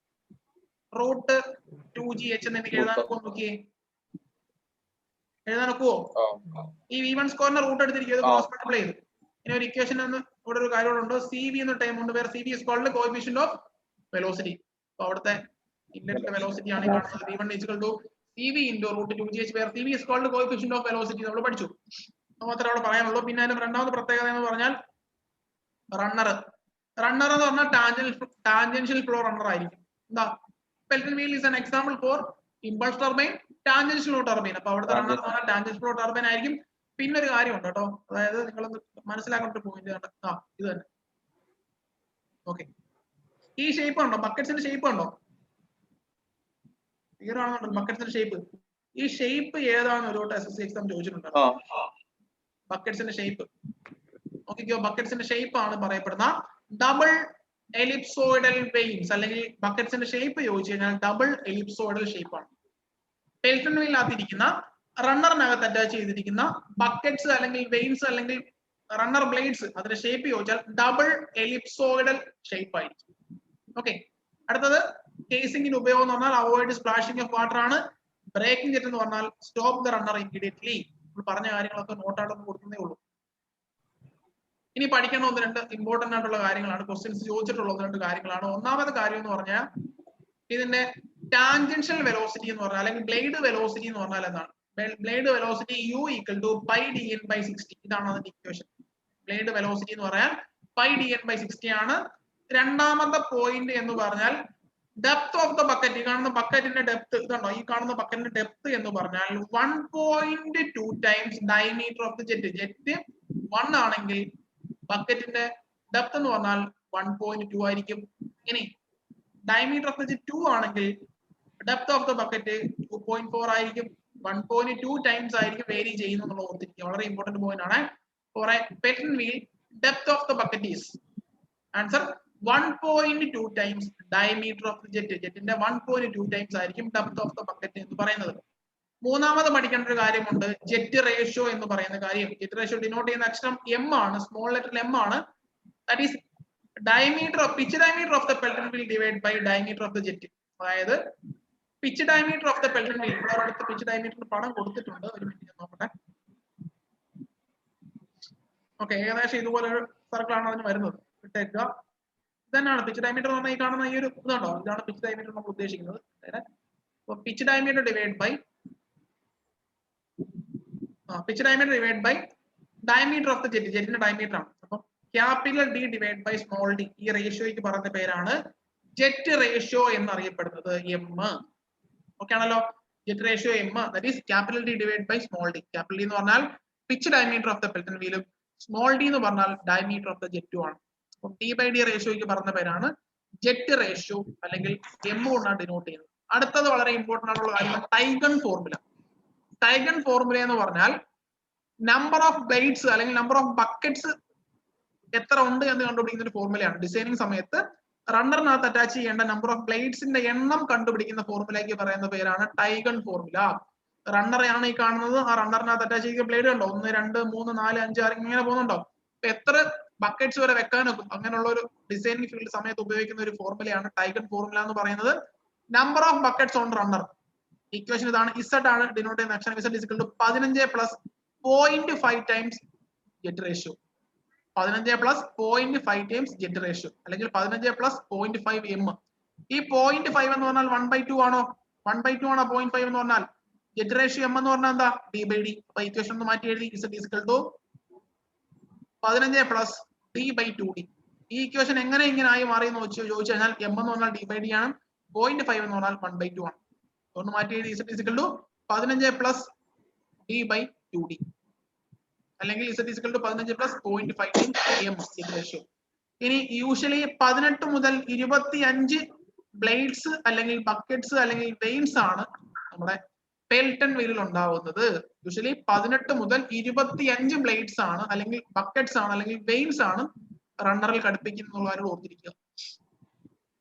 √2gh എന്ന് എനിക്ക് എഴുതാൻ നോക്കിയേ, എഴുതാൻ നോക്കുവോ? ഈ V1² റൂട്ട് എടുത്തിരിക്കുന്നത് ക്രോസ് മൾട്ടിപ്ലൈ ചെയ്തു. ഇനി ഒരു ഇക്വേഷൻ ഇവിടെ ഒരു കാര്യമുണ്ട്, CV എന്ന ടൈം ഉണ്ട്, വേറെ CV is called coefficient of velocity. അപ്പൊ അവിടുത്തെ ഇൻലെറ്റ് വെലോസിറ്റി ആണ് കാണുന്നത്. V1 = CV × √2gh, വേറെ CV is called coefficient of velocity. നമ്മൾ പഠിച്ചു, മാത്രമേ അവിടെ പറയാനുള്ളൂ. പിന്നെ അതിന് രണ്ടാമത്തെ പ്രത്യേകത എന്ന് പറഞ്ഞാൽ റണ്ണർ എന്ന് പറഞ്ഞാൽ ടാൻജൻഷ്യൽ ഫ്ലോ റണ്ണർ ആയിരിക്കും. എന്താ, Pelton wheel is an example for impulse turbine, tangential flow turbine. അപ്പൊ അവിടുത്തെ റണ്ണർ എന്ന് പറഞ്ഞാൽ ടാൻജൻഷ്യൽ ഫ്ലോ ടർബൈൻ ആയിരിക്കും. പിന്നെ ഒരു കാര്യമുണ്ട് കേട്ടോ, അതായത് നിങ്ങൾ മനസ്സിലാക്കേണ്ട ഒരു പോയിന്റ് ഇത് തന്നെ. ഓക്കെ, ഈ ഷേപ്പ് ഉണ്ടോ, ബക്കറ്റ്സിന്റെ ഷേപ്പ് ഉണ്ടോ? ക്ലിയർ ആണെന്നുണ്ടോ ബക്കറ്റ്സിന്റെ ഷേപ്പ്? ഈ ഷേപ്പ് ഏതാണ് ഒരു SSC എക്സാം ചോദിച്ചിട്ടുണ്ടോ? ബക്കറ്റ്സിന്റെ ഷേപ്പ് നോക്കിക്കോ. ബക്കറ്റ്സിന്റെ ഷേപ്പ് ആണ് പറയപ്പെടുന്ന ഡബിൾ എലിപ്സോയിഡൽ വെയിൻസ്, അല്ലെങ്കിൽ ബക്കറ്റ്സിന്റെ ഷേപ്പ് ചോദിച്ചു കഴിഞ്ഞാൽ ഡബിൾ എലിപ്സോയിഡൽ ഷേപ്പ് ആണ്. പെൽട്ടൺ വീലിനകത്തിരിക്കുന്ന റണ്ണറിനകത്ത് അറ്റാച്ച് ചെയ്തിരിക്കുന്ന ബക്കറ്റ്സ് അല്ലെങ്കിൽ വെയിൻസ് അല്ലെങ്കിൽ റണ്ണർ ബ്ലേഡ്സ്, അതിന്റെ ഷേപ്പ് ചോദിച്ചാൽ ഡബിൾ എലിപ്സോയിഡൽ ഷേപ്പ് ആയിരിക്കും. ഓക്കെ, അടുത്തത് കേസിംഗിന് ഉപയോഗം എന്ന് പറഞ്ഞാൽ അവോയ്ഡ് സ്പ്ലാഷിംഗ് ഓഫ് വാട്ടർ ആണ്. ബ്രേക്കിംഗ് ജെറ്റ് എന്ന് പറഞ്ഞാൽ സ്റ്റോപ്പ് ദ റണ്ണർ ഇമ്മീഡിയറ്റ്ലി. നമ്മൾ പറഞ്ഞ കാര്യങ്ങളൊക്കെ നോട്ടായിട്ടൊന്നും കൊടുക്കുന്നേ ഉള്ളൂ. ഇനി പഠിക്കേണ്ട ഒന്ന് രണ്ട് ഇമ്പോർട്ടന്റ് ആയിട്ടുള്ള കാര്യങ്ങളാണ്, ക്വസ്റ്റ്യൻസ് ചോദിച്ചിട്ടുള്ള ഒന്ന് രണ്ട് കാര്യങ്ങളാണ്. ഒന്നാമത്തെ കാര്യം എന്ന് പറഞ്ഞാൽ ഇതിന്റെ ടാൻജൻഷ്യൽ വെലോസിറ്റി എന്ന് പറഞ്ഞാൽ അല്ലെങ്കിൽ ബ്ലേഡ് വെലോസിറ്റി എന്ന് പറഞ്ഞാൽ എന്താണ്? Blade velocity u equal to pi D N by 60. ഇതാണ് അതിന്റെ ഇക്വേഷൻ. ബ്ലേഡ് വെലോസിറ്റി എന്ന് പറയാൻ പൈ ഡി എൻ ബൈ 60 ആണ്. രണ്ടാമത്തെ പോയിന്റ് എന്ന് പറഞ്ഞാൽ ഡെപ്ത് ഓഫ് ദ ബക്കറ്റ്. ഈ കാണുന്ന ബക്കറ്റിന്റെ ഡെപ്ത് ഇതുണ്ടോ? ഈ കാണുന്ന ബക്കറ്റിന്റെ ഡെപ്ത് എന്ന് പറഞ്ഞാൽ 1.2 times diameter of the jet. Jet 1 ആണെങ്കിൽ ബക്കറ്റിന്റെ ഡെപ്ത് എന്ന് പറഞ്ഞാൽ 1.2 ആയിരിക്കും. ഇനി ഡയമീറ്റർ ഓഫ് ദ ജെറ്റ് 2 ആണെങ്കിൽ ഡെപ്ത് ഓഫ് ദ ബക്കറ്റ് 2.4 ആയിരിക്കും. 1.2 ടൈംസ് ആയിരിക്കും വേരി ചെയ്യുന്നു എന്നുള്ളത് ഓർത്തിരിക്കുക. വളരെ ഇമ്പോർട്ടന്റ് പോയിന്റ് ആണ്. For a Pelton wheel depth of the bucket is answer 1.2 times diameter of the jet. ജെറ്റിന്റെ 1.2 ടൈംസ് ആയിരിക്കും ഡെപ്ത് ഓഫ് ദ ബക്കറ്റ് എന്ന് പറയുന്നത്. മൂന്നാമത് പഠിക്കേണ്ട ഒരു കാര്യമുണ്ട്, ജെറ്റ് റേഷ്യോ എന്ന് പറയുന്ന കാര്യം. ജെറ്റ് റേഷ്യോ ഡിനോട്ട് ചെയ്യുന്ന അക്ഷരം എം ആണ്, സ്മോൾ ലെറ്റർ എം ആണ്. That is diameter of pitch diameter of the Pelton wheel divide by diameter of the jet. അതായത് pitch diameter of the Pelton wheel. ഇവിടെ അടുത്ത് പിച്ച് ഡയമീറ്ററിന് പടം കൊടുത്തിട്ടുണ്ട്, ഒരു മിനിറ്റ് നോക്കട്ടെ. ഓക്കെ, ഏകദേശം ഇതുപോലെ ഒരു സർക്കിൾ ആണ് അതിന് വരുന്നത്. ഇട്ടേക്കുക. ഇതന്നെയാണ് പിച്ച് ഡയമീറ്റർ എന്ന് പറഞ്ഞാൽ ഈ കാണുന്ന ഈ ഒരു ഇതുണ്ടോ? ഇതാണ് പിച്ച് ഡയമീറ്റർ നമ്മൾ ഉദ്ദേശിക്കുന്നത്. Pitch diameter divide by pitch diameter divide by diameter of the jet. ജെറ്റിന്റെ ഡയമീറ്റർ ആണ്. അപ്പൊ capital D divide by small d. ഈ റേഷ്യോയ്ക്ക് പറഞ്ഞ പേരാണ് ജെറ്റ് റേഷ്യോ എന്നറിയപ്പെടുന്നത്, എം. ഓക്കെ ആണല്ലോ? Jet ratio m, that is capital D divide by small d. Capital D എന്ന് പറഞ്ഞാൽ pitch diameter of the Pelton വീലും സ്മോൾ ഡി എന്ന് പറഞ്ഞാൽ ഡയമീറ്റർ ഓഫ് ദ ജെറ്റും ആണ്. അപ്പം ഡി ബൈ ഡി റേഷ്യോയ്ക്ക് പറഞ്ഞ പേരാണ് ജെറ്റ് റേഷ്യോ അല്ലെങ്കിൽ എം കൊണ്ടാണ് ഡിനോട്ട് ചെയ്യുന്നത്. അടുത്തത് വളരെ ഇമ്പോർട്ടന്റ് ആയിട്ടുള്ള കാര്യമാണ് ടൈഗൺ ഫോർമുല. ടൈഗൺ ഫോർമുല എന്ന് പറഞ്ഞാൽ നമ്പർ ഓഫ് ബ്ലേഡ്സ് അല്ലെങ്കിൽ നമ്പർ ഓഫ് ബക്കറ്റ്സ് എത്ര ഉണ്ട് എന്ന് കണ്ടുപിടിക്കുന്ന ഒരു ഫോർമുലയാണ്. ഡിസൈനിങ് സമയത്ത് റണ്ണറിനകത്ത് അറ്റാച്ച് ചെയ്യേണ്ട നമ്പർ ഓഫ് ബ്ലേഡ്സിന്റെ എണ്ണം കണ്ടുപിടിക്കുന്ന ഫോർമുലയ്ക്ക് പറയുന്ന പേരാണ് ടൈഗൺ ഫോർമുല. റണ്ണറെയാണ് ഈ കാണുന്നത്. ആ റണ്ണറിനകത്ത് അറ്റാച്ച് ചെയ്യുന്ന ബ്ലേഡ് ഉണ്ടോ? 1, 2, 3, 4, 5, 6 ഇങ്ങനെ പോകുന്നുണ്ടോ? എത്ര ബക്കറ്റ്സ് വരെ വെക്കാനൊക്കും അങ്ങനെയുള്ള ഒരു ഡിസൈനിങ് ഫീൽഡ് സമയത്ത് ഉപയോഗിക്കുന്ന ഒരു ഫോർമുലയാണ് ടൈഗൺ ഫോർമുല എന്ന് പറയുന്നത്. Number of buckets on runner. Equation ഇതാണ്. ഇസഡ് ആണ് ഡിനോട്ട് ചെയ്യുന്ന അക്ഷരം. Z is equal to 15 plus 0.5 times jet ratio. 15 plus 0.5 times jet ratio അല്ലെങ്കിൽ 15 പ്ലസ് 0.5 എം. ഈ 0.5 എന്ന് പറഞ്ഞാൽ 1/2 ആണോ? 1/2 ആണോ 0.5 എന്ന് പറഞ്ഞാൽ? ജെറ്റ് റേഷ്യോ എം എന്ന് പറഞ്ഞാൽ എന്താ? D by D. അപ്പൊ ഇക്വേഷൻ ഒന്ന് മാറ്റി എഴുതി. Z is equal to 15 plus D by 2d. ഈ ഇക്വേഷൻ എങ്ങനെ ഇങ്ങനെ ആയി മാറി എന്ന് ചോദിച്ചു കഴിഞ്ഞാൽ എം എന്ന് പറഞ്ഞാൽ ഡി ബൈ ഡി ആണ്, 0.5 എന്ന് പറഞ്ഞാൽ 1/2 ആണ്. ഒന്ന് മാറ്റി എഴുതി. Z is equal to 15 plus D by 2d അല്ലെങ്കിൽ Z is equal to 15 plus 0.5 M jet ratio. ഇനി യൂഷ്വലി 18 മുതൽ 25 ബ്ലേഡ്സ് അല്ലെങ്കിൽ ബക്കറ്റ്സ് അല്ലെങ്കിൽ വെയിൻസ് ആണ് നമ്മുടെ പെൽറ്റൺ വീലിൽ ഉണ്ടാവുന്നത്. യൂഷ്വലി 18 മുതൽ 25 ബ്ലേഡ്സ് ആണ് അല്ലെങ്കിൽ ബക്കറ്റ്സ് ആണ് അല്ലെങ്കിൽ വെയിൻസ് ആണ് റണ്ണറിൽ ഘടിപ്പിക്കുന്ന കാര്യം ഓർത്തിരിക്കുക.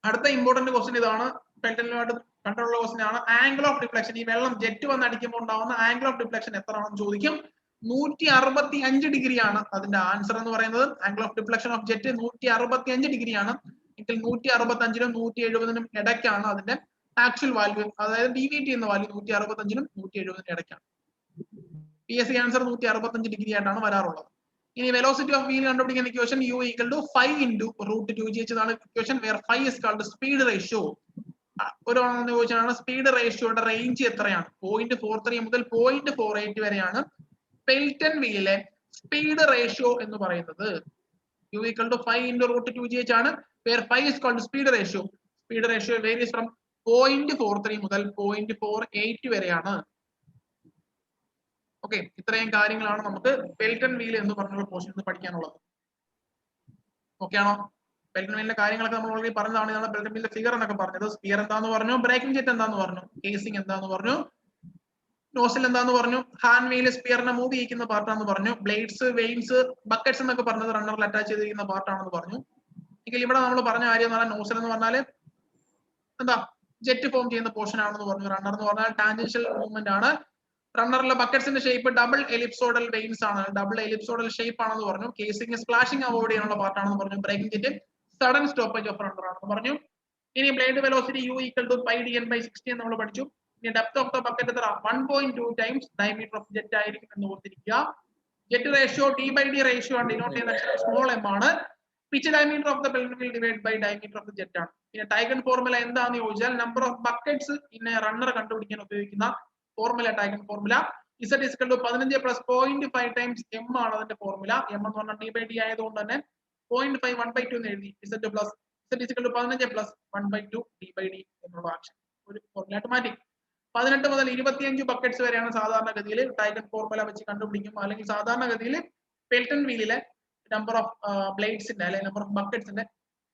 അടുത്ത ഇമ്പോർട്ടന്റ് ക്വസ്റ്റ്യൻ ഇതാണ്. പെൽറ്റണിലുമായിട്ട് കണ്ടുള്ള ക്വസ്റ്റ്യൻ ആണ്. Angle of deflection. ഈ വെള്ളം ജെറ്റ് വന്ന് അടിക്കുമ്പോൾ ഉണ്ടാവുന്ന ആംഗിൾ ഓഫ് ഡിഫ്ലക്ഷൻ എത്ര ആണെന്ന് ചോദിക്കും. 165 ഡിഗ്രി ആണ് അതിന്റെ ആൻസർ എന്ന് പറയുന്നത്. Angle of deflection of jet 165 degree ആണ്. എങ്കിൽ 165നും 170നും ഇടയ്ക്കാണ് അതിന്റെ ആക്ച്വൽ വാല്യൂ. അതായത് ഡിവിയേറ്റ് ചെയ്യുന്ന വാല്യൂ 165നും 170നും ഇടയ്ക്കാണ്. PSC ആൻസർ 165 ഡിഗ്രി ആയിട്ടാണ് വരാറുള്ളത്. ഇനി വെലോസിറ്റി ഓഫ് വീൽ കണ്ടുപിടിക്കുന്ന equation u equal to 5 × √2gh ആണ് equation. Where 5 is called speed ratio. ഒരു ചോദിച്ചാണ് സ്പീഡ് റേഷ്യോയുടെ റേഞ്ച് എത്രയാണ്? 0.43 മുതൽ 0.48 വരെയാണ് പെൽറ്റൺ വീലിലെ സ്പീഡ് റേഷ്യോ എന്ന് പറയുന്നത്. u ഈക്വൽ ടു 5 × √2gh ആണ്. Where 5 is called speed ratio. Speed ratio varies from 0.43 മുതൽ 0.48 വരെയാണ്. ഓക്കെ, ഇത്രയും കാര്യങ്ങളാണ് നമുക്ക് പെൽറ്റൺ വീൽ എന്ന് പറഞ്ഞുള്ള പോർഷൻസ് പഠിക്കാനുള്ളത്. ഓക്കെ ആണോ? പെൽറ്റൺ വീലിന്റെ കാര്യങ്ങളൊക്കെ നമ്മൾ ഓൾറെഡി പറഞ്ഞതാണ്. ഇതാണ് പെൽറ്റൺ വീലിന്റെ ഫിഗർ എന്നൊക്കെ പറഞ്ഞത്. സ്പിയർ എന്താന്ന് പറഞ്ഞു, ബ്രേക്കിംഗ് ജെറ്റ് എന്താന്ന് പറഞ്ഞു, കേസിംഗ് എന്താന്ന് പറഞ്ഞു, നോസിൽ എന്താന്ന് പറഞ്ഞു, ഹാൻഡ് വീൽ സ്പിയറിനെ മൂവ് ചെയ്യിക്കുന്ന പാർട്ടാണെന്ന് പറഞ്ഞു, ബ്ലേഡ്സ്, വെയിൻസ്, ബക്കറ്റ്സ് എന്നൊക്കെ പറഞ്ഞത് റണ്ണറിൽ അറ്റാച്ച് ചെയ്തിരിക്കുന്ന പാർട്ടാണെന്ന് പറഞ്ഞു. എങ്കിൽ ഇവിടെ നമ്മൾ പറഞ്ഞ കാര്യം എന്ന് പറഞ്ഞാൽ നോസിൽ എന്ന് പറഞ്ഞാൽ എന്താ? ജെറ്റ് ഫോം ചെയ്യുന്ന പോർഷൻ ആണെന്ന് പറഞ്ഞു. റണ്ണർ എന്ന് പറഞ്ഞാൽ ടാൻജൻഷ്യൽ മൂവ്മെന്റ് ആണ്. റണ്ണറിലെ ബക്കറ്റ്സിന്റെ ഷേപ്പ് ഡബിൾ എലിപ്സോഡൽ വെയിൻസ് ആണ്, ഡബിൾ എലിപ്സോഡൽ ഷേപ്പ് ആണെന്ന് പറഞ്ഞു. കേസിംഗ് സ്പ്ലാഷിംഗ് അവോയ്ഡ് ചെയ്യാനുള്ള പാർട്ടാണെന്ന് പറഞ്ഞു. Braking jet sudden stoppage of runner ആണെന്ന് പറഞ്ഞു. ഇനി blade velocity u equal to pi dn by 60 എന്ന് നമ്മൾ പഠിച്ചു. ഇനി ഡെപ്ത് ഓഫ് ദ ബക്കറ്റ് എത്ര 1.2 ടൈംസ് ഡയമീറ്റർ ഓഫ് ജെറ്റ് ആയിരിക്കും എന്ന് ഓർത്തിരിക്കുക. Jet ratio d by d ratio ആണ്, ഡിനോട്ട് ചെയ്യുന്ന അക്ഷരം സ്മോൾ m ആണ്. Pitch diameter of the Pelton wheel divide by diameter of the jet ആണ്. പിന്നെ ടൈഗൺ ഫോർമുല എന്താണെന്ന് ചോദിച്ചാൽ number of buckets in runner കണ്ടുപിടിക്കാൻ ഉപയോഗിക്കുന്ന formula Taygun formula. z is equal to 15 plus 0.5 times m ആണ് അതിന്റെ formula. m എന്ന് പറഞ്ഞാൽ d ബൈ d ആയതുകൊണ്ട് തന്നെ 0.5 1/2 എന്ന് എഴുതി. z plus z is equal to 15 plus 1/2 d by d എന്നുള്ള ആക്ഷൻ ഒരു ഫോർമുല ആയിട്ട് മാറ്റി. 18 മുതൽ 25 ബക്കറ്റ്സ് വരെയാണ് സാധാരണഗതിയിൽ ടൈഗൺ ഫോർമുല വെച്ച് കണ്ടുപിടിക്കും. അല്ലെങ്കിൽ സാധാരണഗതിയിൽ പെൽട്ടൺ വീലിലെ നമ്പർ ഓഫ് ബ്ലേഡ്സിന്റെ അല്ലെങ്കിൽ നമ്പർ ഓഫ് ബക്കറ്റ്സിന്റെ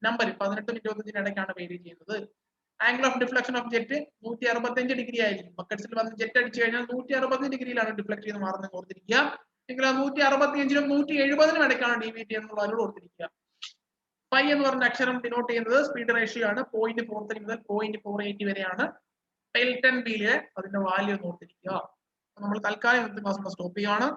നമ്പർ 18 25 ഇടയ്ക്കാണ് വേരി ചെയ്യുന്നത്. Angle of deflection of jet 165 degree ആയിരിക്കും. ബക്കറ്റ്സിൽ വന്ന് ജെറ്റ് അടിച്ചു കഴിഞ്ഞാൽ 165 ഡിഗ്രിയിലാണ് ഡിഫ്ലക്ട് ചെയ്ത് മാറുന്നത് ഓർത്തിരിക്കുക. എങ്കിൽ 165 170 ഇടയ്ക്കാണ് ഡീവിയേറ്റ് ചെയ്യുന്നത് അതിനോട് ഓർത്തിരിക്കുക. പൈ എന്ന് പറഞ്ഞ അക്ഷരം ഡിനോട്ട് ചെയ്യുന്നത് സ്പീഡ് റേഷ്യോ ആണ്. 0.43 മുതൽ 0.480 വരെയാണ് പെൽട്ടൺ വീല് അതിന്റെ വാല്യൂ എന്ന് ഓർത്തിരിക്കുക. നമ്മൾ തൽക്കാലം ക്ലാസ് സ്റ്റോപ്പ് ചെയ്യുകയാണ്.